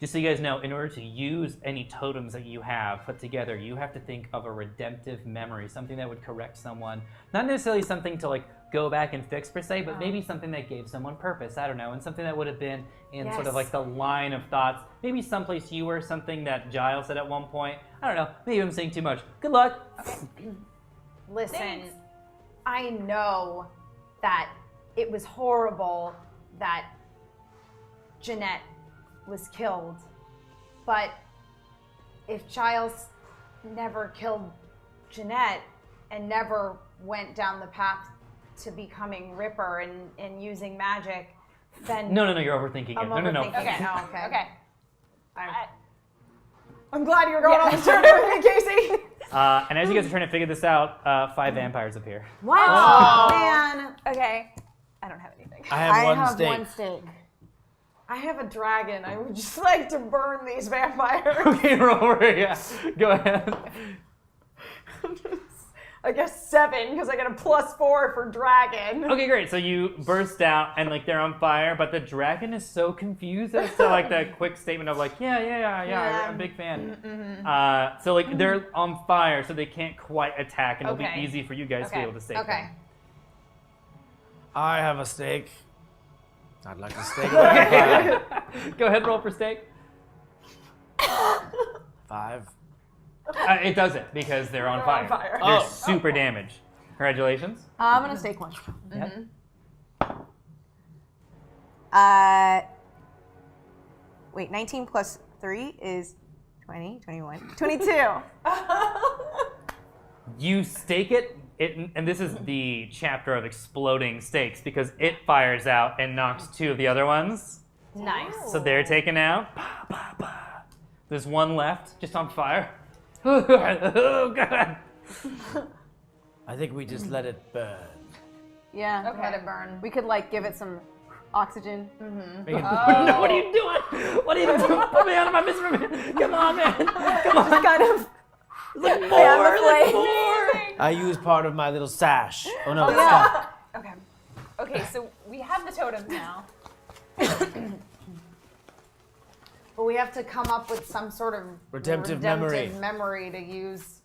Just so you guys know, in order to use any totems that you have put together, you have to think of a redemptive memory, something that would correct someone. Not necessarily something to like go back and fix per se, but maybe something that gave someone purpose. I don't know, and something that would have been in sort of like the line of thoughts. Maybe someplace you were, something that Giles said at one point. I don't know. Maybe I'm saying too much. Good luck. Listen, Thanks. I know that it was horrible that Jeanette was killed, but if Giles never killed Jeanette and never went down the path to becoming Ripper and using magic, then No, you're overthinking it. I'm No. overthinking Okay. it. No, okay. Okay. I'm glad you're going on this journey with me, Casey. And as you guys are trying to figure this out, 5 vampires appear. What? Oh, man. Okay. I don't have anything. I have one have steak. one steak. I have a dragon. I would just like to burn these vampires. Okay, roll over. Yeah, go ahead. I guess 7, because I get a +4 for dragon. Okay, great. So you burst out and like they're on fire, but the dragon is so confused as to like that quick statement of like, yeah, I'm a big fan. So like they're on fire, so they can't quite attack, and it'll Okay. be easy for you guys to be able to save Okay. I have a steak. I'd like a steak. With them. Go ahead, roll for steak. 5. It doesn't because they're on fire. They're Oh. super damaged. Congratulations. I'm gonna stake one. Yep. Wait, 19 plus 3 is 20, 21, 22. You stake it, and this is the chapter of exploding stakes because it fires out and knocks 2 of the other ones. Nice. So they're taken out. Bah, bah, bah. There's one left, just on fire. Oh, God. I think we just let it burn. Yeah. Okay. Let it burn. We could like give it some oxygen. We can- No, what are you doing? What are you doing? Put me out of my misery. Come on, man. Come on. Just kind of Look fan the more. flame. Look more. I use part of my little sash. Oh no, it's yeah. stuck. Okay. Okay, so we have the totems now. But we have to come up with some sort of Redemptive memory to use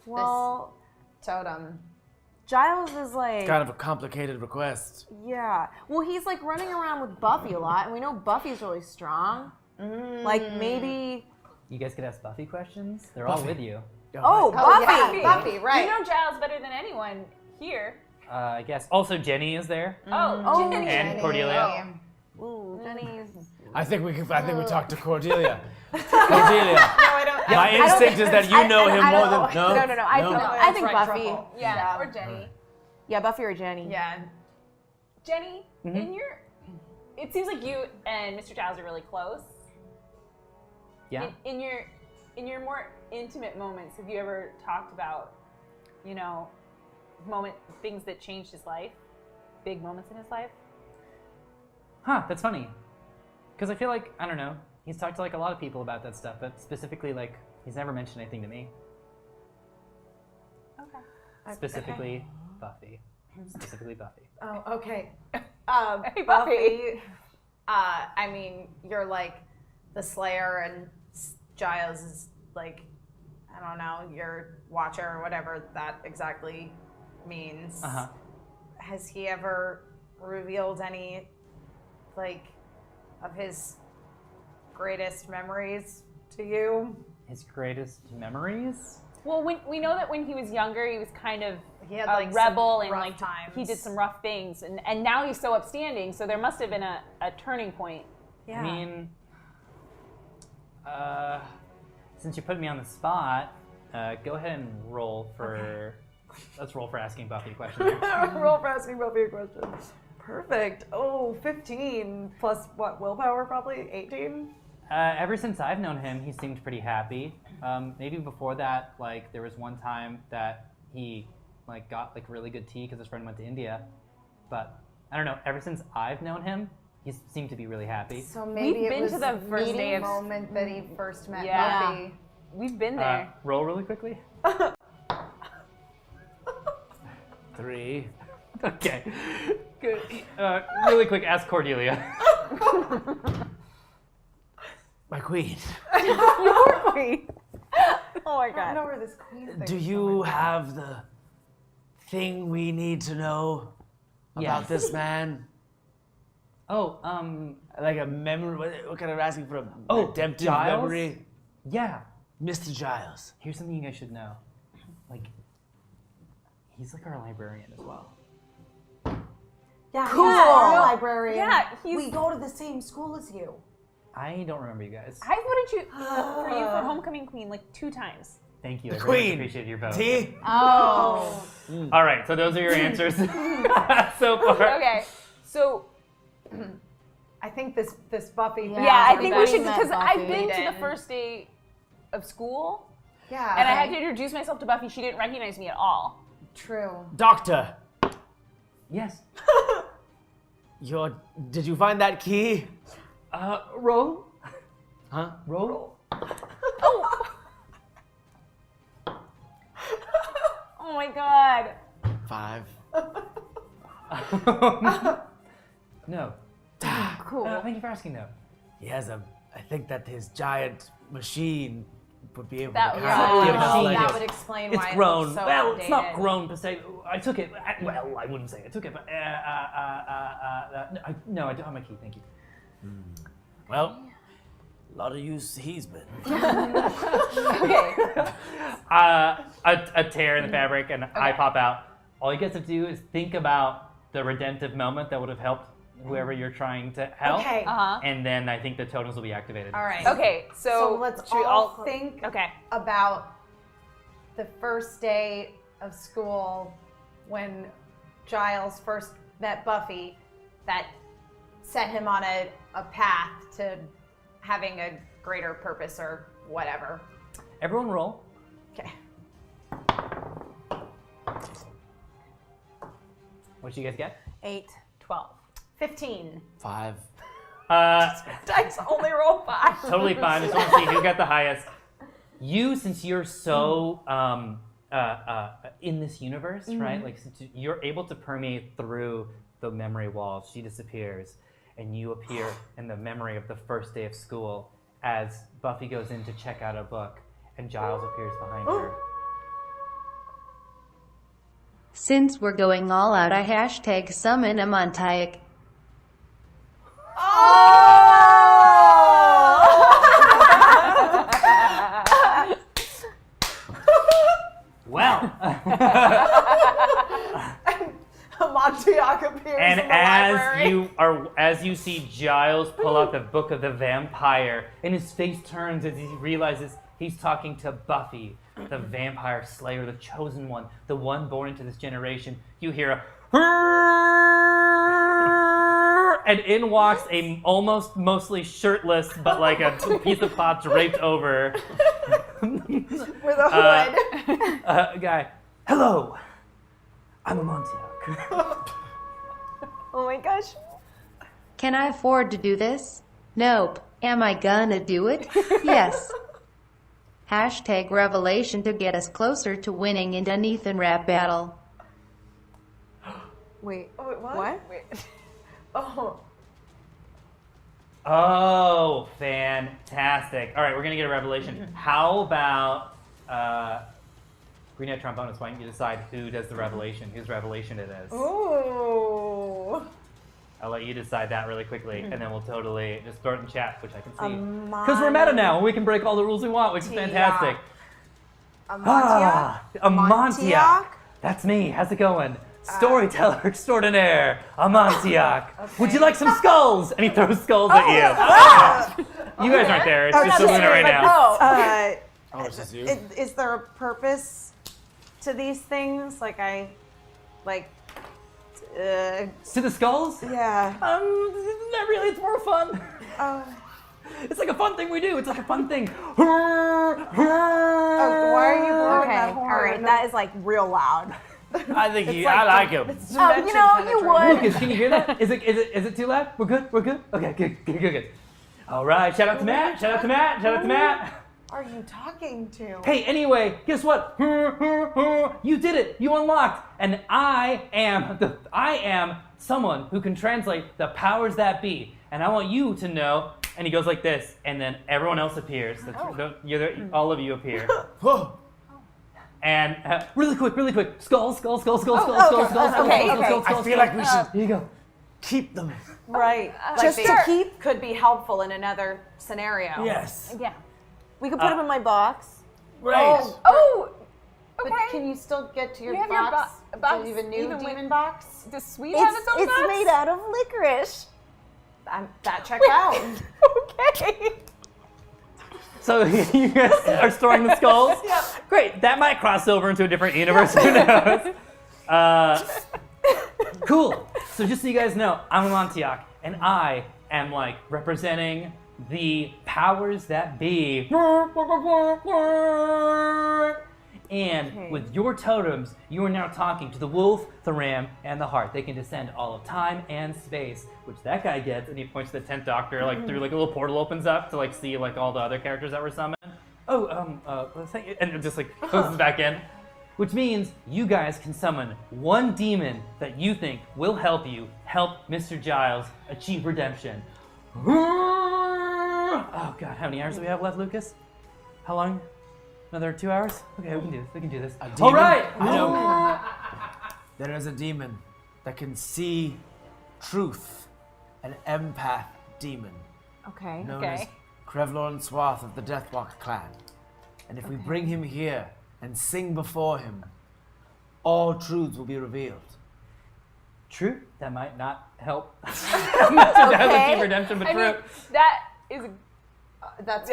Well, totem. Giles is like, Kind of a complicated request. yeah. Well, he's like running around with Buffy a lot, and we know Buffy's really strong. Like maybe. You guys could ask Buffy questions. They're all with you. Oh, Oh, Buffy! yeah, Buffy, right. You know Giles better than anyone here. I guess. Also, Jenny is there. Oh, Jenny. And Cordelia. Ooh, Jenny's. I think we talked to Cordelia. Cordelia. I don't. My instinct is that you know him more than No. I think right, Buffy. Truffle. Yeah, or Jenny. Yeah, Buffy or Jenny. Yeah. Jenny, in your, it seems like you and Mr. Giles are really close. Yeah. In your more intimate moments, have you ever talked about, you know, things that changed his life, big moments in his life? Huh, that's funny. Because I feel like, I don't know, he's talked to like a lot of people about that stuff, but specifically, like, he's never mentioned anything to me. Okay. Specifically, Buffy. Specifically, Buffy. Oh, okay. Hey, Buffy. Buffy. I mean, you're like the Slayer, and Giles is like, I don't know, your Watcher or whatever that exactly means. Uh-huh. Has he ever revealed any, like, of his greatest memories to you? His greatest memories? Well, we know that when he was younger, he was kind of He had, a like, some rebel and rough like times. he did some rough things, and now he's so upstanding. So there must have been a turning point. Yeah. I mean, since you put me on the spot, go ahead and roll for. Let's roll for asking Buffy a question. Roll for asking Buffy a question. Perfect. Oh, 15 plus what? Willpower, probably 18. Ever since I've known him, he seemed pretty happy. Maybe before that, like there was one time that he like got like really good tea because his friend went to India. But I don't know. Ever since I've known him, he seemed to be really happy. So maybe We've it been was to the first meeting day of moment that he first met Yeah. Buffy. We've been there. Roll really quickly. 3. Okay. Good. Really quick, ask Cordelia. My queen. Your queen. Oh my I don't god. know where this queen thing Do is you coming from. have the thing we need to know about Yes. this man? Oh, Like a memory? What kind of asking for a Oh, redemptive Giles? memory? yeah. Mr. Giles. Here's something you guys should know. Like, he's like our librarian as well. Yeah, Cool. he's our librarian. Yeah, he's- We go to the same school as you. I don't remember you guys. I voted you for you for homecoming queen like 2 times. Thank you. I The very much queen. appreciate your vote. T? Oh. All right, so those are your answers so far. Okay, so I think this Buffy. yeah, I think we Buffy should met because I've Buffy. been to the Didn't. first day of school Yeah. and I had to introduce myself to Buffy. She didn't recognize me at all. True. Doctor. Yes. Did you find that key? Roll. Huh? Roll. Oh my god. 5. No. Cool. Thank you for asking, though. He has I think that his giant machine would be able That to was- kind of give us machine. like that a- would explain It's why grown. it looks so well, outdated. it's not grown per se. I took it. Well, I wouldn't say I took it, but no, I don't have my key. Thank you. Well, A lot of use he's been. Okay. A tear in the fabric, and I pop out. All you guys have to do is think about the redemptive moment that would have helped whoever you're trying to help. Okay. And then I think the totems will be activated. All right. Okay, So let's should we all think Okay. about the first day of school when Giles first met Buffy that set him on a path to having a greater purpose or whatever. Everyone roll. Okay. What did you guys get? 8. 12. 15. 5. Dice only roll 5. Totally fine. Just want to see who got the highest. You, since you're so in this universe, right? Like, since you're able to permeate through the memory walls, she disappears, and you appear in the memory of the first day of school as Buffy goes in to check out a book, and Giles appears behind her. Since we're going all out, I hashtag summon a Montauk. Well, Montauk appears and in the library. as you see Giles pull out the book of the vampire, and his face turns as he realizes he's talking to Buffy, the vampire slayer, the chosen one, the one born into this generation. You hear a and in walks a almost mostly shirtless, but like a piece of cloth draped over With a hood. guy. Hello, I'm a Montauk. Oh my gosh. Can I afford to do this? Nope. Am I gonna do it? Yes. Hashtag revelation to get us closer to winning in an Ethan rap battle. Wait, Oh, wait, what? What? Wait. Oh. Oh, fantastic. All right, we're going to get a revelation. How about Greenhead Trombonist, why don't you decide who does the revelation, whose revelation it is? Ooh. I'll let you decide that really quickly, and then we'll totally just throw it in chat, which I can see. Because we're meta now, and we can break all the rules we want, which is fantastic. A Montauk? A Montauk. Montauk? That's me. How's it going? Storyteller extraordinaire, a Montauk. Would you like some skulls? And he throws skulls at you. You guys aren't there. It's just Selena right now. Oh, it's just you? Is there a purpose to these things? To the skulls? Yeah. Not really. It's more fun. Oh, It's like a fun thing we do. It's like a fun thing. why are you blowing Okay, that horn? all right, That is like real loud. I think I like him. You would. Lucas, can you hear that? Is it too loud? We're good? We're good? Okay, good. All right, shout out to Matt. Shout out to Matt. Are you talking to? Hey, anyway, guess what? You did it. You unlocked. And I am someone who can translate the powers that be. And I want you to know. And he goes like this, and then everyone else appears. All of you appear. And really quick. Skulls. Okay. I feel like we should Here you go. keep them. Right. Just Like to they keep. could be helpful in another scenario. Yes. Yeah. We could put them in my box. Right. Oh, But okay. can you still get to your You have your box? box Do you have a new even with- demon box? Does Sweet have its own It's box? made out of licorice. That checks out. Okay. So you guys are storing the skulls? Yep. Great. That might cross over into a different universe. Who knows? Cool. So just so you guys know, I'm a Montauk, and I am like representing the powers that be. And with your totems, you are now talking to the wolf, the ram, and the hart. They can descend all of time and space, which that guy gets, and he points to the 10th Doctor, like through like a little portal opens up to like see like all the other characters that were summoned. Thank you. And it just like closes back in. Which means you guys can summon one demon that you think will help Mr. Giles achieve redemption. Oh God, how many hours do we have left, Lucas? How long? Another 2 hours? Okay, we can do this. A demon? All right. I know. There is a demon that can see truth. An empath demon Okay. known as Krevlor Swath of the Deathwalk clan. And if we bring him here and sing before him, all truths will be revealed. True. That might not help. Mr. Redemption, but true. That is That's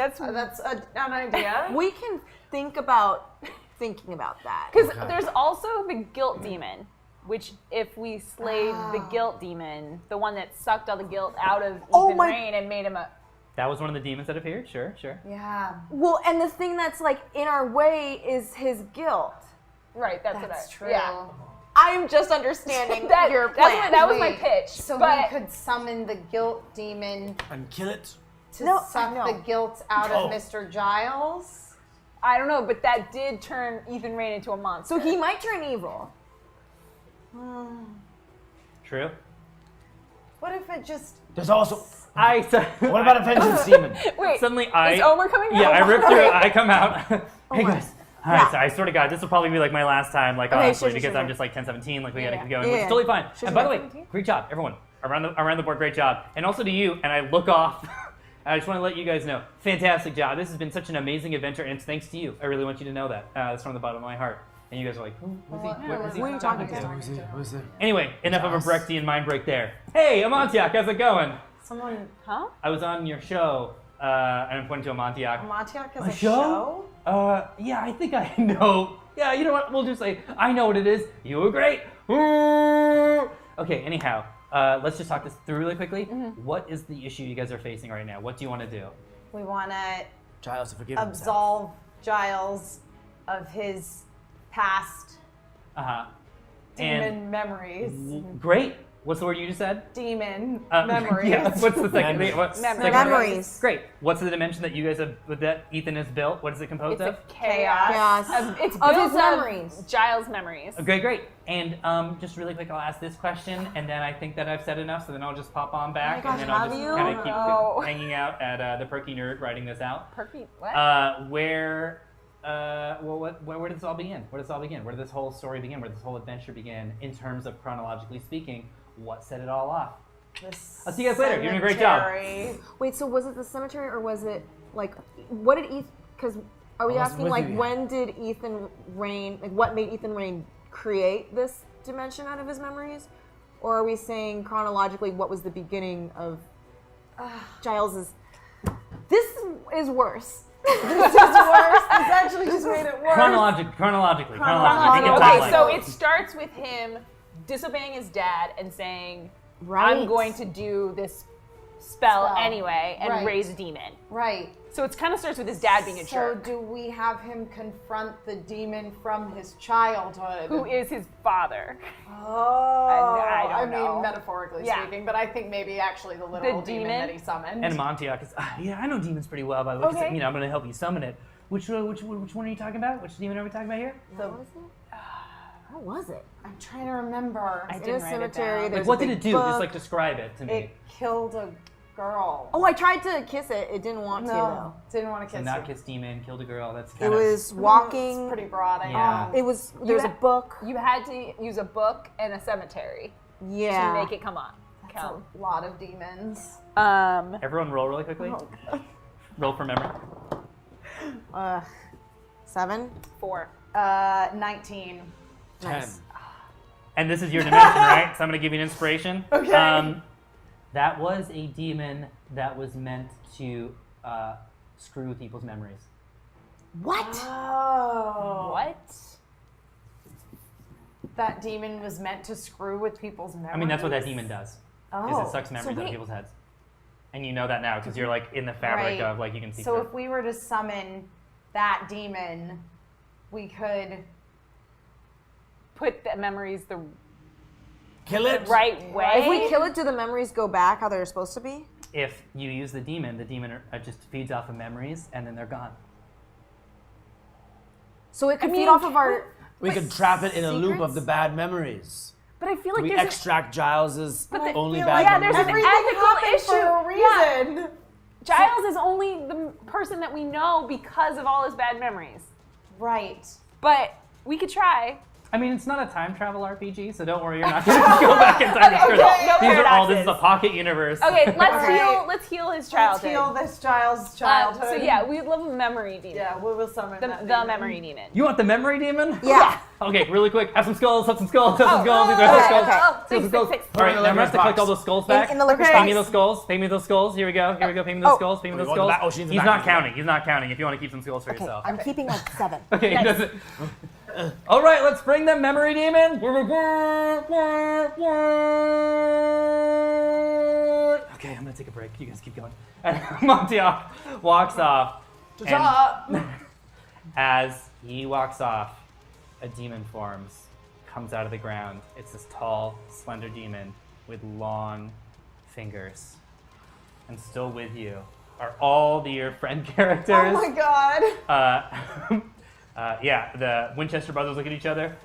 an idea. We can think about thinking about that. because there's also the guilt demon, which if we slayed the guilt demon, the one that sucked all the guilt out of Ethan Rain and made him a That was one of the demons that appeared. Sure. Yeah. Well, and the thing that's like in our way is his guilt. right. That's true. Yeah. I'm just understanding your That's plan. that was my pitch. So but we could summon the guilt demon And kill it? to suck the guilt out Oh. of Mr. Giles? I don't know, but that did turn Ethan Rain into a monster. So he might turn evil. True. What if it just... There's also... What about a vengeance demon? Wait, Suddenly is Omer coming out? Yeah, I rip through it. I come out. Hey Omar. guys. All right, so I swear to God, this will probably be like my last time, like honestly, because I'm just like 10-17, like we gotta keep going, which is totally fine. And by the way, great job, everyone around the board, great job, and also to you. And I look off. I just want to let you guys know, fantastic job. This has been such an amazing adventure, and it's thanks to you. I really want you to know that. That's from the bottom of my heart. And you guys are like, who's he? Who are you talking to? Who's it? Anyway, enough of a Brechtian mind break there. Hey, Amontiac, how's it going? Someone, I was on your show, and I'm pointing to Amontiac. Montiac is My a show? Yeah, I think I know. Yeah, you know what? We'll just say, I know what it is. You were great. Okay, anyhow, let's just talk this through really quickly. What is the issue you guys are facing right now? What do you want to do? We want to Giles to forgive himself. absolve Giles of his past Uh-huh. Demon memories. Great. What's the word you just said? Demon memories. Yeah, what's the second thing? Memories. Great. What's the dimension that you guys have, that Ethan has built? What is it composed It's of? a chaos. It's Of built his memories. Giles' memories. Great. And just really quick, I'll ask this question, and then I think that I've said enough, so then I'll just pop on back, gosh, and then I'll have just you? kind of keep Oh. hanging out at the Perky Nerd writing this out. Perky, what? Where did this all begin? Where did this all begin? Where did this whole story begin? Where did this whole adventure begin in terms of chronologically speaking? What set it all off? I'll see you guys later. You're doing a great job. Wait, so was it the cemetery or was it like, what did Ethan, because are we I was asking with like you. when did Ethan Rain, like what made Ethan Rain create this dimension out of his memories? Or are we saying chronologically what was the beginning of Giles's, this is worse. This actually just made it worse. Chronologically. Okay, so it starts with him disobeying his dad and saying, Right. I'm going to do this spell anyway and Right. raise a demon. Right. So it kind of starts with his dad being a So jerk. do we have him confront the demon from his childhood? Who is his father? Oh, I don't know. mean, metaphorically Yeah. speaking, but I think maybe actually the literal demon demon? that he summoned. And Amontiac is, yeah, I know demons pretty well, by the way. 'Cause, Okay. you know, I'm going to help you summon it. Which one are you talking about? Which demon are we talking about here? What was it? I'm trying to remember. I In a didn't write it cemetery. down. There's Like, what a did big it do? book. Just like describe it to me. It killed a girl. Oh, I tried to kiss it. It didn't want to no, though. didn't want to So kiss not her. kiss demon, killed a girl. That's It kind of. was walking. It's pretty broad. I Yeah. know. It was. There was a book. You had to use a book and a cemetery Yeah. to make it come on. It's Count. a lot of demons. Everyone roll really quickly. Roll for memory. 7. 4. 19. 10. And this is your dimension, right? So I'm going to give you an inspiration. Okay. That was a demon that was meant to screw with people's memories. What? Oh. What? That demon was meant to screw with people's memories. I mean, that's what that demon does. Is Oh. it sucks memories out of wait. people's heads. And you know that now because you're like in the fabric Right. of like you can see. So through if we were to summon that demon, we could. Put the memories the Kill it. right way. If we kill it, do the memories go back how they're supposed to be? If you use the demon just feeds off of memories and then they're gone. So it could feed mean, off of our. We could trap it in a loop of secrets? the bad memories. But I feel like We there's extract Giles's only feel bad yeah, there's memories. an ethical issue. for a reason. Yeah. Giles is only the person that we know because of all his bad memories. Right. But we could try. I mean, it's not a time travel RPG, so don't worry, you're not going to go back in time to screw them. These are all, this is a pocket universe. Okay, let's heal his childhood. Let's heal this child's childhood. So yeah, we'd love a memory demon. Yeah, we will summon The memory demon. You want the memory demon? Yeah. Okay, really quick. Have some skulls, have some skulls, have some skulls. okay. Six. All right, now I'm going to have to collect all those skulls back. In the liquor Pay box. me those skulls. Pay me those skulls. Here we go. Pay me those skulls. Pay me those want skulls. the back? Oh, she needs the He's back. not counting. He's not counting. If you want to keep some skulls for Okay, yourself. I'm keeping like 7. Okay, he doesn't. All right, let's bring the memory demon. Okay, I'm gonna take a break. You guys keep going. And Montiac walks off. And as he walks off, a demon forms, comes out of the ground. It's this tall, slender demon with long fingers. And still with you are all your friend characters. Oh my god. Yeah, the Winchester brothers look at each other.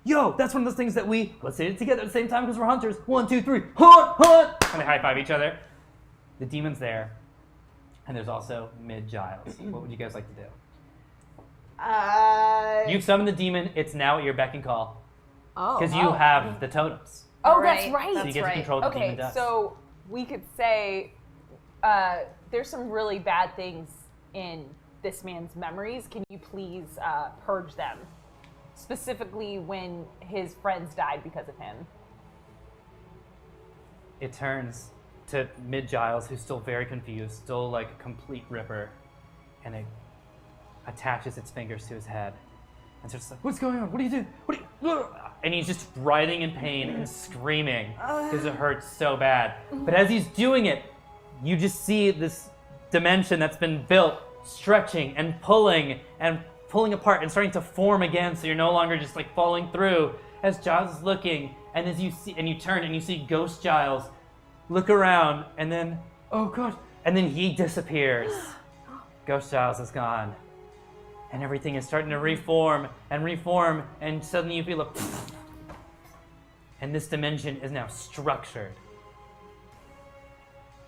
Yo, that's one of those things that let's say it together at the same time because we're hunters. 1, 2, 3, hunt, hunt! And they high five each other. The demon's there. And there's also Mid-Giles. What would you guys like to do? You've summoned the demon. It's now at your beck and call. Because you have the totems. Oh, that's right. So you get to control what the demon does. So we could say there's some really bad things in this man's memories. Can you please purge them? Specifically when his friends died because of him. It turns to Mid-Giles, who's still very confused, still like a complete ripper, and it attaches its fingers to his head. And starts like, what's going on? What do you do? And he's just writhing in pain and screaming because it hurts so bad. But as he's doing it, you just see this dimension that's been built stretching and pulling apart and starting to form again, so you're no longer just like falling through. As Giles is looking, and as you see, and you turn and you see Ghost Giles look around, and then, oh god, and then he disappears. Ghost Giles is gone. And everything is starting to reform, and suddenly you feel a and this dimension is now structured.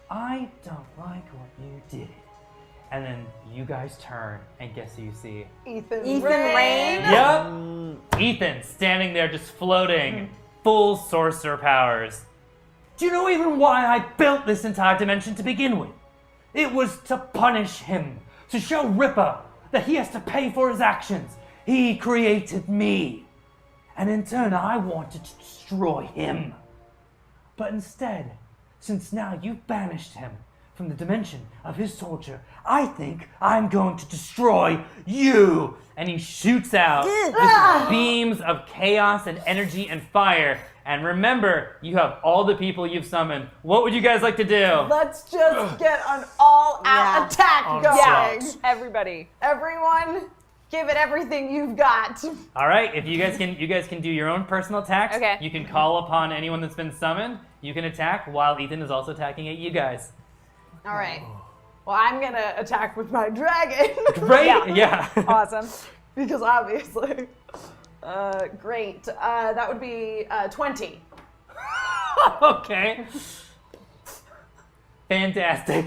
I don't like what you did. And then you guys turn, and guess who you see? Ethan Rain. Yep! Ethan standing there just floating, full sorcerer powers. Do you know even why I built this entire dimension to begin with? It was to punish him, to show Ripper that he has to pay for his actions. He created me. And in turn, I wanted to destroy him. But instead, since now you've banished him from the dimension of his torture, I think I'm going to destroy you. And he shoots out these beams of chaos and energy and fire. And remember, you have all the people you've summoned. What would you guys like to do? Let's just get an all-out attack going. Yeah, everybody. Everyone, give it everything you've got. All right, if you guys can do your own personal attacks. Okay. You can call upon anyone that's been summoned. You can attack while Ethan is also attacking at you guys. All right. Well, I'm going to attack with my dragon. Great. Yeah. Awesome. Because obviously. Great. That would be 20. Okay. Fantastic.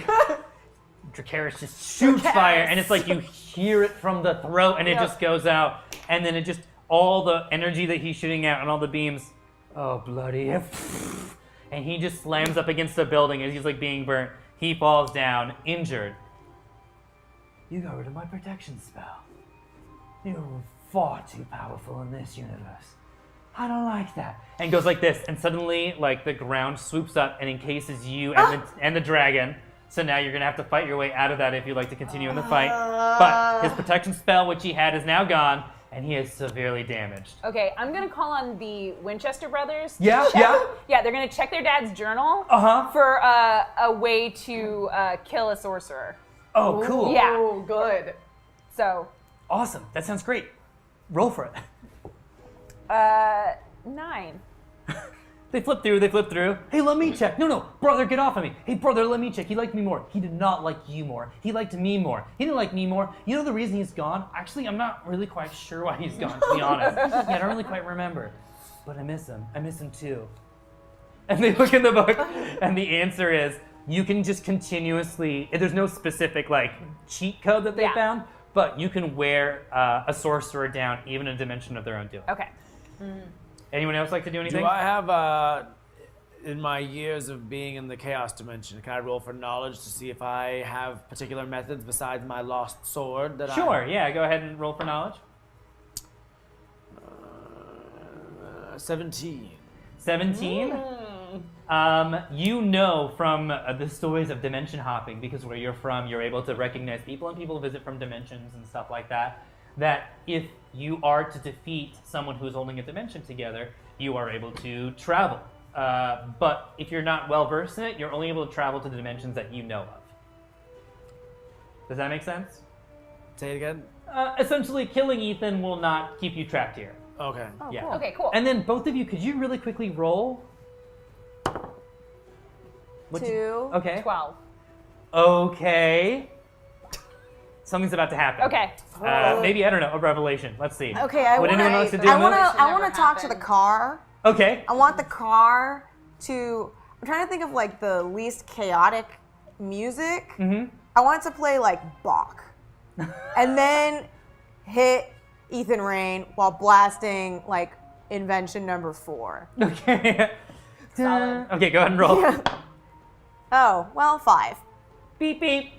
Dracarys just shoots fire, and it's like you hear it from the throat, and it just goes out, and then it just, all the energy that he's shooting out and all the beams, oh, bloody, and he just slams up against the building as he's like being burnt. He falls down, injured. You got rid of my protection spell. You're far too powerful in this universe. I don't like that. And goes like this, and suddenly, like, the ground swoops up and encases you and the dragon. So now you're gonna have to fight your way out of that if you'd like to continue in the fight. But his protection spell, which he had, is now gone, and he is severely damaged. Okay, I'm gonna call on the Winchester brothers. Yeah, yeah. Yeah, they're gonna check their dad's journal for a way to kill a sorcerer. Oh, cool. Yeah. Oh, good. So. Awesome. That sounds great. Roll for it. 9. They flip through. Hey, let me check. No, brother, get off of me. Hey, brother, let me check. He liked me more. He did not like you more. He liked me more. He didn't like me more. You know the reason he's gone? Actually, I'm not really quite sure why he's gone, to be honest. Yeah, I don't really quite remember. But I miss him. I miss him too. And they look in the book, and the answer is, you can just continuously, there's no specific, like, cheat code that they found, but you can wear a sorcerer down even in a dimension of their own doing. Okay. Anyone else like to do anything? Do I have, in my years of being in the chaos dimension, can I roll for knowledge to see if I have particular methods besides my lost sword that Sure, yeah, go ahead and roll for knowledge. 17. 17? You know from the stories of dimension hopping, because where you're from, you're able to recognize people, and people visit from dimensions and stuff like that, that if you are to defeat someone who's holding a dimension together, you are able to travel. But if you're not well versed in it, you're only able to travel to the dimensions that you know of. Does that make sense? Say it again. Essentially, killing Ethan will not keep you trapped here. Okay. Yeah. Okay, cool. And then both of you, could you really quickly roll? What'd you- 2. Okay. 12. Okay. Something's about to happen. Okay. Maybe, I don't know, a revelation. Let's see. Okay, I Would wanna- anyone else to do I this? want to. I Never want to talk to the happened. car. Okay. I want the car to. I'm trying to think of like the least chaotic music. Mm-hmm. I want it to play like Bach, and then hit Ethan Rain while blasting like invention number 4. Okay. Solid. Okay, go ahead and roll. Oh well, 5. Beep, beep.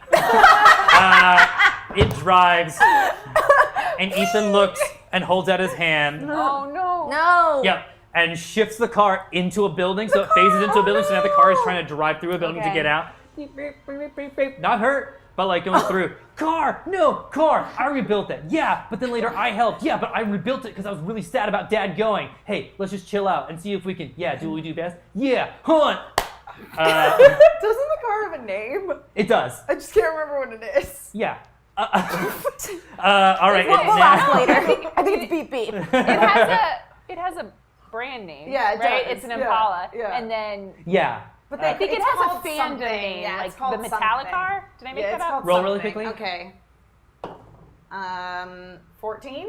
It drives, and Ethan looks and holds out his hand. Oh no. No. Yep. And shifts the car into a building, so it phases into a building, so now the car is trying to drive through a building to Okay. get out. Beep, beep, beep, beep, beep, beep. Not hurt, but like going through. Car! No, car! I rebuilt that. Yeah, but then later I helped. Yeah, but I rebuilt it because I was really sad about Dad going. Hey, let's just chill out and see if we can, do what we do best. Yeah, hunt! Doesn't the car have a name? It does. I just can't remember what it is. Yeah. All right. We'll now- ask later. I think it's beep beep. It has a brand name. Yeah, it right? does. It's an Yeah, Impala. yeah. And then Yeah. But I think it it's has a called fandom something. name, Yeah, like it's called the something. Metallicar. Did I make Yeah, that it's up? called Roll really something. quickly. Okay. 14?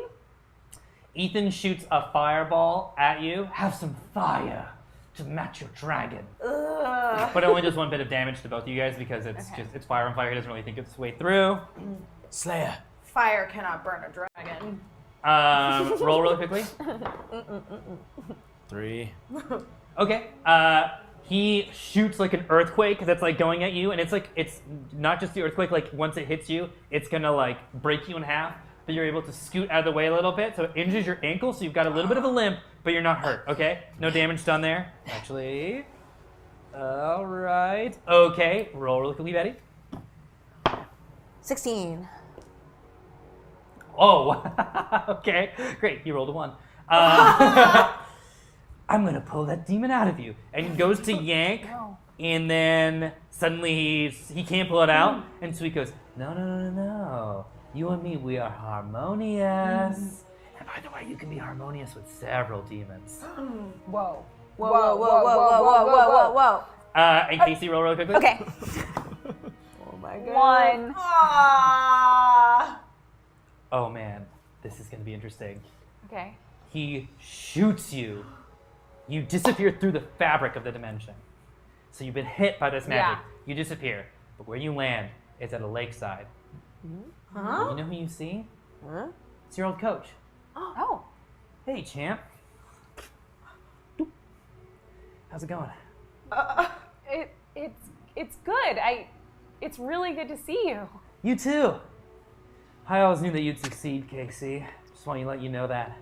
Ethan shoots a fireball at you. Have some fire to match your dragon. But it only does 1 bit of damage to both of you guys because it's it's fire on fire. He doesn't really think its way through. Slayer. Fire cannot burn a dragon. Roll really quickly. 3. Okay. He shoots like an earthquake that's like going at you, and it's not just the earthquake. Like once it hits you, it's gonna like break you in half. But you're able to scoot out of the way a little bit, so it injures your ankle. So you've got a little bit of a limp, but you're not hurt. Okay. No damage done there. Actually. All right. Okay. Roll really quickly, Betty. 16. Oh. Okay. Great. You rolled a 1. I'm gonna pull that demon out of you. And he goes to yank, and then suddenly he can't pull it out, and so he goes, no. You and me, we are harmonious. And by the way, you can be harmonious with several demons. Whoa. Whoa. And Casey, roll really quickly. Okay. Oh my god. 1. Ah. Oh man, this is gonna be interesting. Okay. He shoots you. You disappear through the fabric of the dimension. So you've been hit by this magic. Yeah. You disappear. But where you land is at a lakeside. Huh? You know who you see? Huh? It's your old coach. Oh. Hey, champ. How's it going? It's good. It's really good to see you. You too. I always knew that you'd succeed, Casey. Just want to let you know that.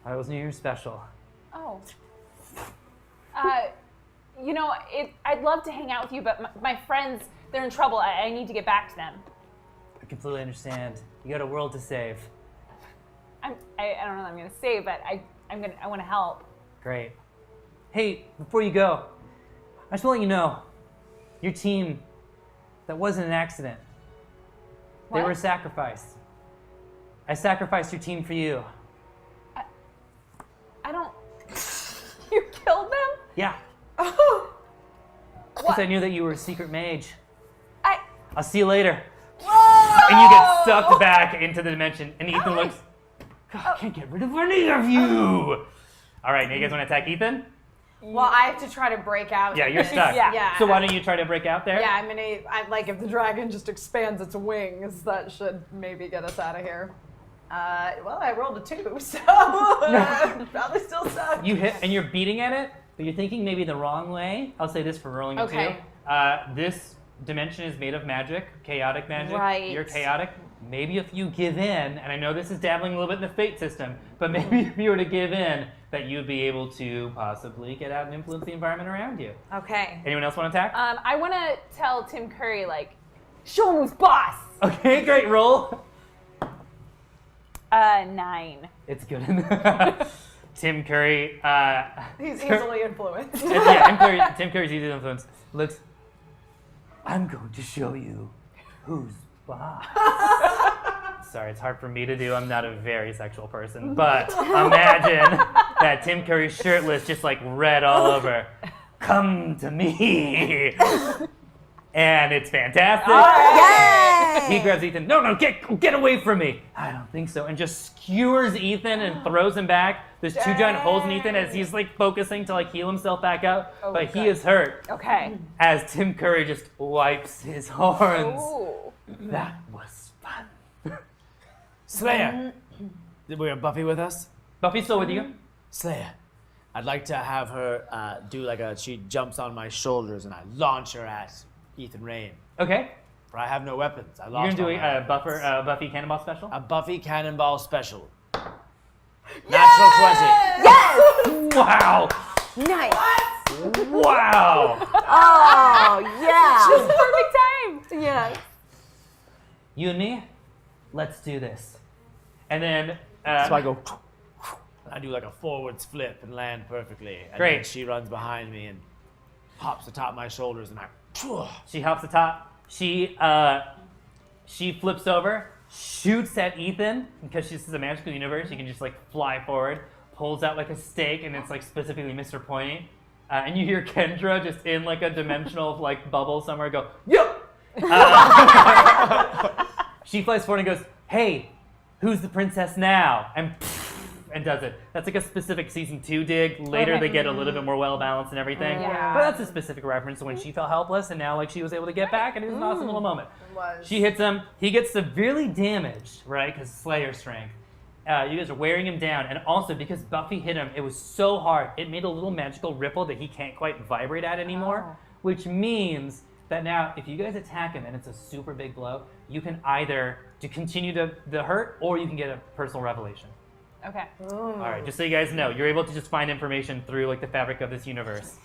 I always knew you were special. Oh. I'd love to hang out with you, but my friends, they're in trouble. I need to get back to them. I completely understand. You got a world to save. I don't know what I'm gonna say, but I want to help. Great. Hey, before you go, I just want to let you know, your team, that wasn't an accident. They What? were sacrificed. I sacrificed your team for you. I don't. You killed them? Yeah. Because I knew that you were a secret mage. I'll see you later. And you get sucked back into the dimension, and Ethan looks, God, I can't get rid of any of you. All right, now you guys want to attack Ethan? Well, I have to try to break out. Yeah, you're stuck. Yeah. So why don't you try to break out there? Yeah, I like if the dragon just expands its wings, that should maybe get us out of here. Well, I rolled a 2, so probably still suck. You hit, and you're beating at it, but you're thinking maybe the wrong way. I'll say this for rolling a 2. Okay. This dimension is made of magic, chaotic magic. Right. You're chaotic. Maybe if you give in, and I know this is dabbling a little bit in the fate system, but maybe if you were to give in, that you'd be able to possibly get out and influence the environment around you. Okay. Anyone else want to attack? I want to tell Tim Curry, like, show him who's boss. Okay, great, roll. 9. It's good. Tim Curry. He's easily influenced. Yeah, Tim Curry's easy to influence. Looks, I'm going to show you who's boss. Sorry, it's hard for me to do. I'm not a very sexual person, but imagine that Tim Curry's shirtless, just like red all over. Come to me. And it's fantastic. Yay! He grabs Ethan. No, get away from me. I don't think so. And just skewers Ethan and throws him back. There's 2 giant holes in Ethan as he's like focusing to like heal himself back up. But he is hurt Okay. as Tim Curry just wipes his horns. Ooh. That was fun. Slayer, we have Buffy with us. Buffy's still with you? Slayer, I'd like to have her do she jumps on my shoulders and I launch her at Ethan Rain. Okay. But I have no weapons. I You're lost gonna do all my a weapons. Buffy Cannonball special? A Buffy Cannonball special. Natural 20. Wow! Nice. Wow! Oh, yeah. Perfect time. Yeah. You and me, let's do this. And then So I go. I do like a forwards flip and land perfectly. And Great. Then she runs behind me and hops atop my shoulders and I. she hops the top. She flips over, shoots at Ethan because this is a magical universe. You can just like fly forward, pulls out like a stake, and it's like specifically Mr. Pointy. And you hear Kendra just in like a dimensional like bubble somewhere go, yep. She flies forward and goes, hey, who's the princess now? And does it. That's like a specific season 2 dig. Later they get a little bit more well balanced and everything. Yeah. But that's a specific reference to when she felt helpless and now like she was able to get back, and it was an awesome little moment. She hits him. He gets severely damaged, right? Because Slayer strength. You guys are wearing him down, and also because Buffy hit him, it was so hard. It made a little magical ripple that he can't quite vibrate at anymore, which means that now if you guys attack him and it's a super big blow, you can either continue the hurt or you can get a personal revelation. Okay. All right, just so you guys know, you're able to just find information through like the fabric of this universe.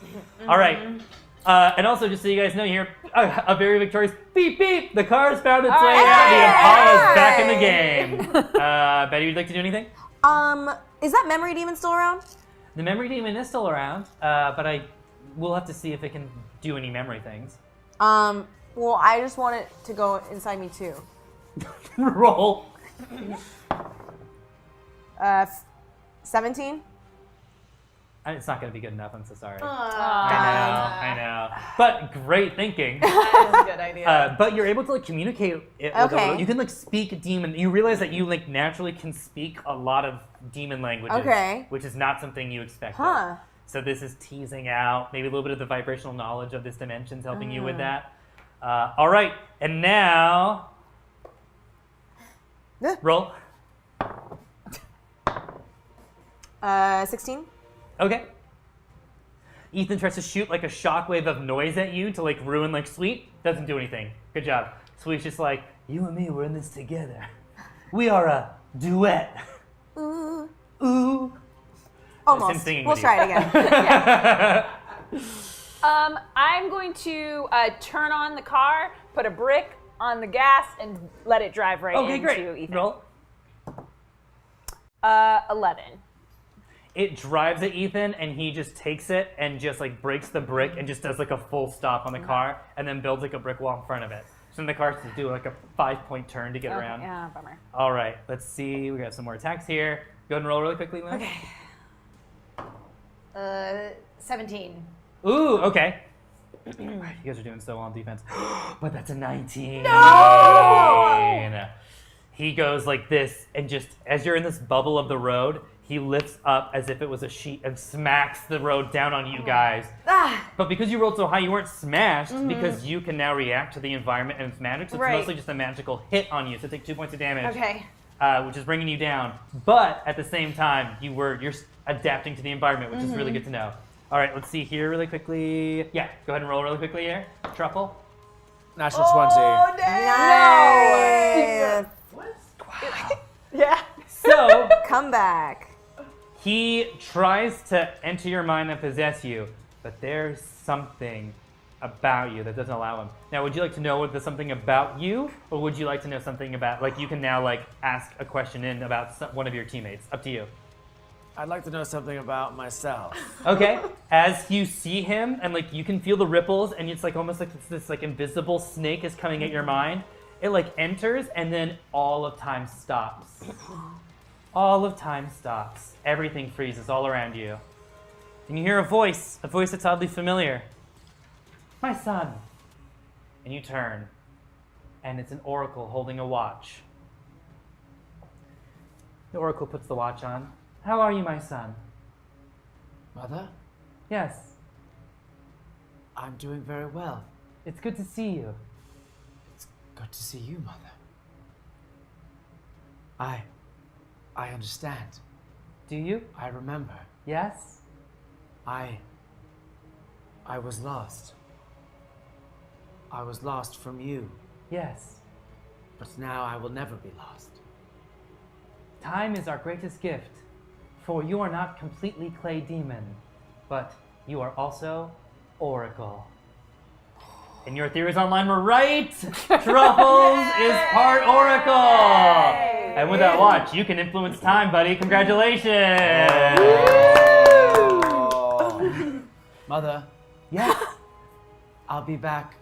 All right, and also just so you guys know, here a very victorious beep beep. The car's found its way out. The Impala's back in the game. Betty, would you like to do anything? Is that memory demon still around? The memory demon is still around, but we'll have to see if it can do any memory things. Well, I just want it to go inside me too. Roll. 17? It's not going to be good enough. I'm so sorry. I I know. But great thinking. That is a good idea. But you're able to like communicate it with Okay. you can like speak demon. You realize that you like naturally can speak a lot of demon languages. Okay. Which is not something you expected. Huh. So this is teasing out maybe a little bit of the vibrational knowledge of this dimension's helping you with that. All right, and now roll. 16? Okay. Ethan tries to shoot like a shockwave of noise at you to like ruin like Sweet. Doesn't do anything. Good job. Sweet's just like, you and me, we're in this together. We are a duet. Ooh. Ooh. Almost. him singing We'll with try it again. I'm going to turn on the car, put a brick on the gas, and let it drive right Okay, into great. Ethan. Roll. 11. It drives at Ethan, and he just takes it and just like breaks the brick and just does like a full stop on the car, and then builds like a brick wall in front of it. So then the car has to do like a 5-point turn to get around. Yeah, bummer. All right, let's see. We got some more attacks here. Go ahead and roll really quickly, Lynn. Okay. 17. Ooh, okay. You guys are doing so well on defense. But that's a 19. No! He goes like this, and just as you're in this bubble of the road, he lifts up as if it was a sheet and smacks the road down on you guys. But because you rolled so high, you weren't smashed because you can now react to the environment and its magic. So it's mostly just a magical hit on you. So take 2 points of damage. Okay. which is bringing you down. But at the same time, you're adapting to the environment, which is really good to know. All right, let's see here really quickly. Yeah, go ahead and roll really quickly here. Truffle. Natural 20. Nice. Yeah. So Come back. he tries to enter your mind and possess you, but there's something about you that doesn't allow him. Now, would you like to know what there's something about you, or would you like to know something about, like, you can now, like, ask a question in about one of your teammates? Up to you. I'd like to know something about myself. Okay. As you see him, and, like, you can feel the ripples, and it's, like, almost like it's this, like, invisible snake is coming at your mind. It, like, enters, and then all of time stops. All of time stops. Everything freezes all around you. And you hear a voice that's oddly familiar. My son. And you turn, and it's an oracle holding a watch. The oracle puts the watch on. How are you, my son? Mother, Yes, I'm doing very well. it's good to see you. It's good to see you, Mother. I understand. Do you? I remember. Yes? I was lost. I was lost from you, Yes. but now I will never be lost. Time is our greatest gift, for you are not completely clay demon, but you are also oracle. And your theories online were right! Truffles is part oracle! And with that watch, you can influence time, buddy. Congratulations! Mother, Yes. I'll be back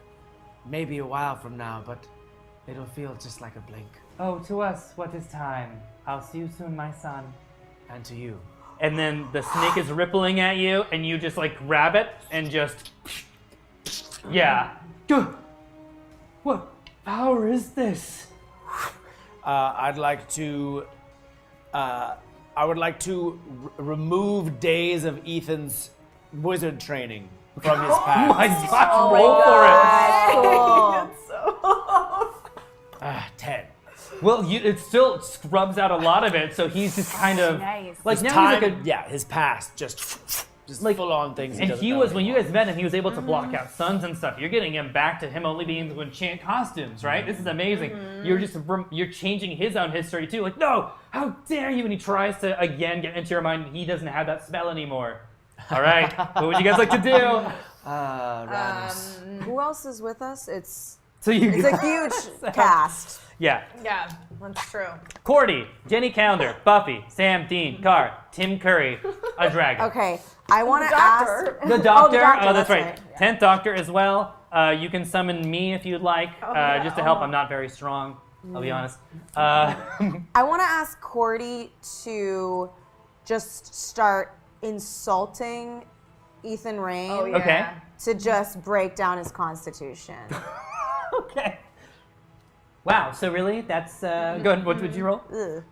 maybe a while from now, but it'll feel just like a blink. Oh, to us, what is time? I'll see you soon, my son. And to you. And then the snake is rippling at you, and you just like grab it and just, yeah. What power is this? I would like to remove days of Ethan's wizard training from his past. My gosh, roll for it. 10. Well, it still scrubs out a lot of it, so he's just kind of Nice. like His now time, he's like a. yeah, his past just Like, full on things. And doesn't he know was, when you anymore. guys met him, he was able to block out suns and stuff. You're getting him back to him only being able to enchant costumes, right? This is amazing. You're changing his own history too. Like, no, how dare you? And he tries to again get into your mind. And he doesn't have that spell anymore. All right, what would you guys like to do? Ranus. Who else is with us? It's So you, a huge cast. yeah, Yeah, that's true. Cordy, Jenny Calendar, Buffy, Sam, Dean, Carr, Tim Curry, a dragon. Okay, I want to ask. The doctor, doctor, that's that's right. right. 10th Doctor as well. You can summon me if you'd like, just to help. I'm not very strong, I'll be honest. I want to ask Cordy to just start insulting Ethan Rain Okay. to just break down his constitution. Okay. Wow, so really? That's, go ahead, what would you roll? Ugh.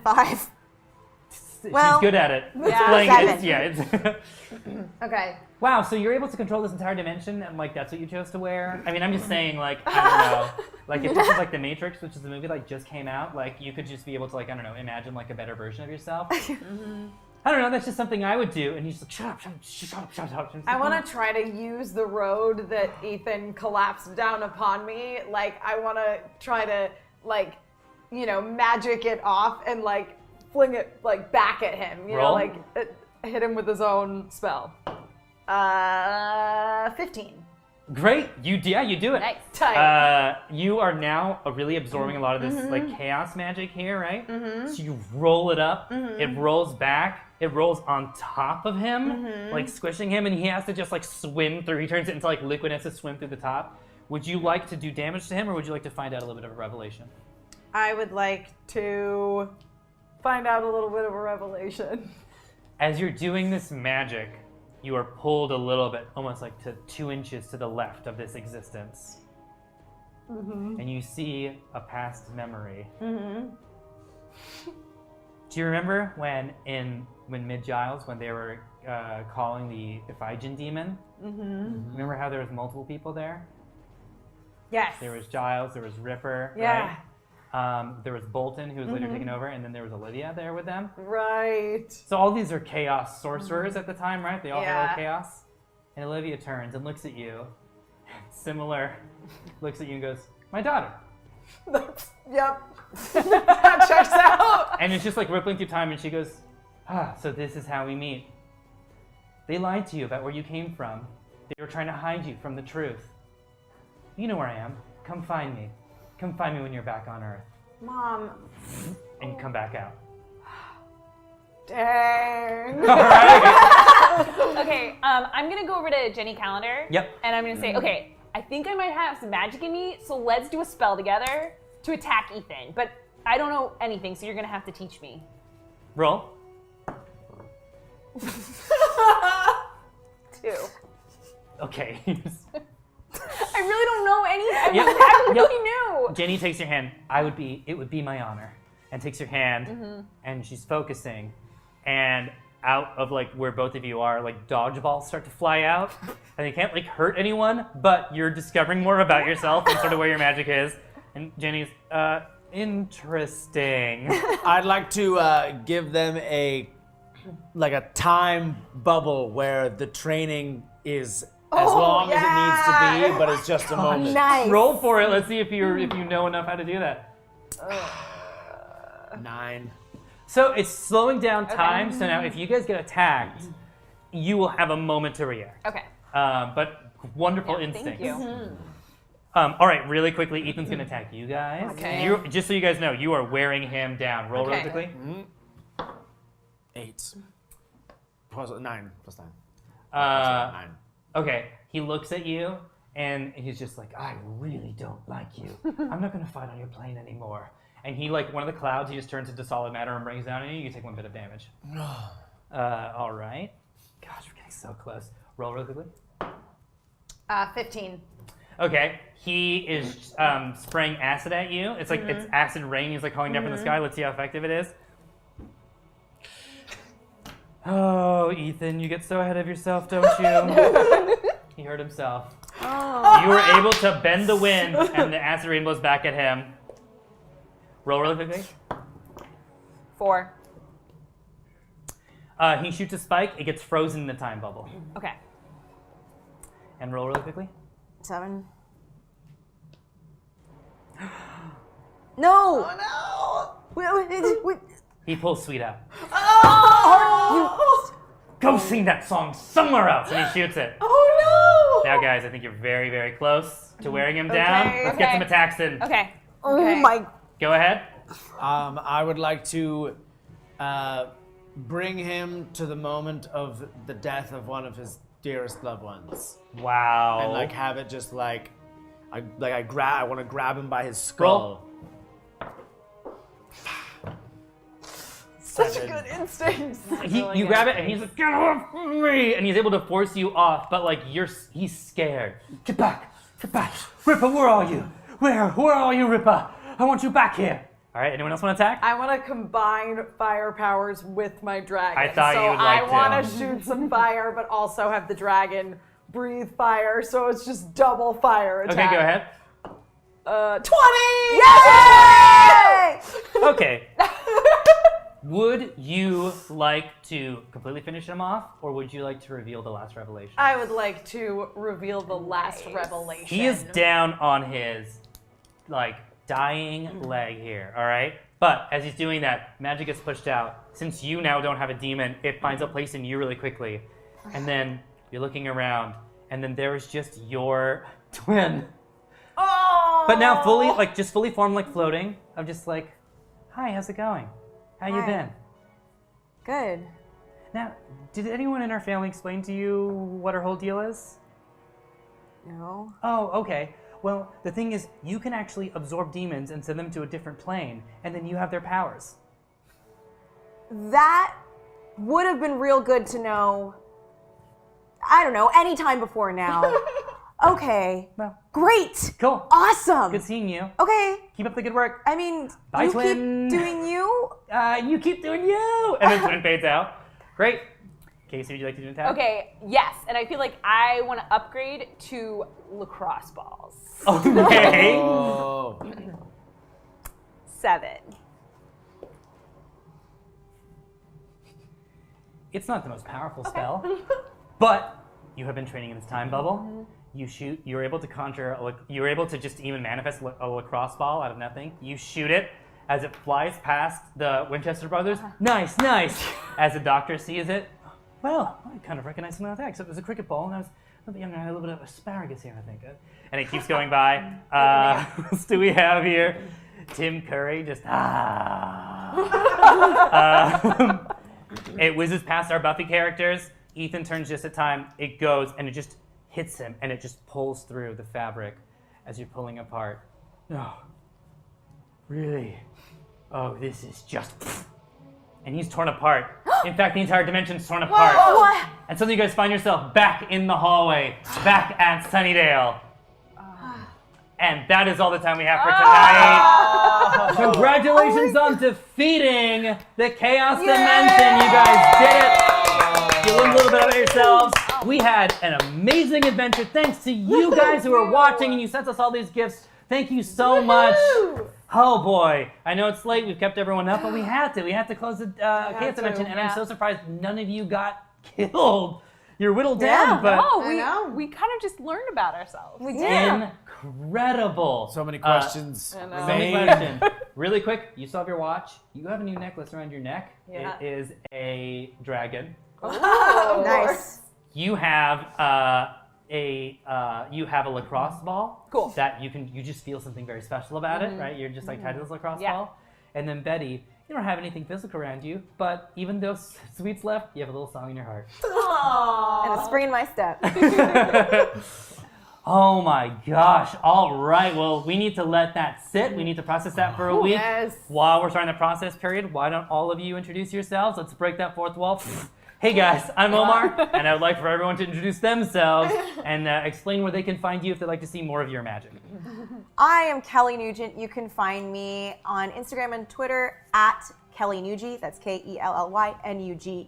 5. She's Well, good at it. yeah, Playing seven. it. Okay. Wow, so you're able to control this entire dimension, and like that's what you chose to wear? I mean, I'm just saying, like, I don't know. Like, if this is like The Matrix, which is the movie like just came out, like you could just be able to like, I don't know, imagine like a better version of yourself. I don't know, that's just something I would do. And he's like, shut up, shut up. I want to try to use the road that Ethan collapsed down upon me. Like, I want to try to, like, you know, magic it off and, like, fling it, like, back at him. You know, Roll. like, hit him with his own spell. 15. Great, you do it. Nice. Tight. You are now really absorbing a lot of this like chaos magic here, right? So you roll it up, it rolls back, it rolls on top of him, like squishing him, and he has to just like swim through. He turns it into like liquid and has to swim through the top. Would you like to do damage to him, or would you like to find out a little bit of a revelation? I would like to find out a little bit of a revelation. As you're doing this magic, you are pulled a little bit, almost like to 2 inches to the left of this existence. And you see a past memory. Do you remember when Mid-Giles, when they were calling the Iphigenian demon? Remember how there was multiple people there? Yes. There was Giles, there was Ripper, Yeah. There was Bolton, who was later taken over, and then there was Olivia there with them. Right. So all these are chaos sorcerers at the time, right? They all Yeah. hero chaos. And Olivia turns and looks at you. Similar, looks at you and goes, "My daughter." Yep. That checks out. And it's just like rippling through time, and she goes, so this is how we meet. They lied to you about where you came from. They were trying to hide you from the truth. You know where I am. Come find me. Come find me when you're back on Earth. Mom. And you come back out. Dang. All right. Okay, I'm gonna go over to Jenny Calendar. Yep. And I'm gonna say, okay, I think I might have some magic in me, so let's do a spell together to attack Ethan. But I don't know anything, so you're gonna have to teach me. Roll. 2. Okay. I really don't know anything. Yep. I really knew. Jenny takes your hand. It would be my honor. And takes your hand, and she's focusing, and out of like where both of you are, like dodgeballs start to fly out, and they can't like hurt anyone, but you're discovering more about yourself and sort of where your magic is. And Jenny's, interesting. I'd like to give them a time bubble where the training is as long as it needs to be, but it's just a moment. Nice. Roll for it. Let's see if you know enough how to do that. 9. So it's slowing down time. So now if you guys get attacked, you will have a moment to react. Okay. But wonderful Thank instincts. you. All right, really quickly, Ethan's going to attack you guys. Okay. Just so you guys know, you are wearing him down. Roll really Okay. quickly. 8. Plus 9. Plus 9. 9. Okay, he looks at you, and he's just like, I really don't like you. I'm not going to fight on your plane anymore. And he, like one of the clouds, he just turns into solid matter and brings down on you. You take 1 bit of damage. All right. Gosh, we're getting so close. Roll really quickly. 15. Okay, he is spraying acid at you. It's like it's acid rain. He's like calling down from the sky. Let's see how effective it is. Oh, Ethan, you get so ahead of yourself, don't you? He hurt himself. Oh. You were able to bend the wind, and the acid rain blows back at him. Roll really quickly. 4. He shoots a spike. It gets frozen in the time bubble. Okay. And roll really quickly. 7. No! Oh Wait. He pulls Sweet out. no! Go sing that song somewhere else, and he shoots it. Oh no! Now, guys, I think you're very, very close to wearing him down. Let's get some attacks in. Okay. Oh my. Go ahead. I would like to bring him to the moment of the death of one of his dearest loved ones, Wow. and like have it just I want to grab him by his skull. Such a good instinct. You grab it, and he's like, get off me! And he's able to force you off, but like he's scared. Get back! Ripper, where are you? Where are you, Ripper? I want you back here. All right, anyone else want to attack? I want to combine fire powers with my dragon. I thought you would like to. So I want to shoot some fire, but also have the dragon breathe fire, so it's just double fire attack. Okay, go ahead. 20! Yay! Okay. Would you like to completely finish him off, or would you like to reveal the last revelation? I would like to reveal the last revelation. He is down on his, dying leg here, all right? But as he's doing that, magic gets pushed out. Since you now don't have a demon, it finds a place in you really quickly. And then you're looking around, and then there's just your twin. Oh! But now fully formed, floating. I'm just like, hi, how's it going? How you been? Good. Now, did anyone in our family explain to you what our whole deal is? No. Oh, okay. Well, the thing is, you can actually absorb demons and send them to a different plane, and then you have their powers. That would have been real good to know, I don't know, any time before now. Okay. Well, great. cool. Awesome. Good seeing you. Okay. Keep up the good work. I mean, Bye, you twin. keep doing you. You keep doing you. And then twin fades out. Great. Casey, would you like to do an attack? Okay, yes, and I feel like I want to upgrade to lacrosse balls. Okay. Oh. 7. It's not the most powerful spell, but you have been training in this time bubble. You shoot. You're able to conjure. You're able to just even manifest a lacrosse ball out of nothing. You shoot it as it flies past the Winchester brothers. Nice, nice. As the doctor sees it, well, I kind of recognize some of that, except it was a cricket ball, and I was a little bit younger. I had a little bit of asparagus here, I think. And it keeps going by. What else do we have here? Tim Curry just It whizzes past our Buffy characters. Ethan turns just at time. It goes, and it just hits him, and it just pulls through the fabric as you're pulling apart. Oh, really? Oh, this is just... And he's torn apart. In fact, the entire dimension's torn apart. What? And suddenly you guys find yourself back in the hallway, back at Sunnydale. And that is all the time we have for tonight. Congratulations on defeating the Chaos Dimension. You guys did it. You learned a little bit about yourselves. We had an amazing adventure thanks to you guys who are watching, and you sent us all these gifts. Thank you so much. Oh boy, I know it's late. We've kept everyone up, but we had to. We had to close the Chaos Dimension, and I'm so surprised none of you got killed. You're whittled down, but we kind of just learned about ourselves. We did. Incredible. So many questions. So many questions. Really quick, you still have your watch. You have a new necklace around your neck. Yeah. It is a dragon. Oh, nice. You have you have a lacrosse ball. Cool. That you just feel something very special about it, right? You're just like tied to this lacrosse ball. And then Betty, you don't have anything physical around you, but even though sweet's left, you have a little song in your heart. Aww. And a spring in my step. Oh my gosh. All right. Well, we need to let that sit. We need to process that for a week. Yes. While we're starting the process period, why don't all of you introduce yourselves? Let's break that fourth wall. Hey guys, I'm Omar, and I would like for everyone to introduce themselves and explain where they can find you if they'd like to see more of your magic. I am Kelly Nugent. You can find me on Instagram and Twitter at Kelly Nugie. That's KELLYNUGEE.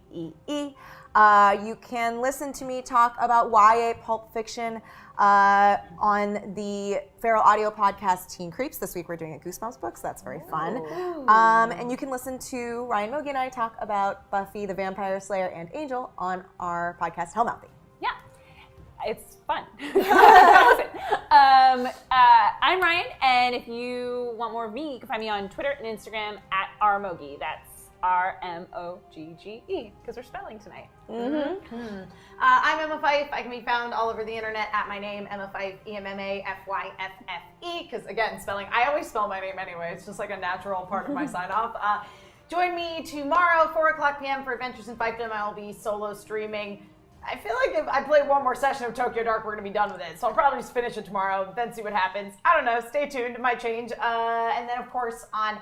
You can listen to me talk about YA pulp fiction on the Feral Audio podcast Teen Creeps. This week we're doing a Goosebumps book, so that's very fun. And you can listen to Ryan Mogi and I talk about Buffy the Vampire Slayer and Angel on our podcast Hellmouthy. Yeah, it's fun. I'm Ryan, and if you want more of me, you can find me on Twitter and Instagram at rmogi. That's RMOGGE, because we're spelling tonight. I'm Emma Fife. I can be found all over the internet at my name, Emma Fife, EMMAFYFFE, because again, spelling, I always spell my name anyway. It's just like a natural part of my sign off. Join me tomorrow, 4:00 p.m. for Adventures in Fiefdom. I will be solo streaming. I feel like if I play one more session of Tokyo Dark, we're going to be done with it. So I'll probably just finish it tomorrow, then see what happens. I don't know. Stay tuned. It might change. And then, of course, on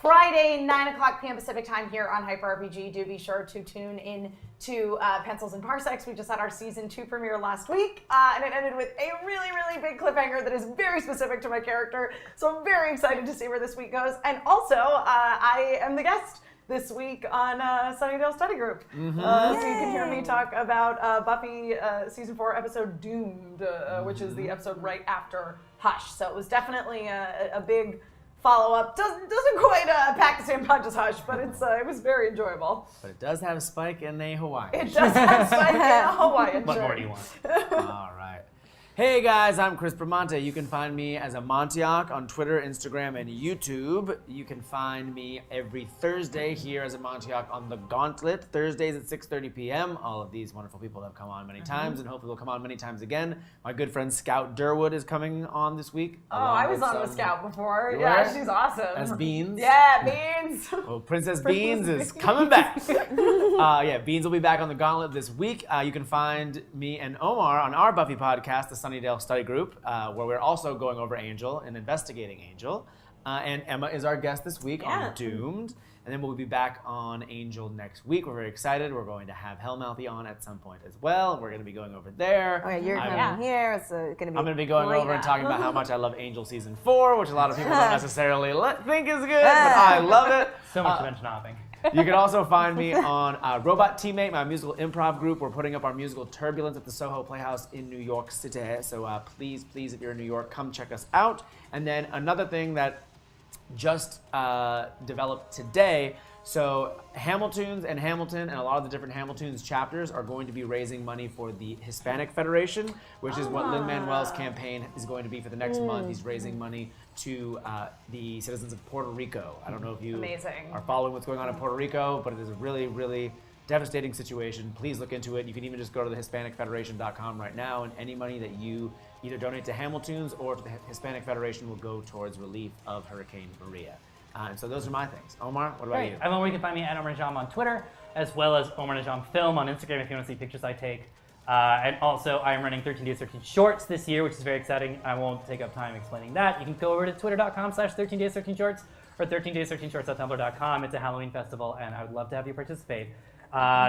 Friday, 9:00 p.m. Pacific time here on Hyper RPG. Do be sure to tune in to Pencils and Parsecs. We just had our season 2 premiere last week, and it ended with a really, really big cliffhanger that is very specific to my character. So I'm very excited to see where this week goes. And also, I am the guest this week on Sunnydale Study Group. So you can hear me talk about Buffy season 4 episode Doomed, which is the episode right after Hush. So it was definitely a big follow-up. Doesn't quite pack the same punch as Hush, but it was very enjoyable. But it does have Spike and a Hawaiian. It does have Spike and a Hawaiian What shirt. more do you want? All right. Hey guys, I'm Chris Bramante. You can find me as a Montiac on Twitter, Instagram, and YouTube. You can find me every Thursday here as a Montiac on The Gauntlet, Thursdays at 6:30 p.m. All of these wonderful people have come on many times and hopefully will come on many times again. My good friend Scout Durwood is coming on this week. Oh, I was on the Scout before. You Yeah, were? she's awesome. As Beans. Yeah, Beans. Well, Princess Beans is coming back. Beans will be back on The Gauntlet this week. You can find me and Omar on our Buffy podcast, the Sunnydale Study Group, where we're also going over Angel and investigating Angel. And Emma is our guest this week on Doomed. And then we'll be back on Angel next week. We're very excited. We're going to have Hellmouthy on at some point as well. We're going to be going over there. Okay, you're coming here. It's going to be I'm going to be going great. over and talking about how much I love Angel Season 4, which a lot of people don't necessarily think is good, but I love it. So much dimension hopping. You can also find me on Robot Teammate, my musical improv group. We're putting up our musical Turbulence at the Soho Playhouse in New York City. So please, if you're in New York, come check us out. And then another thing that just developed today. So Hamiltons and Hamilton and a lot of the different Hamiltons chapters are going to be raising money for the Hispanic Federation, which is what Lin-Manuel's campaign is going to be for the next month. He's raising money to the citizens of Puerto Rico. I don't know if you are following what's going on in Puerto Rico, but it is a really, really devastating situation. Please look into it. You can even just go to the HispanicFederation.com right now, and any money that you either donate to Hamilton's or to the Hispanic Federation will go towards relief of Hurricane Maria. And so those are my things. Omar, what about you? I'm Omar. You can find me at Omar Najam on Twitter, as well as Omar Najam Film on Instagram if you want to see pictures I take. And also, I'm running 13 Days 13 Shorts this year, which is very exciting. I won't take up time explaining that. You can go over to twitter.com/13 Days 13 Shorts or 13 Days 13 Shorts.tumblr.com. It's a Halloween festival, and I would love to have you participate.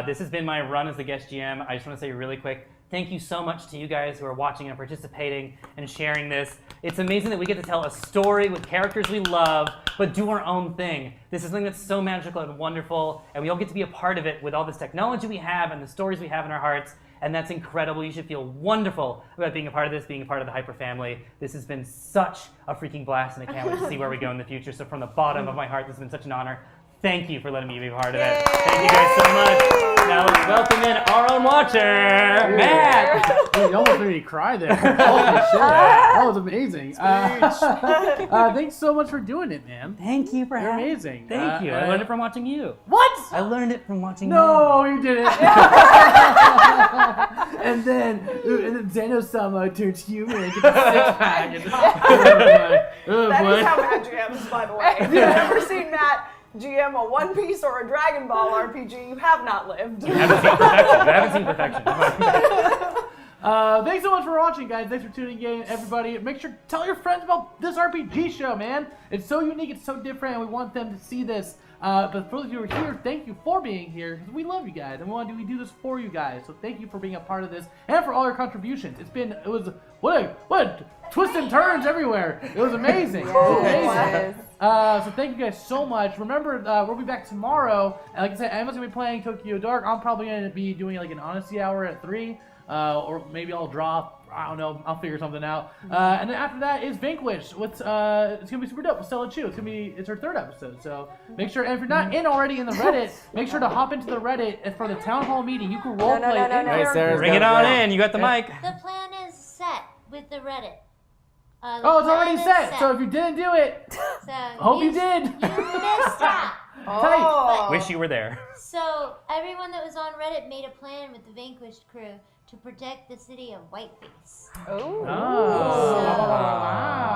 This has been my run as the guest GM. I just want to say really quick, thank you so much to you guys who are watching and participating and sharing this. It's amazing that we get to tell a story with characters we love, but do our own thing. This is something that's so magical and wonderful, and we all get to be a part of it with all this technology we have and the stories we have in our hearts, and that's incredible. You should feel wonderful about being a part of this, being a part of the Hyper family. This has been such a freaking blast, and I can't wait to see where we go in the future. So from the bottom of my heart, this has been such an honor. Thank you for letting me be a part of it. Thank you guys so much. Now let's welcome in our own watcher, Matt. You almost made me cry there. Holy shit. That was amazing. Thanks so much for doing it, man. Thank you for having me. You're amazing. Thank you. I learned it from watching you. What? I learned it from watching No, you didn't. And then Zeno-sama turns human and gets a six-pack. That is how Matt GMs, by the way. If you've ever seen Matt GM a One Piece or a Dragon Ball RPG, you have not lived. You haven't seen perfection. Thanks so much for watching, guys. Thanks for tuning in, everybody. Make sure to tell your friends about this RPG show, man. It's so unique, it's so different, and we want them to see this. But for those of you who are here, thank you for being here, because we love you guys, and we do this for you guys. So thank you for being a part of this, and for all your contributions. What twists and turns everywhere. It was amazing. It was amazing. So thank you guys so much. Remember, we'll be back tomorrow. And like I said, Emma's gonna be playing Tokyo Dark. I'm probably gonna be doing like an honesty hour at 3, or maybe I'll drop. I don't know. I'll figure something out. And then after that is Vanquish. It's gonna be super dope with Stella Chu. It's her 3rd episode. So make sure. And if you're not in already in the Reddit, make sure to hop into the Reddit for the town hall meeting. You can roleplay. Bring it on in. You got the mic. The plan is set with the Reddit. It's already set. So if you didn't do it, hope you did. You missed out. Tight. Wish you were there. So everyone that was on Reddit made a plan with the Vanquished crew to protect the city of Whiteface. Oh.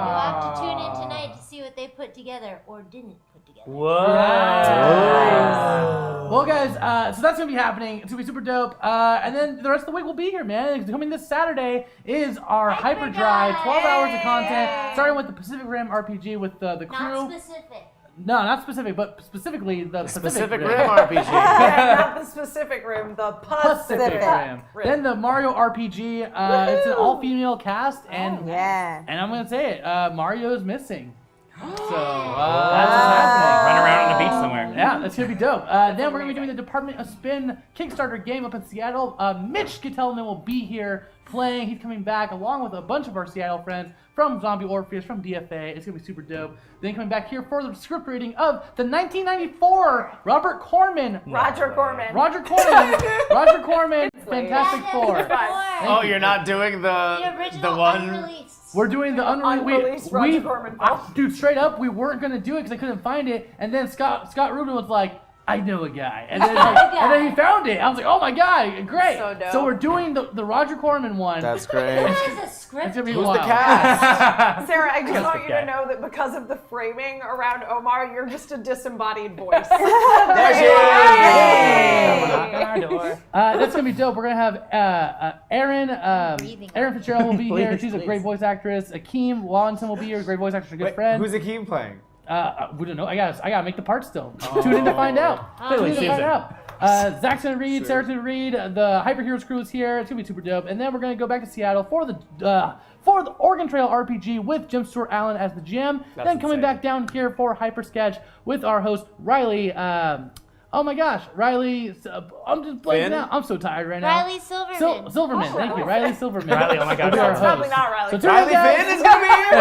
You'll have to tune in tonight to see what they put together or didn't put together. Whoa. Well, guys, so that's going to be happening. It's going to be super dope. And then the rest of the week will be here, man. Coming this Saturday is our Hyperdrive. 12 hours of content, starting with the Pacific Rim RPG with the crew. Not specific. No, not specific, but specifically the Pacific Rim RPG. Not the specific rim, the Pacific Rim. Then the Mario RPG. It's an all-female cast, and I'm going to say it. Mario is missing. So that's what's happening. Run around on the beach somewhere. Yeah, that's gonna be dope. Then we're gonna be doing the Department of Spin Kickstarter game up in Seattle. Mitch Gitelman will be here playing. He's coming back along with a bunch of our Seattle friends from Zombie Orpheus, from DFA. It's gonna be super dope. Then coming back here for the script reading of the 1994 Roger Corman, Fantastic Four. Oh, you're not doing The original one. unreleased. We're doing the Unreleased Roger Corman film. Dude, straight up, we weren't gonna do it because I couldn't find it. And then Scott Rubin was like, I know a guy. And then, and then he found it. I was like, oh my god, great. So dope. So we're doing the Roger Corman one. That's great. There's a script. It's gonna be Who's wild. the cast? Sarah, I just want you guy. to know that because of the framing around Omar, you're just a disembodied voice. There she is. Knock on our door. That's gonna be dope. We're gonna have Erin Fitzgerald will be here. She's a great voice actress. Akeem Wallington will be here. Great voice actress, a good Wait, friend. who's Akeem playing? We don't know. I gotta make the part still. Tune in to find out. Tune in to find out. Zach's gonna read, Sarah's gonna read. The Hyper Heroes crew is here. It's gonna be super dope. And then we're gonna go back to Seattle for the Oregon Trail RPG with Jim Stewart Allen as the GM. Then coming back down here for Hyper Sketch with our host Riley. Oh my gosh, Riley. I'm just blanking Finn? out. I'm so tired right now. Riley Silverman. Silverman, thank you. Riley Silverman. Riley, oh my God. Will be our It's host. Probably not Riley. So tune in, Riley guys. Finn is gonna be here.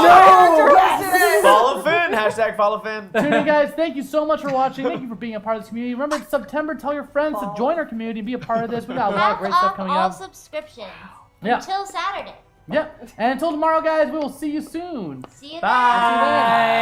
Yes. Follow Finn. Hashtag follow Finn. Tune in, guys. Thank you so much for watching. Thank you for being a part of this community. Remember, it's September. Tell your friends to join our community and be a part of this. We got a lot of Half great stuff off coming all up. subscriptions Yeah. until Saturday. Yep. And until tomorrow, guys, we will see you soon. See you Bye. then.